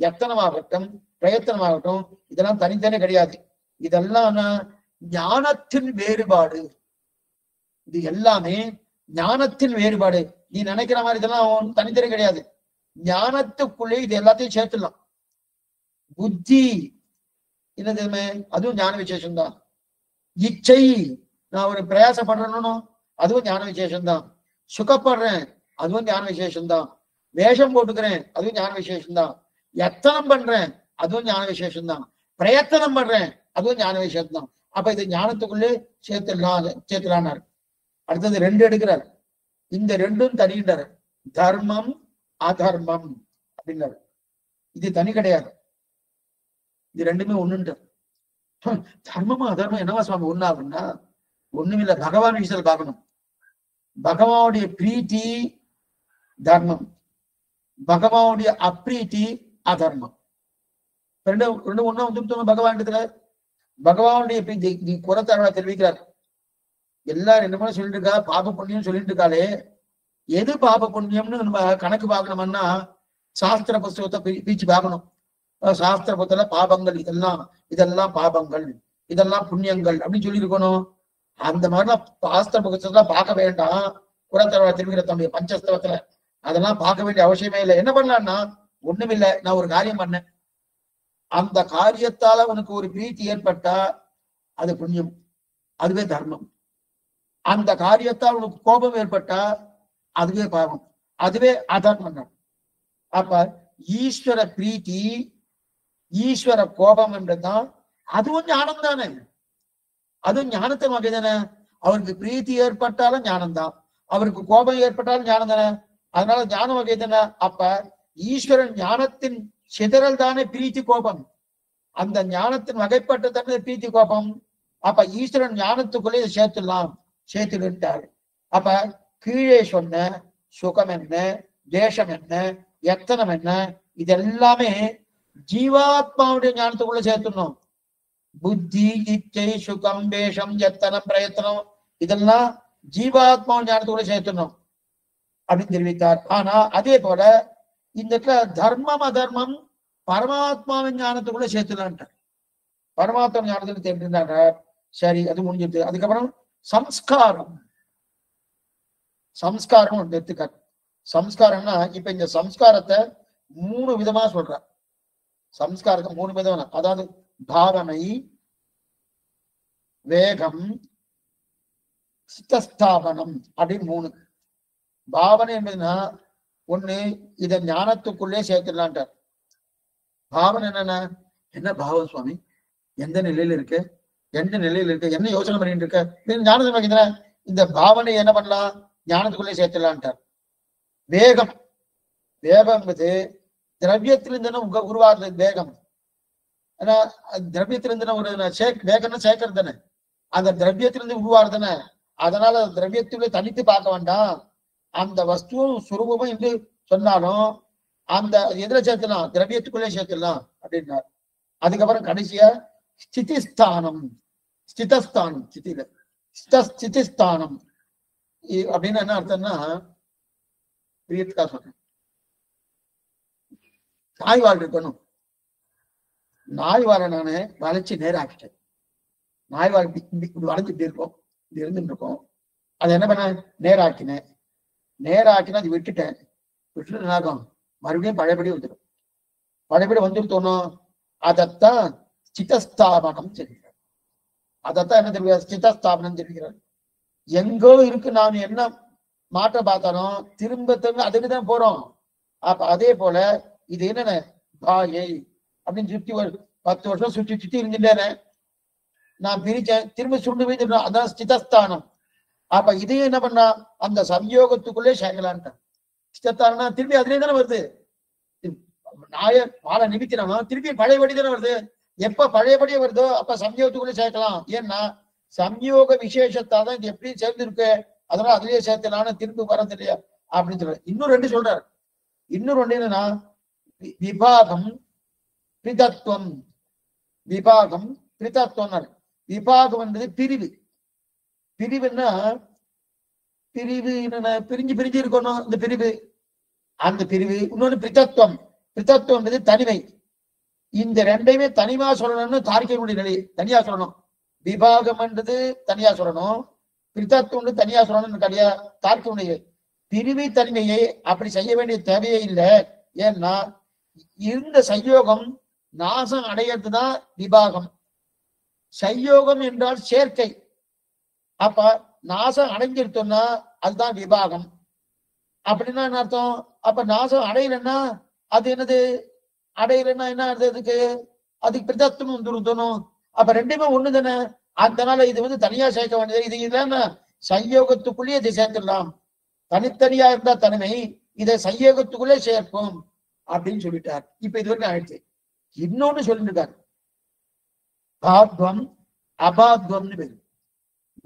யத்தனமாகட்டும், பிரயத்தனமாகட்டும், இதெல்லாம் தனித்தனி கிடையாது. இதெல்லாம் ஞானத்தின் வேறுபாடு. இது எல்லாமே ஞானத்தின் வேறுபாடு. நீ நினைக்கிற மாதிரி இதெல்லாம் தனித்தனி கிடையாது. ஞானத்துக்குள்ளே இது எல்லாத்தையும் சேர்த்துடலாம். புத்தி என்னது, அதுவும் ஞான விசேஷம்தான். இச்சை, நான் ஒரு பிரயாசப்படுறேன்னு அதுவும் ஞான விசேஷம்தான். சுகப்படுறேன் அதுவும் ஞான விசேஷம்தான். வேஷம் போட்டுக்கிறேன் அதுவும் ஞான விசேஷம்தான். யத்தனம் பண்றேன் அதுவும் ஞான விசேஷம்தான். பிரயத்தனம் பண்றேன் அதுவும் ஞான விசேஷம்தான். அப்ப இது ஞானத்துக்குள்ளே சேர்த்துலான்னாரு. அடுத்தது 2 எடுக்கிறார். இந்த 2ம் தனின்றாரு. தர்மம், அதர்மம் அப்படின்னாரு. இது தனி கிடையாது, இது 2மே ஒண்ணுன்ற. தர்மமும் அதர்மம் என்னவா சுவாமி ஒண்ணாகுன்னா, ஒண்ணும் இல்ல, பகவான் விஷயத்துல பார்க்கணும். பகவானுடைய பிரீத்தி தர்மம், பகவானுடைய அப்ரீத்தி அதர்மம். ரெண்டு ஒண்ணா வந்து பகவான் இடத்துல பகவானுடைய பிரீத்தி குறத்தவரை தெரிவிக்கிறார். எல்லாரும் என்னமோ சொல்லிட்டு இருக்கா, பாப புண்ணியம் சொல்லிட்டு இருக்காளே, எது பாப புண்ணியம்னு நம்ம கணக்கு பார்க்கணும்னா சாஸ்திர புஸ்தகத்தை பிரிச்சு பார்க்கணும். சாஸ்திர புத்தல பாபங்கள் இதெல்லாம் பாபங்கள், இதெல்லாம் புண்ணியங்கள் அப்படின்னு சொல்லியிருக்கணும். அந்த மாதிரிலாம் சாஸ்திர புத்தகத்தெல்லாம் பார்க்க வேண்டாம். புறத்தரவ திரும்பிற தம்பி பஞ்சஸ்தவத்துல அதெல்லாம் பார்க்க வேண்டிய அவசியமே இல்லை. என்ன பண்ணலாம்னா ஒண்ணுமில்லை, நான் ஒரு காரியம் பண்ணேன், அந்த காரியத்தால உனக்கு ஒரு பிரீத்தி ஏற்பட்டா அது புண்ணியம், அதுவே தர்மம். அந்த காரியத்தால் உனக்கு கோபம் ஏற்பட்டா அதுவே பாவம், அதுவே அதர்மம். அப்ப ஈஸ்வர பிரீத்தி ஈஸ்வர கோபம் என்றுதான் அதுவும் ஞானம் தானே, அதுவும் ஞானத்தின் வகை தானே. அவருக்கு பிரீத்தி ஏற்பட்டாலும் ஞானம்தான், அவருக்கு கோபம் ஏற்பட்டாலும் ஞானம் தானே, அதனால ஞான வகை தானே. அப்ப ஈஸ்வரன் ஞானத்தின் சிதறல் தானே பிரீத்தி கோபம், அந்த ஞானத்தின் வகைப்பட்ட தானே பிரீத்தி கோபம். அப்ப ஈஸ்வரன் ஞானத்துக்குள்ளே சேர்த்துடலாம், சேர்த்துட்டாரு. அப்ப கீழே சொன்ன சுகம் என்ன, தேசம் என்ன, எத்தனம் என்ன, இதெல்லாமே ஜீவாத்மாவுடைய ஞானத்துக்குள்ள சேர்த்துடணும். புத்தி, இச்சை, சுகம், வேஷம், எத்தனம், பிரயத்தனம் இதெல்லாம் ஜீவாத்மாவின் ஞானத்துக்குள்ள சேர்த்துடணும் அப்படின்னு தெரிவித்தார். ஆனா அதே போல இந்த தர்மம் அதர்மம் பரமாத்மாவின் ஞானத்துக்குள்ள சேர்த்துலான்ட்டார். பரமாத்மா ஞானத்துல தெரிஞ்சிருந்தாங்க. சரி, அது முடிஞ்சிருது. அதுக்கப்புறம் சம்ஸ்காரம், சம்ஸ்காரம் ஒன்று எடுத்துக்காரு. சம்ஸ்காரம்னா இப்ப இந்த சம்ஸ்காரத்தை 3 விதமா சொல்ற. சம்ஸ்காரத்தை 3 விதம், அதாவது பாவனை, வேகம், சித்தஸ்தாபனம் அப்படின்னு 3. பாவனை என்பதுன்னா ஒண்ணு இத ஞானத்துக்குள்ளே சேர்த்துடலான்ட்டார். பாவனை என்னன்னா, என்ன பாவம் சுவாமி, எந்த நிலையில இருக்கு, எந்த நிலையில இருக்கு, என்ன யோசனை பண்ணிட்டு இருக்க, ஞானத்தை இந்த பாவனை என்ன பண்ணலாம், ஞானத்துக்குள்ளே சேர்த்துடலான்ட்டார். வேகம், வேகம் என்பது திரவியத்திலிருந்து உருவாக்குறது வேகம். ஏன்னா திரவியத்திலிருந்து ஒரு வேகம்னா சேர்க்கறது தானே, அந்த திரவியத்திலிருந்து உருவாக்குறதுதானே. அதனால திரவியத்திலே தனித்து பார்க்க வேண்டாம், அந்த வஸ்துவும் சுரூபமும் என்று சொன்னாலும் அந்த எதிர சேர்த்துலாம், திரவியத்துக்குள்ளே சேர்த்துடலாம் அப்படின்னார். அதுக்கப்புறம் கடைசியா ஸ்திதிஸ்தானம், ஸ்திதஸ்தானம், ஸ்திதில ஸ்திதிஸ்தானம் அப்படின்னு என்ன அர்த்தம்னா, பிரியத்துக்கா சொல்றேன், நாய் வாழ் இருக்கணும். நாய் வாழ நானு வளைச்சு நேராக்கிட்டேன். நாய் வாழ் வளைஞ்சு இப்படி இருக்கும், இப்படி இருந்துட்டு இருக்கோம். அதை என்ன பண்ண, நேராக்கினேன். நேராக்கினா அது விட்டுட்டேன். விட்டுட்டு என்னாகும், மறுபடியும் பழையபடி வந்துடும். பழையபடி வந்துருத்தோணும். அதைத்தான் சித்தஸ்தாபனம் தெரிவிக்கிறார். அதைத்தான் என்ன தெரிவிக்கிறார், சித்தஸ்தாபனம் தெரிவிக்கிறார். எங்கோ இருக்கு, நான் என்ன மாற்ற பார்த்தாலும் திரும்ப திரும்ப அதுக்குதான் போறோம். அப்ப அதே போல இது என்னென்ன பாயை அப்படின்னு சுத்தி ஒரு 10 வருஷம் சுற்றி சுத்தி இருந்துட்டேனே, நான் பிரிச்சேன், திரும்ப சுண்டு போய், அதான் ஸ்திதஸ்தானம். அப்ப இதையும் என்ன பண்ணா, அந்த சம்யோகத்துக்குள்ளே சேர்க்கலான்ட்டான். ஸ்திதஸ்தானம்னா திருப்பி அதுலயே தானே வருது. நாய பாலை நிமித்தினாலும் திருப்பி பழையபடி தானே வருது. எப்ப பழையபடியே வருதோ அப்ப சம்யோகத்துக்குள்ளே சேர்க்கலாம். ஏன்னா சம்யோக விசேஷத்தால் தான் இது எப்படி சேர்ந்து இருக்கு, அதனால அதுலயே சேர்த்தலான்னு திருப்பி வரது இல்லையா அப்படின்னு சொல்ற. இன்னும் 2 சொல்றாரு. இன்னும் 2 என்னன்னா, விபாகம் பிரிதத்துவம். விபாகம் பிரிதத்துவம். விபாகம் என்பது பிரிவு. பிரிவுன்னா பிரிவு என்னன்னா பிரிஞ்சு பிரிஞ்சு இருக்கணும் இந்த பிரிவு, அந்த பிரிவு. இன்னொன்னு பிரிதத்துவம். பிரிதத்துவம் என்பது தனிமை. இந்த 2ஐயுமே தனிமா சொல்லணும்னு தார்க்கிகனுடைய நிலை, தனியா சொல்லணும். விபாகம் என்றது தனியா சொல்லணும், பிரிதத்துவம் தனியா சொல்லணும்னு கிடையா தார்க்கிகனுடைய. பிரிவு தனிமையை அப்படி செய்ய வேண்டிய தேவையே இல்லை. ஏன்னா இருந்த சயோகம் நாசம் அடையிறதுதான் விபாகம். சயோகம் என்றால் சேர்க்கை. அப்ப நாசம் அடைஞ்சிருத்தோம்னா அதுதான் விபாகம். அப்படின்னா என்ன அர்த்தம், அப்ப நாசம் அடையலைன்னா அது என்னது, அடையலைன்னா என்ன அர்த்தத்துக்கு, அதுக்கு பிரிதத்துவம் வந்துருத்தணும். அப்ப 2மே ஒண்ணு தானே. அதனால இது தனியா சேர்க்க வேண்டியது. இது இல்லைன்னா சயோகத்துக்குள்ளேயே இதை சேர்த்துடலாம். தனித்தனியா இருந்தா தனிமை, இதை சயோகத்துக்குள்ளே சேர்ப்போம் அப்படின்னு சொல்லிட்டார். இப்ப இது வரைக்கும் ஆயிடுச்சு. இன்னொன்னு சொல்லிட்டு இருக்காரு, பாத்வம் அபாத்வம்னு பேரு.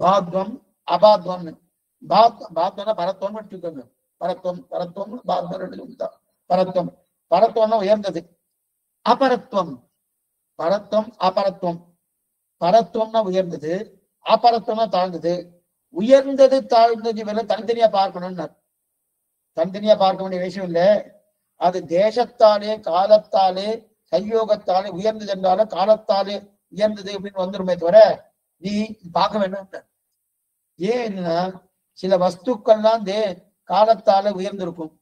பாத்வம் அபாத்வம்னு. பாத்வம்னா பரத்துவம் எடுத்துக்கோங்க. பரத்துவம் பரத்துவம் பாத்வம் பரத்துவம். பரத்துவம்னா உயர்ந்தது. அபரத்துவம், பரத்துவம் அபரத்துவம். பரத்துவம்னா உயர்ந்தது, அபரத்துவம்னா தாழ்ந்தது. உயர்ந்தது தாழ்ந்தது இவரை தனித்தனியா பார்க்கணும்னு. தனித்தனியா பார்க்க வேண்டிய விஷயம் இல்லை. அது தேசத்தாலே காலத்தாலே சையோகத்தாலே உயர்ந்தது என்றாலும் காலத்தாலே உயர்ந்தது அப்படின்னு வந்துருமே தவிர நீ பார்க்க வேண்டாம். ஏன்னா சில வஸ்துக்கள்லாம் காலத்தால உயர்ந்திருக்கும்,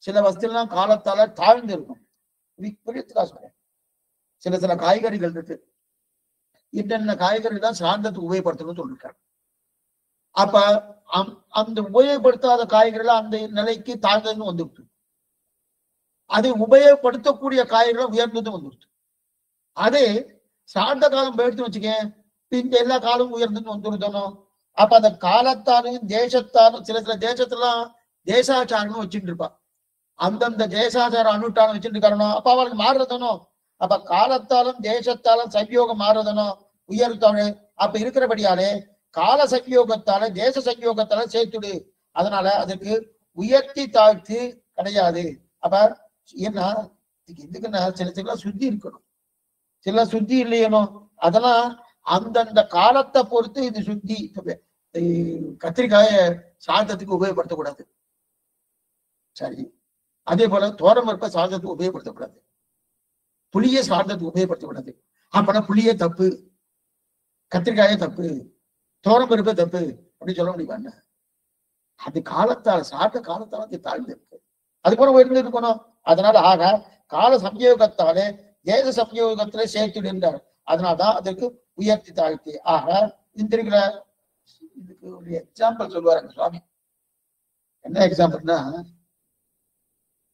சில வஸ்துலாம் காலத்தால தாழ்ந்து இருக்கும். சொல்றேன். சில சில காய்கறிகள் இருக்கு, என்னென்ன காய்கறி தான் சார்ந்ததுக்கு உபயோகப்படுத்தணும்னு சொல்லிருக்காங்க. அப்ப அந்த உபயோகப்படுத்தாத காய்கறிகள் அந்த நிலைக்கு தாழ்ந்ததுன்னு வந்துருக்கு. அதை உபயோகப்படுத்தக்கூடிய காய்கறிகள் உயர்ந்ததும் வந்துருக்கு. அதே சார்ந்த காலம் போயிடுத்து வச்சுக்கேன், இந்த எல்லா காலமும் உயர்ந்துன்னு வந்துருதணும். அப்ப அந்த காலத்தாலும் தேசத்தாலும் சில சில தேசத்துலாம் தேசாச்சாரம்னு வச்சுட்டு இருப்பா. அந்தந்த தேசாச்சார அனுட்டானம் வச்சுட்டு இருக்காரணும். அப்ப அவளுக்கு மாறுறதனும். அப்ப காலத்தாலும் தேசத்தாலும் சவியோகம் மாறுறதனும் உயர்த்தவனு. அப்ப இருக்கிறபடியாலே கால சவியோகத்தால தேச சவியோகத்தால சேர்த்துடு. அதனால அதுக்கு உயர்த்தி தாழ்த்து கிடையாது. அப்ப ஏன்னா இதுக்குன்னா சில சில சுத்தி இருக்கணும், சில சுத்தி இல்லையனும். அதெல்லாம் அந்தந்த காலத்தை பொறுத்து இது சுத்தி. கத்திரிக்காய சாதத்துக்கு உபயோகப்படுத்தக்கூடாது, சரி. அதே போல தோரம்பருப்பை சாதத்துக்கு உபயோகப்படுத்தக்கூடாது, புளிய சாதத்துக்கு உபயோகப்படுத்தக்கூடாது. அப்பனா புளிய தப்பு, கத்திரிக்காய தப்பு, தோரம்பருப்பை தப்பு அப்படின்னு சொல்ல முடியுமா? அது காலத்தால் சார்ந்த காலத்தால அது தாழ்ந்து இருக்கு, அது போல உயர்ந்து இருக்கணும். அதனால ஆக கால சம்யோகத்தாலே தேச சம்யோகத்திலே சேர்த்துடுன்றார். அதனால்தான் அதற்கு உயர்த்தி தாழ்த்தி. ஆக இந்த இருக்கிற இதுக்கு ஒரு எக்ஸாம்பிள் சொல்லுவாரு சுவாமி. என்ன எக்ஸாம்பிள்னா,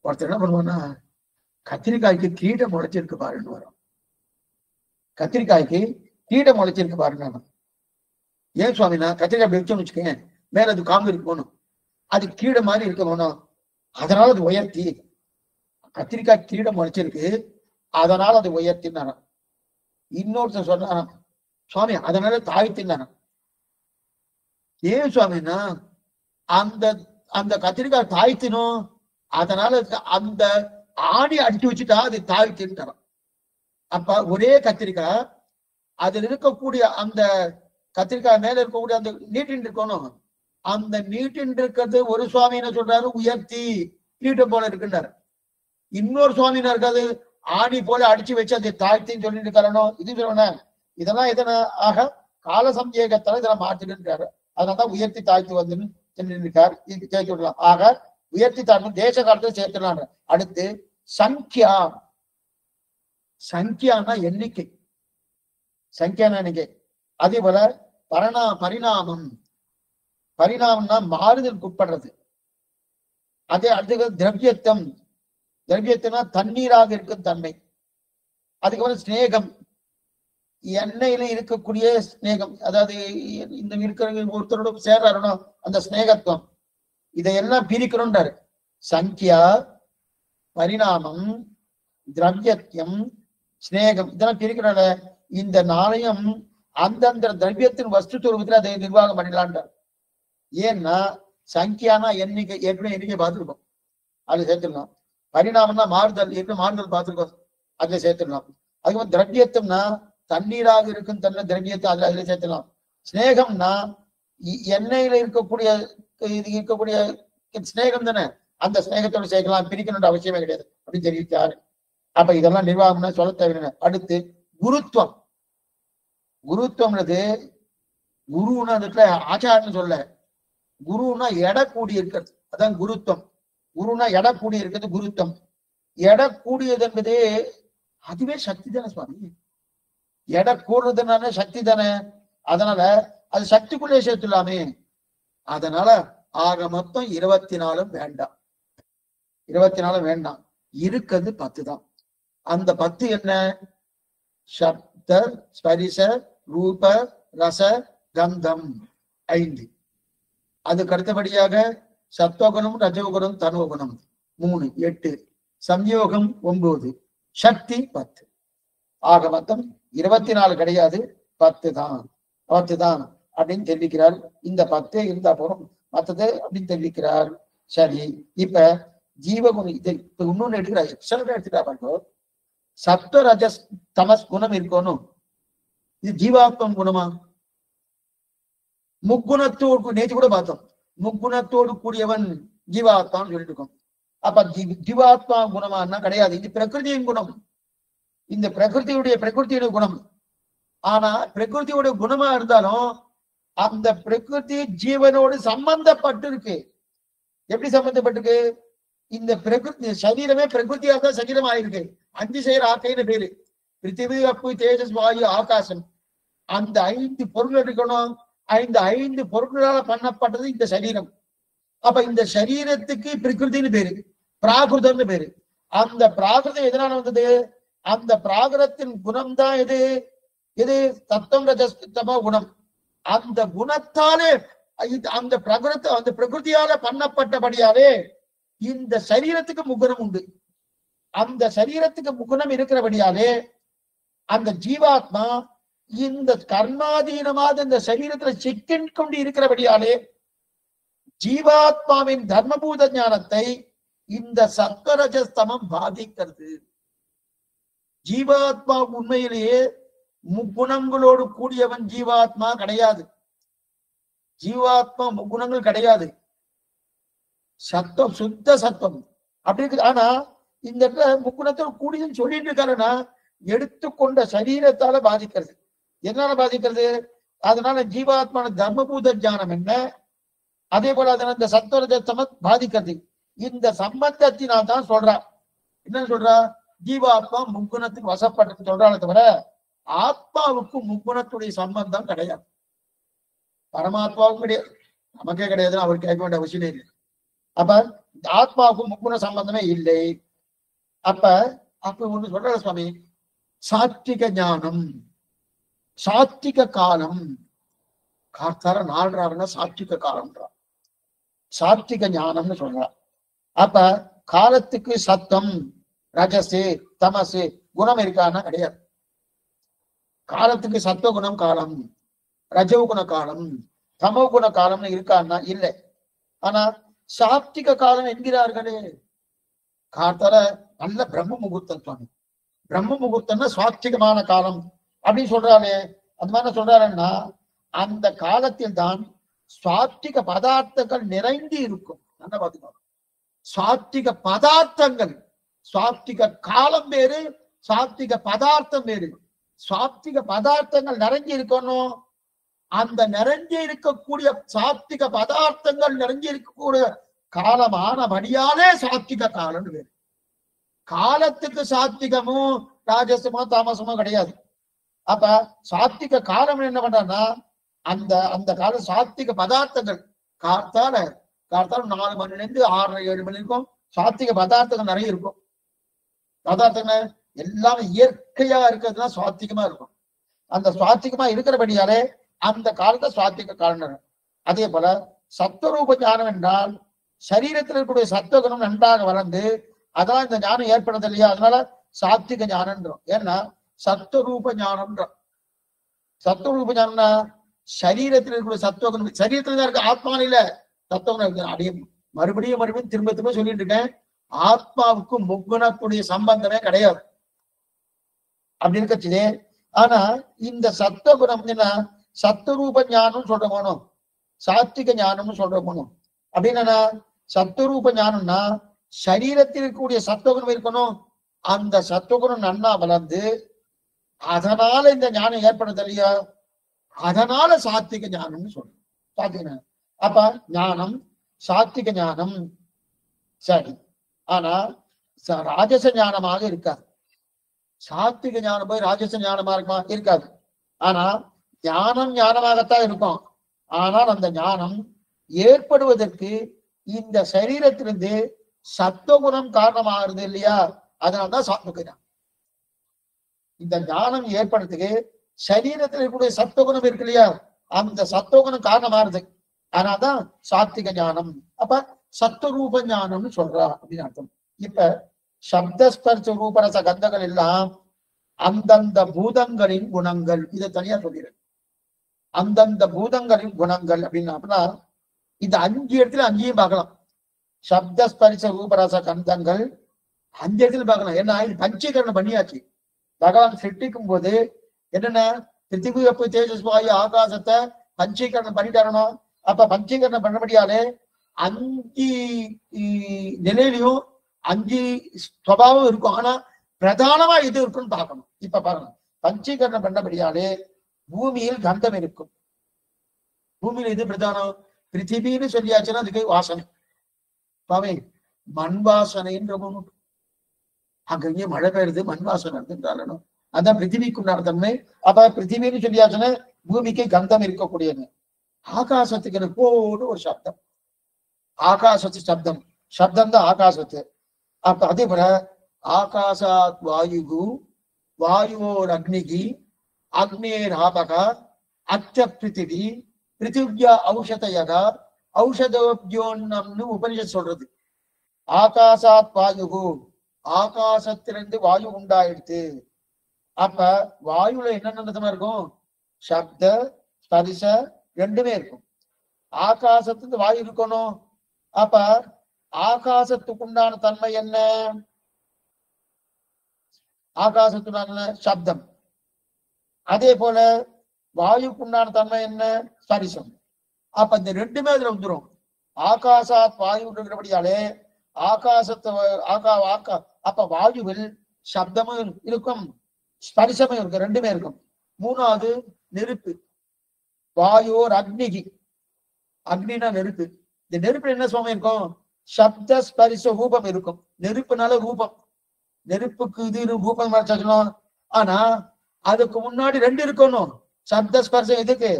ஒருத்தர் என்ன பண்ணுவோம்னா, கத்திரிக்காய்க்கு கீடை முளைச்சிருக்கு பாருன்னு வரும். கத்திரிக்காய்க்கு கீடை முளைச்சிருக்கு பாருங்க. ஏன் சுவாமினா, கத்திரிக்காய் வச்சோம்னு வச்சுக்கேன், மேல அது காம்பு இருக்கணும், அது கீடை மாதிரி இருக்கணும், அதனால அது உயர்த்தி. கத்திரிக்காய் கீடை முளைச்சிருக்கு, அதனால அது உயர்த்தினாரா. இன்னொருத்தர் சொன்னாரா, சுவாமி அதனால தாழ்த்தினாரா. ஏன் சுவாமின்னா, அந்த அந்த கத்திரிக்காய் தாழ்த்தினோம், அதனால அந்த ஆணி அடிச்சு வச்சுட்டா அது தாழ்த்தின்றான். அப்ப ஒரே கத்திரிக்காய், அதில் இருக்கக்கூடிய அந்த கத்திரிக்காய் மேல இருக்கக்கூடிய அந்த நீட்டின் இருக்கணும், அந்த நீட்டின் இருக்கிறது ஒரு சுவாமி என்ன சொல்றாரு, உயர்த்தி நீட்டம் போல இருக்குன்றாரு. இன்னொரு சுவாமி என்ன இருக்காது, ஆணி போல அடிச்சு வச்சு அதை தாழ்த்தின்னு சொல்லிட்டு இருக்காரணும். இது சொல்லணும். இதெல்லாம் எதனா ஆக கால சம்யோகத்தால இதெல்லாம் மாற்றிட்டு இருக்காரு. அதனாலதான் உயர்த்தி தாழ்த்தி வந்துன்னு சொல்லியிருக்கார். இது சேர்த்து விடலாம். ஆக உயர்த்தி தாழ்த்து தேச காலத்துல சேர்த்துலாம். அடுத்து சங்கியா. சங்கியானா எண்ணிக்கை, சங்கியான எண்ணிக்கை. அதே போல பரிணாமம். பரிணாமம்னா மாறுதலுக்கு உட்படுறது. அதே அடுத்து திரவியத்தம். திரவியத்தினா தண்ணீராக இருக்கும் தன்மை. அதுக்கப்புறம் ஸ்நேகம், எண்ணெயில இருக்கக்கூடிய ஸ்நேகம், அதாவது இந்த இருக்கிற ஒருத்தரோட சேர்றாருனோ அந்த ஸ்நேகத்துவம். இதையெல்லாம் பிரிக்கணும்ன்றாரு. சங்கியா, பரிணாமம், திரவியத்தியம், ஸ்நேகம், இதெல்லாம் பிரிக்கிறாங்க. இந்த நாளையும் அந்தந்த திரவியத்தின் வஸ்து துவத்துல அதை நிர்வாகம் பண்ணிடலான்றார். ஏன்னா சங்கியானா எண்ணிக்கை, ஏற்கனவே எண்ணிக்கை பார்த்துருக்கோம், அதை சேர்த்துடலாம். பரிணாமம்னா மாறுதல், ஏற்கனவே மாறுதல் பார்த்துருக்கோம், அதுல சேர்த்துடலாம். அதுக்கப்புறம் திரவியத்தம்னா தண்ணீராக இருக்கும் தன்னை திரவியத்தை அதுல சேர்த்துடலாம். ஸ்நேகம்னா எண்ணெயில இருக்கக்கூடிய இது இருக்கக்கூடிய ஸ்நேகம் தானே, அந்த ஸ்நேகத்தோட சேர்க்கலாம், பிரிக்கணும்ன்ற அவசியமே கிடையாது அப்படின்னு தெரிவித்தாரு. அப்ப இதெல்லாம் நிர்வாகம்னா சொல்ல தேவையில்லை. அடுத்து குருத்துவம். குருத்துவம்ன்றது குருன்னா அதுல ஆச்சாரன்னு சொல்ல, குருன்னா எடை கூடி இருக்கிறது, அதான் குருத்துவம். குருன்னா எடை கூடி இருக்கிறது குருத்துவம். எடை கூடியது என்பது அதுவே சக்தி தானே சுவாமி. எடை கூடுறதுனால சக்தி தானே, அதனால அது சக்திக்குள்ளே சேர்த்துலாமே. அதனால ஆக மொத்தம் 24 வேண்டாம், 24 வேண்டாம், இருக்கிறது 10 தான். அந்த 10 என்ன? சப்த, ஸ்பரிச, ரூப, ரச, கந்தம் 5. அதுக்கு அடுத்தபடியாக சத்வகுணம், ரஜோகுணம், தனுகுணம் 3, 8, சம்யோகம் 9, சக்தி 10. ஆக மொத்தம் 24 கிடையாது, 10 தான், 10 தான் அப்படின்னு தெரிவிக்கிறார். இந்த 10 இருந்தா போறோம், மத்தது அப்படின்னு தெரிவிக்கிறார். சரி, இப்ப ஜீவகுணம் இது இன்னொன்னு எடுக்கிறார், எக்ஸலண்டா எடுத்துட்டா பாருங்க. சப்த ரஜஸ் தமஸ் குணம் இருக்கணும், இது ஜீவாத்மம் குணமா? முக்குணத்தோடு நேற்று கூட பார்த்தோம், முக்குணத்தோடு கூடியவன் ஜீவாத்மான்னு சொல்லிட்டு இருக்கோம். அப்ப ஜீவாத்மா குணமானா கிடையாது, இது பிரகிருதியின் குணம். இந்த பிரகிருதியுடைய குணம். ஆனா பிரகிருதியோட குணமா இருந்தாலும் அந்த பிரகிருதி ஜீவனோடு சம்பந்தப்பட்டு இருக்கு. எப்படி சம்பந்தப்பட்டிருக்கு? இந்த பிரகிருதி சரீரமே பிரகிருதியா தான் சரீரம் ஆயிருக்கு. 5 செயல் ஆக்கைன்னு பேரு. பிருத்திவி, அப்பு, தேஜஸ், வாயு, ஆகாசம். அந்த 5 பொருள் இருக்கணும். 5 பொருட்களால பண்ணப்பட்டது இந்த சரீரம். அப்ப இந்த சரீரத்துக்கு பிரகிருதின்னு பேரு, பிராகிருதம்னு பேரு. அந்த பிராகிருதம் எதனால வந்தது? அந்த பிராகிருதத்தின் குணம் தான் எது? எது? தத்துவம், ரஜஸ்தமோ குணம். அந்த குணத்தாலே அந்த பிரகிருதியால பண்ணப்பட்டபடியாலே இந்த சரீரத்துக்கு முகுணம் உண்டு. அந்த சரீரத்துக்கு முகுணம் இருக்கிறபடியாலே அந்த ஜீவாத்மா இந்த கர்மாதீனமாக இந்த சரீரத்துல சிக்கின் கொண்டு இருக்கிறபடியாலே ஜீவாத்மாவின் தர்மபூத ஞானத்தை இந்த சத்வரஜஸ்தமம் பாதிக்கிறது. ஜீவாத்மா உண்மையிலேயே முக்குணங்களோடு கூடியவன் ஜீவாத்மா கிடையாது. ஜீவாத்மா முக்குணங்கள் கிடையாது. சத்தம், சுத்த சத்தம் அப்படி இருக்கு. ஆனா இந்த இடத்துல முக்குணத்தோடு கூடியதுன்னு சொல்லிட்டு இருக்காருன்னா எடுத்துக்கொண்ட சரீரத்தால பாதிக்கிறது. எதனால பாதிக்கிறது? அதனால ஜீவாத்மான தர்மபூத ஞானம் என்ன, அதே போல அதனால இந்த சத்வரஜஸ்தம பாதிக்கிறது. இந்த சம்பந்தத்தினால் தான் சொல்றா. என்ன சொல்றா? ஜீவாத்மா முக்குணத்துக்கு வசப்பட்டு சொல்றாலே தவிர ஆத்மாவுக்கு முக்குணத்துடைய சம்பந்தம் கிடையாது. பரமாத்மாவுக்கும் கிடையாது, நமக்கே கிடையாதுன்னு அவர் கேட்க வேண்டிய அவசியம் இல்லை. அப்ப ஆத்மாவுக்கு முக்குண சம்பந்தமே இல்லை. அப்ப ஒண்ணு சொல்ற சுவாமி, சாத்விக ஞானம், சாத்விக காலம். கார்த்தார 4 சாத்விக காலம்ன்றா, சாத்விக ஞானம்னு சொல்றா. அப்ப காலத்துக்கு சத்தம், ரஜசு, தமசு குணம் இருக்கான்னா கிடையாது. காலத்துக்கு சத்துவ குணம் காலம், ரஜோ குண காலம், தமோ குண காலம்னு இருக்கான்னா இல்லை. ஆனா சாத்விக காலம் என்கிறார்களே, கார்த்தார நல்ல பிரம்ம முகூர்த்தம் சுவாமி. பிரம்ம முகூர்த்தம்னா சாத்விகமான காலம் அப்படின்னு சொல்றாரு. அந்த மாதிரி சொல்றாருன்னா அந்த காலத்தில் தான் சாத்விக பதார்த்தங்கள் நிறைந்து இருக்கும். நல்லா பாத்துக்கோ, சாத்விக பதார்த்தங்கள். சாத்விக காலம் வேறு, சாத்விக பதார்த்தம் வேறு. சாத்விக பதார்த்தங்கள் நிறைஞ்சி இருக்கணும். அந்த நிறைஞ்சி இருக்கக்கூடிய சாத்விக பதார்த்தங்கள் நிறைஞ்சி இருக்கக்கூடிய காலமானபடியாலே சாத்விக காலம் வேறு. காலத்துக்கு சாத்விகமும் ராஜசமோ தாமசமோ கிடையாது. அப்ப சாத்விக காலம் என்ன பண்றான்னா அந்த கால சாத்விக பதார்த்தங்கள் கார்த்தால 4 மணில இருந்து 6, 7 மணி இருக்கும். சாத்விக பதார்த்தங்கள் நிறைய இருக்கும். பதார்த்தங்கள் எல்லாம் இயற்கையா இருக்கிறதுனா சாத்விகமா இருக்கும். அந்த சாத்விகமா இருக்கிறபடியாலே அந்த காலத்தை சாத்விக காலம். அதே போல சத்துவரூப ஞானம் என்றால் சரீரத்தில் இருக்கக்கூடிய சத்துவகுணம் நன்றாக வளர்ந்து அதான் இந்த ஞானம் ஏற்படுறது இல்லையா, அதனால சாத்விக ஞானம்ன்றோம். ஏன்னா சத்துவரூப ஞானம்ன்றோம். சத்துவரூப ஞானம்னா சரீரத்தில் இருக்கக்கூடிய சத்துவகுணம், சரீரத்துல தான் இருக்க, ஆத்மாவில இல்ல சத்துவகுணம் இருக்கு. அடையும் மறுபடியும் திரும்ப சொல்லிட்டு இருக்கேன், ஆத்மாவுக்கும் முக்குணத்துடைய சம்பந்தமே கிடையாது. அப்படி இருக்கச்சுதே. ஆனா இந்த சத்துவகுணம் என்ன, சத்துவரூப ஞானம் சொல்ற போனோம், சாத்விக ஞானம்னு சொல்ற போனோம். அப்படின்னா சத்துவரூப ஞானம்னா சரீரத்தில் இருக்கக்கூடிய சத்துவகுணம் இருக்கணும். அந்த சத்துவகுணம் நன்னா வளர்ந்து அதனால இந்த ஞானம் ஏற்படுறது இல்லையா, அதனால சாத்விக ஞானம்னு சொல்றோம். சாத்விக ஞானம். அப்ப ஞானம் சாத்விக ஞானம் சரி. ஆனா ராஜச ஞானமாக இருக்காது. சாத்விக ஞானம் போய் ராஜச ஞானமா இருக்குமா? இருக்காது. ஆனா ஞானம் ஞானமாகத்தான் இருக்கும். ஆனால் அந்த ஞானம் ஏற்படுவதற்கு இந்த சரீரத்திலிருந்து சத்துவகுணம் காரணமாகிறது இல்லையா, அதனால்தான் சாத்விக ஞானம். இந்த ஞானம் ஏற்படுறதுக்கு சரீரத்தில் இருக்கக்கூடிய சத்துவகுணம் இருக்கு இல்லையா, அந்த சத்துவகுணம் காரணமாகுது. அதனால்தான் சாத்விக ஞானம். அப்ப சத்துவரூப ஞானம்னு சொல்றா அப்படின்னு அர்த்தம். இப்ப சப்தஸ்பர்ச ரூபரச கந்தங்கள் எல்லாம் அந்தந்த பூதங்களின் குணங்கள். இதை தனியா சொல்லிடுறேன். அந்தந்த பூதங்களின் குணங்கள் அப்படின்னா இந்த 5 இடத்துல 5ஐயும் பார்க்கலாம். சப்தஸ்பரிச ரூபரச கந்தங்கள் 5 இடத்துல பார்க்கலாம். ஏன்னா இது பஞ்சீகரணம் பண்ணியாச்சு. பகவான் சிருஷ்டிக்கும் போது என்னென்ன பிருத்திவி, அப்பு, தேஜஸ், வாயு, ஆகாசத்தை பஞ்சீகரணம் பண்ணிட்டாரணும். அப்ப பஞ்சீகரணம் பண்ணபடியாலே 5 நிலையிலையும் 5 ஸ்வபாவம் இருக்கும். ஆனா பிரதானமா இது இருக்குன்னு பார்க்கணும். இப்ப பாருங்க, பஞ்சீகரணம் பண்ணபடியாலே பூமியில் கந்தம் இருக்கும். பூமியில இது பிரதானம். பிருத்திவின்னு சொல்லியாச்சுன்னா அதுக்கு வாசனை. பாவே மண் வாசனைன்ற ஒண்ணு. அங்கங்கே மழை பெய்யுது, மண் வாசனை இருக்குன்றாலும் அதான் பிருத்திவிக்குண்டான தன்மை. அப்ப பிருத்திவின்னு சொல்லியாச்சுன்னா பூமிக்கு கந்தம் இருக்கக்கூடியது. ஆகாசத்துக்கு போடு ஒரு சப்தம், ஆகாசத்து சப்தம், சப்தம் தான் ஆகாசத்து. அப்ப அதே போல ஆகாசாத் வாயு, வாயுவோர் அக்னிகி, அக்னேர் ஆபகா, அச்ச பிருத்திவி, பிருத்திவியா ஔஷதயகா, ஔஷதோப்யோன்னம்னு உபனிஷத் சொல்றது. ஆகாசாத் வாயு, ஆகாசத்திலிருந்து வாயு உண்டாயிடுத்து. அப்ப வாயுல என்னென்ன இருக்கும்? சப்த ஸ்பரிச ரெண்டுமே இருக்கும். ஆகாசத்துக்கு வாயு இருக்கணும். அப்ப ஆகாசத்துக்கு உண்டான தன்மை என்ன? ஆகாசத்துடான சப்தம். அதே போல வாயுக்கு உண்டான தன்மை என்ன? ஸ்பரிசம். அப்ப இந்த ரெண்டுமே அதுல வந்துடும். ஆகாசாத் வாயு இருக்கிறபடியாலே ஆகாசத்தை அப்ப வாயுவில் சப்தமும் இருக்கும், ஸ்பரிசமும் இருக்கும், ரெண்டுமே இருக்கும். மூணாவது நெருப்பு. வாயோர் அக்னிகி, அக்னினா நெருப்பு. இந்த நெருப்பு என்ன சுவாமி இருக்கும்? சப்த ஸ்பரிச ரூபம் இருக்கும். நெருப்புனால ரூபம், நெருப்புக்கு இது ரூபம் சொல்லணும். ஆனா அதுக்கு முன்னாடி ரெண்டு இருக்கணும். சப்த ஸ்பர்சம் எதுக்கு?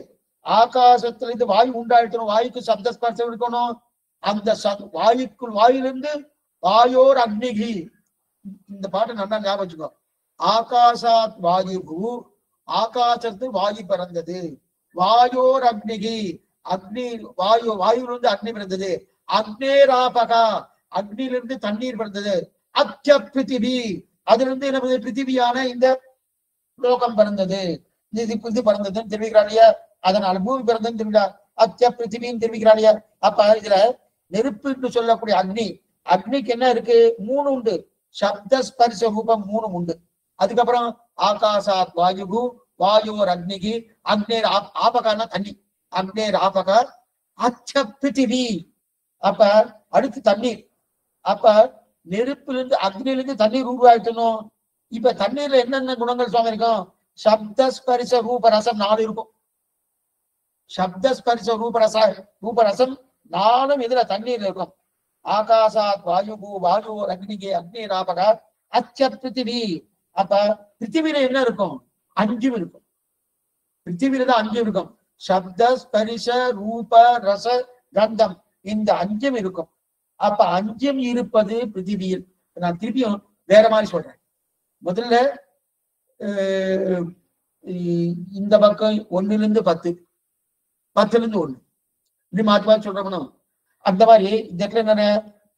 ஆகாசத்துல இருந்து வாயு உண்டாயிட்டணும், வாயுக்கு சப்த ஸ்பர்சம் இருக்கணும். அந்த வாயுக்குள் வாயிலிருந்து வாயோர் அக்னிகி. இந்த பாட்டு நல்லா ஞாபகம் வச்சுக்கோ. ஆகாசாத் வாயு, ஆகாசத்து வாயு பிறந்தது. வாயோர் அக்னிகி, அக்னி வாயு, வாயுலிருந்து அக்னி பிறந்தது. அக்னேராபகா, அக்னியிலிருந்து தண்ணீர் பிறந்தது. அத்திய பிருத்திவி, அதிலிருந்து நமது பிருத்திவியான இந்த லோகம் பிறந்தது. இது பிறந்ததுன்னு தெரிவிக்கிறாங்க. அதனால பூமி பிறந்ததுன்னு தெரிவிக்கிறா. அத்திய பிருத்திவின்னு தெரிவிக்கிறாங்க. அப்ப இதுல நெருப்புன்னு சொல்லக்கூடிய அக்னி, அக்னிக்கு என்ன இருக்கு? மூணு உண்டு. சப்த ஸ்பரிச ரூபம் மூணு உண்டு. அதுக்கப்புறம் ஆகாசாத் வாயு, வாயோர் அக்னிகி, அக்னேர் ஆபகான தண்ணி, அக்னேர் ஆபகா, அத்திய பிருத்திவி. அப்ப அடுத்து தண்ணீர். அப்ப நெருப்பிலிருந்து அக்னியிலிருந்து தண்ணீர் உருவாயிட்டணும். இப்ப தண்ணீர்ல என்னென்ன குணங்கள் சுவாமி இருக்கும்? சப்த ஸ்பரிச ரூப ரசம் 4 இருக்கும். சப்த ஸ்பரிச ரூப ரசம் 4 இதுல தண்ணீர்ல இருக்கும். ஆகாசாத் வாயு, வாயுவோர் அக்னிகி, அக்னேராபகா, அச்ச பிருத்திவி. அப்ப பிருத்திவியில என்ன இருக்கும்? 5 இருக்கும். பிருத்திவியில தான் 5 இருக்கும். சப்த ஸ்பரிச ரூப ரச கந்தம், இந்த 5 இருக்கும். அப்ப 5 இருப்பது பிருத்திவியில். நான் திருப்பியும் வேற மாதிரி சொல்றேன். முதல்ல இந்த பக்கம் 1லிருந்து 10, 10லிருந்து 1 இப்படி மாற்றி மாற்றி சொல்றோம். அந்த மாதிரி இந்த இடத்துல என்ன?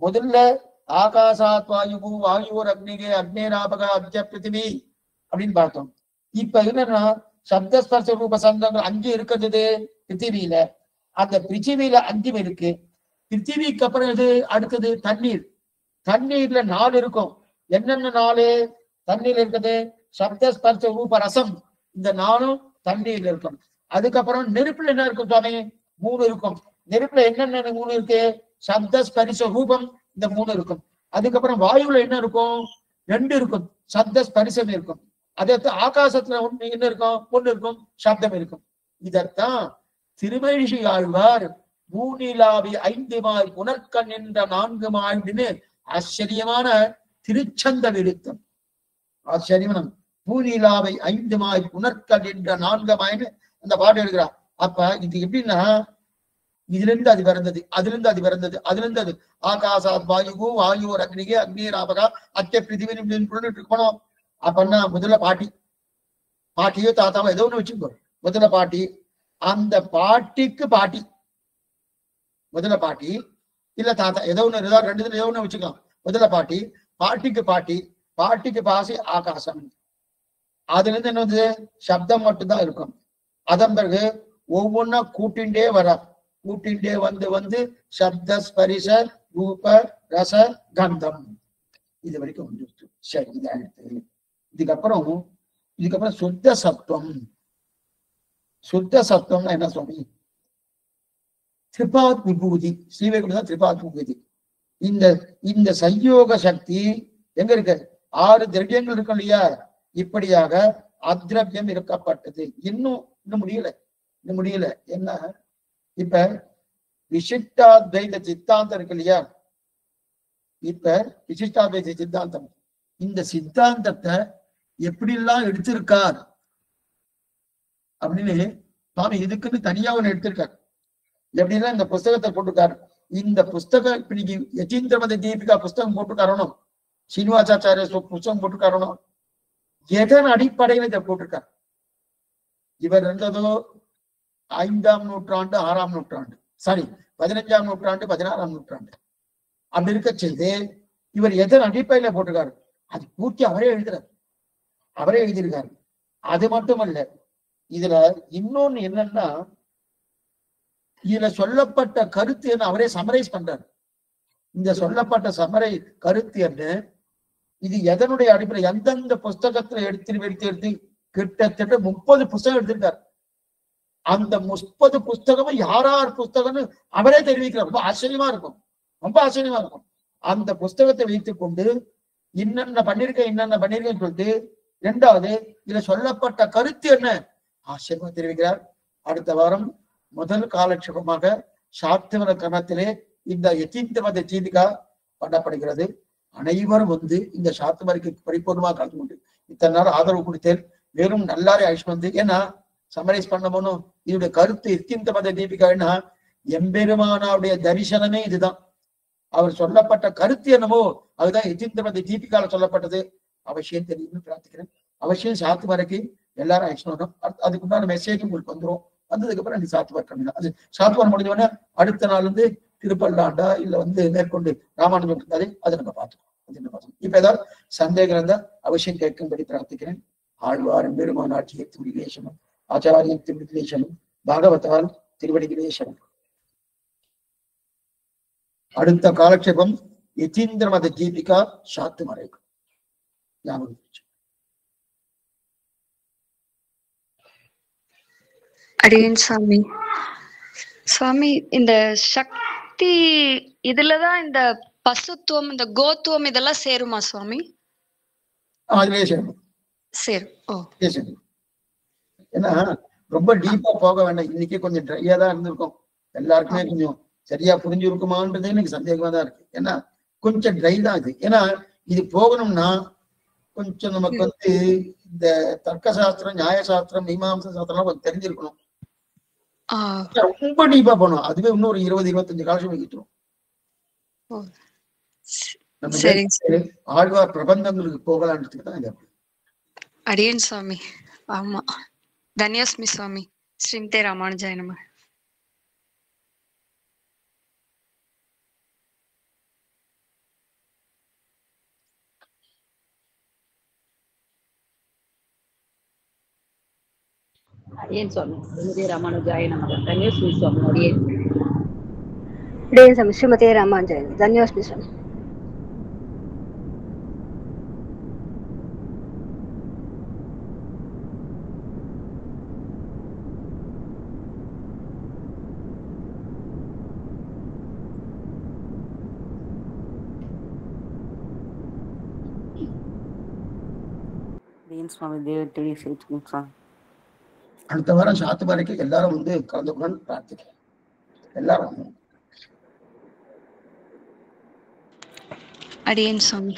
முதல்ல ஆகாசாத் வாயு, வாயுவோர் அக்னிகே, அக்னேராபகா, அப்ஜ பிருத்திவி அப்படின்னு பார்த்தோம். இப்ப என்னன்னா சப்தஸ்பர்ச ரூப சந்தங்கள் 5 இருக்கிறது பிருத்திவியில. அந்த பிருத்திவியில 5 இருக்கு. பிருத்திவிக்கு அப்புறம் இது அடுத்தது தண்ணீர். தண்ணீர்ல 4 இருக்கும். என்னென்ன 4 தண்ணீர் இருக்குது? சப்தஸ்பர்ச ரூப ரசம், இந்த 4 தண்ணீர்ல இருக்கும். அதுக்கப்புறம் நெருப்புல என்ன இருக்கும் சுவாமி? 3 இருக்கும். நெருப்புல என்னென்ன 3 இருக்கு? சப்த ஸ்பரிச ரூபம், இந்த 3 இருக்கும். அதுக்கப்புறம் வாயுல என்ன இருக்கும்? 2 இருக்கும். சப்த ஸ்பரிசம் இருக்கும். அதே ஆகாசத்துல என்ன இருக்கும்? 1 இருக்கும், சப்தம் இருக்கும். இதத்தான் திருமழிசை ஆழ்வார் பூநிலாவி 5 மாய் புனர்கண் என்ற 4 மாய்ன்னு ஆச்சரியமான திருச்சந்த விருத்தம். ஆச்சரியமான பூநிலாவை 5 மாய் புனர்கண் என்ற 4 மாய்ன்னு அந்த பாட்டு எடுக்கிறார். அப்ப இது எப்படின்னா, இதுல இருந்து அது பிறந்தது, அதுல இருந்து அது பிறந்தது, அதுல இருந்து அது ஆகாசாத் வாயு, வாயுவோர் அக்னிகே, அக்னேராபகா, அத்திய பிருத்திவின்னு இருக்கணும். அப்பன்னா முதல்ல பாட்டி, பாட்டியோ தாத்தாவோ ஏதோ ஒண்ணு வச்சுக்கோ. முதல்ல பாட்டி, அந்த பாட்டிக்கு பாட்டி, முதல்ல பாட்டி இல்ல தாத்தா, ஏதோ ஒண்ணு, ஏதோ 2 ஏதோ ஒண்ணு வச்சுக்கலாம். முதல்ல பாட்டி, பாட்டிக்கு பாட்டி, பாட்டிக்கு பாசி ஆகாசம். அதுல இருந்து என்ன வந்து சப்தம் மட்டும்தான் இருக்கும். அதன் பிறகு ஒவ்வொன்னா கூட்டின்றே வர, கூட்டின்றே வந்து வந்து சப்த ஸ்பரிச ரூப ரச கந்தம் இது வரைக்கும் வந்துருச்சு. சரி, இதை அடுத்து இதுக்கப்புறம் சுத்த சத்துவம். சுத்த சத்துவம்னா என்ன சுவாமி? திரிபாத் விபூதி. ஸ்ரீவைகுண்டம் தான் திரிபாத் விபூதி. இந்த சயோக சக்தி எங்க இருக்கு? 6 திரவியங்கள் இருக்கும் இல்லையா, இப்படியாக அத்ரவியம் இருக்கப்பட்டது. இன்னும் முடியல. என்ன இப்ப விசிஷ்டாத்வைத சித்தாந்தம் இருக்கு இல்லையா, இப்ப விசிஷ்டாத்வைத சித்தாந்தம், இந்த சித்தாந்தத்தை எப்படிலாம் எடுத்திருக்கார் அப்படின்னு சுவாமி இதுக்குன்னு தனியா ஒண்ணு எடுத்திருக்காரு. எப்படின்னா இந்த புஸ்தகத்தை போட்டுக்காரு. இந்த புஸ்தகம் இப்ப நீங்க யதீந்திரமத தீபிகா புஸ்தகம் போட்டுக்காரணும், சீனிவாசாச்சாரிய புஸ்தகம் போட்டுக்காரணும், எதன் அடிப்படையில் இதை போட்டிருக்காரு. இவர் இருந்ததோ 5ஆம் நூற்றாண்டு 6ஆம் நூற்றாண்டு, சாரி 15ஆம் நூற்றாண்டு 16ஆம் நூற்றாண்டு. அப்படி இருக்க செய்து இவர் எதன் அடிப்படையில போட்டிருக்காரு, அது பூர்த்தி அவரே எழுதியிருக்காரு. அது மட்டுமல்ல, இதுல இன்னொன்னு என்னன்னா, இதுல சொல்லப்பட்ட கருத்து என்ன அவரே சமரைஸ் பண்றாரு. இந்த சொல்லப்பட்ட கருத்து என்ன, இது எதனுடைய அடிப்படை, எந்தெந்த புஸ்தகத்துல எடுத்து கிட்டத்தட்ட 30 புஸ்தகம் எடுத்திருக்காரு. அந்த 30 புஸ்தகமும் யார் புஸ்தகம்னு அவரே தெரிவிக்கிறார். ரொம்ப ஆச்சரியமா இருக்கும். அந்த புஸ்தகத்தை வைத்துக் கொண்டு என்னென்ன பண்ணிருக்கேன்னு சொல்லிட்டு, 2வது இதுல சொல்லப்பட்ட கருத்து என்ன ஆச்சரியமா தெரிவிக்கிறார். அடுத்த வாரம் முதல் காலட்சேபமாக சாத்துவர கணத்திலே இந்த யதீந்திரமத தீபிகா பண்ணப்படுகிறது. அனைவரும் இந்த சாத்துவரைக்கு பரிபூர்ணமாக கலந்து கொண்டு இத்தனை நேரம் ஆதரவு கொடுத்தேன். வெறும் நல்லாரே அழிச்சு வந்து, ஏன்னா சமரைஸ் பண்ண போனோம். இதனுடைய கருத்து யதீந்திரமத தீபிகான்னா எம்பெருமானாவுடைய தரிசனமே இதுதான். அவர் சொல்லப்பட்ட கருத்து என்னமோ அதுதான் யதீந்திரமத தீபிகால சொல்லப்பட்டது. அவசியம் தெரியும்னு பிரார்த்திக்கிறேன். அவசியம் சாத்துவரைக்கு எல்லாரும் அழிச்சு வரும். அதுக்குண்டான மெசேஜ் உங்களுக்கு வந்துடும். வந்ததுக்கு அப்புறம் நீ சாத்துவார் கம்மிதான். அது சாத்துவார் முடிஞ்சோடனே அடுத்த நாள் திருப்பல்லாண்டா இல்ல மேற்கொண்டு ராமானுஜம் இருந்தாலே அதை நம்ம பார்த்துக்கோம். இப்ப ஏதாவது சந்தேகம் இருந்தா அவசியம் கேட்கும்படி பிரார்த்திக்கிறேன். ஆழ்வார் பெருமான் ஆட்சியை திருவிலேசனம், ஆச்சாரியம் திருவிலேசனம், பாகவதால் திருவடிவிலேசனம். அடுத்த காலட்சேபம் யதீந்திரமத தீபிகா சாத்துமறை. ஞாபகம். அடியேன் சுவாமி இந்த சக்தி இதுலதான் இந்த பசுத்துவம் இந்த கோத்துவம் இதெல்லாம் சேருமா சுவாமி? அதுலயே சேரும். ஏன்னா ரொம்ப டீப்பா போக வேண்டாம். இன்னைக்கு கொஞ்சம் ட்ரையா தான் இருந்திருக்கும். எல்லாருக்குமே கொஞ்சம் சரியா புரிஞ்சிருக்குமான்றது எனக்கு சந்தேகமா தான் இருக்கு. ஏன்னா கொஞ்சம் ட்ரை தான் இது. ஏன்னா இது போகணும்னா கொஞ்சம் நமக்கு இந்த தர்க்க சாஸ்திரம், நியாயசாஸ்திரம், மீமாம்ச சாஸ்திரம் கொஞ்சம் தெரிஞ்சிருக்கணும். ரொம்ப டீப்பா போனோம். அதுவே இன்னொரு 20-25 காலம் வைக்கிட்டோம். ஆழ்வார் பிரபந்தங்களுக்கு போகலான்றதுக்கு தான் இது. அடியேன் சுவாமி. ஆமா, தன்யோஸ்மி சுவாமி. ஸ்ரீமதே ராமானுஜாய நமः. அடியேன் சுவாமி. ஸ்ரீமதே ராமானுஜாய நமः. தன்யோஸ்மி சுவாமி. அடியேன் சுவாமி. ஸ்ரீமதே ராமானுஜாய. தன்யோஸ்மி சுவாமி. சுவாமி தேவத்திலே சேர்த்துக்கோங்க சுவாமி. அடுத்த வாரம் சாத்துமறைக்கு எல்லாரும் கலந்துக்கணும்னு பிரார்த்திக்கிறேன். எல்லாரும் அடியேன் சுவாமி.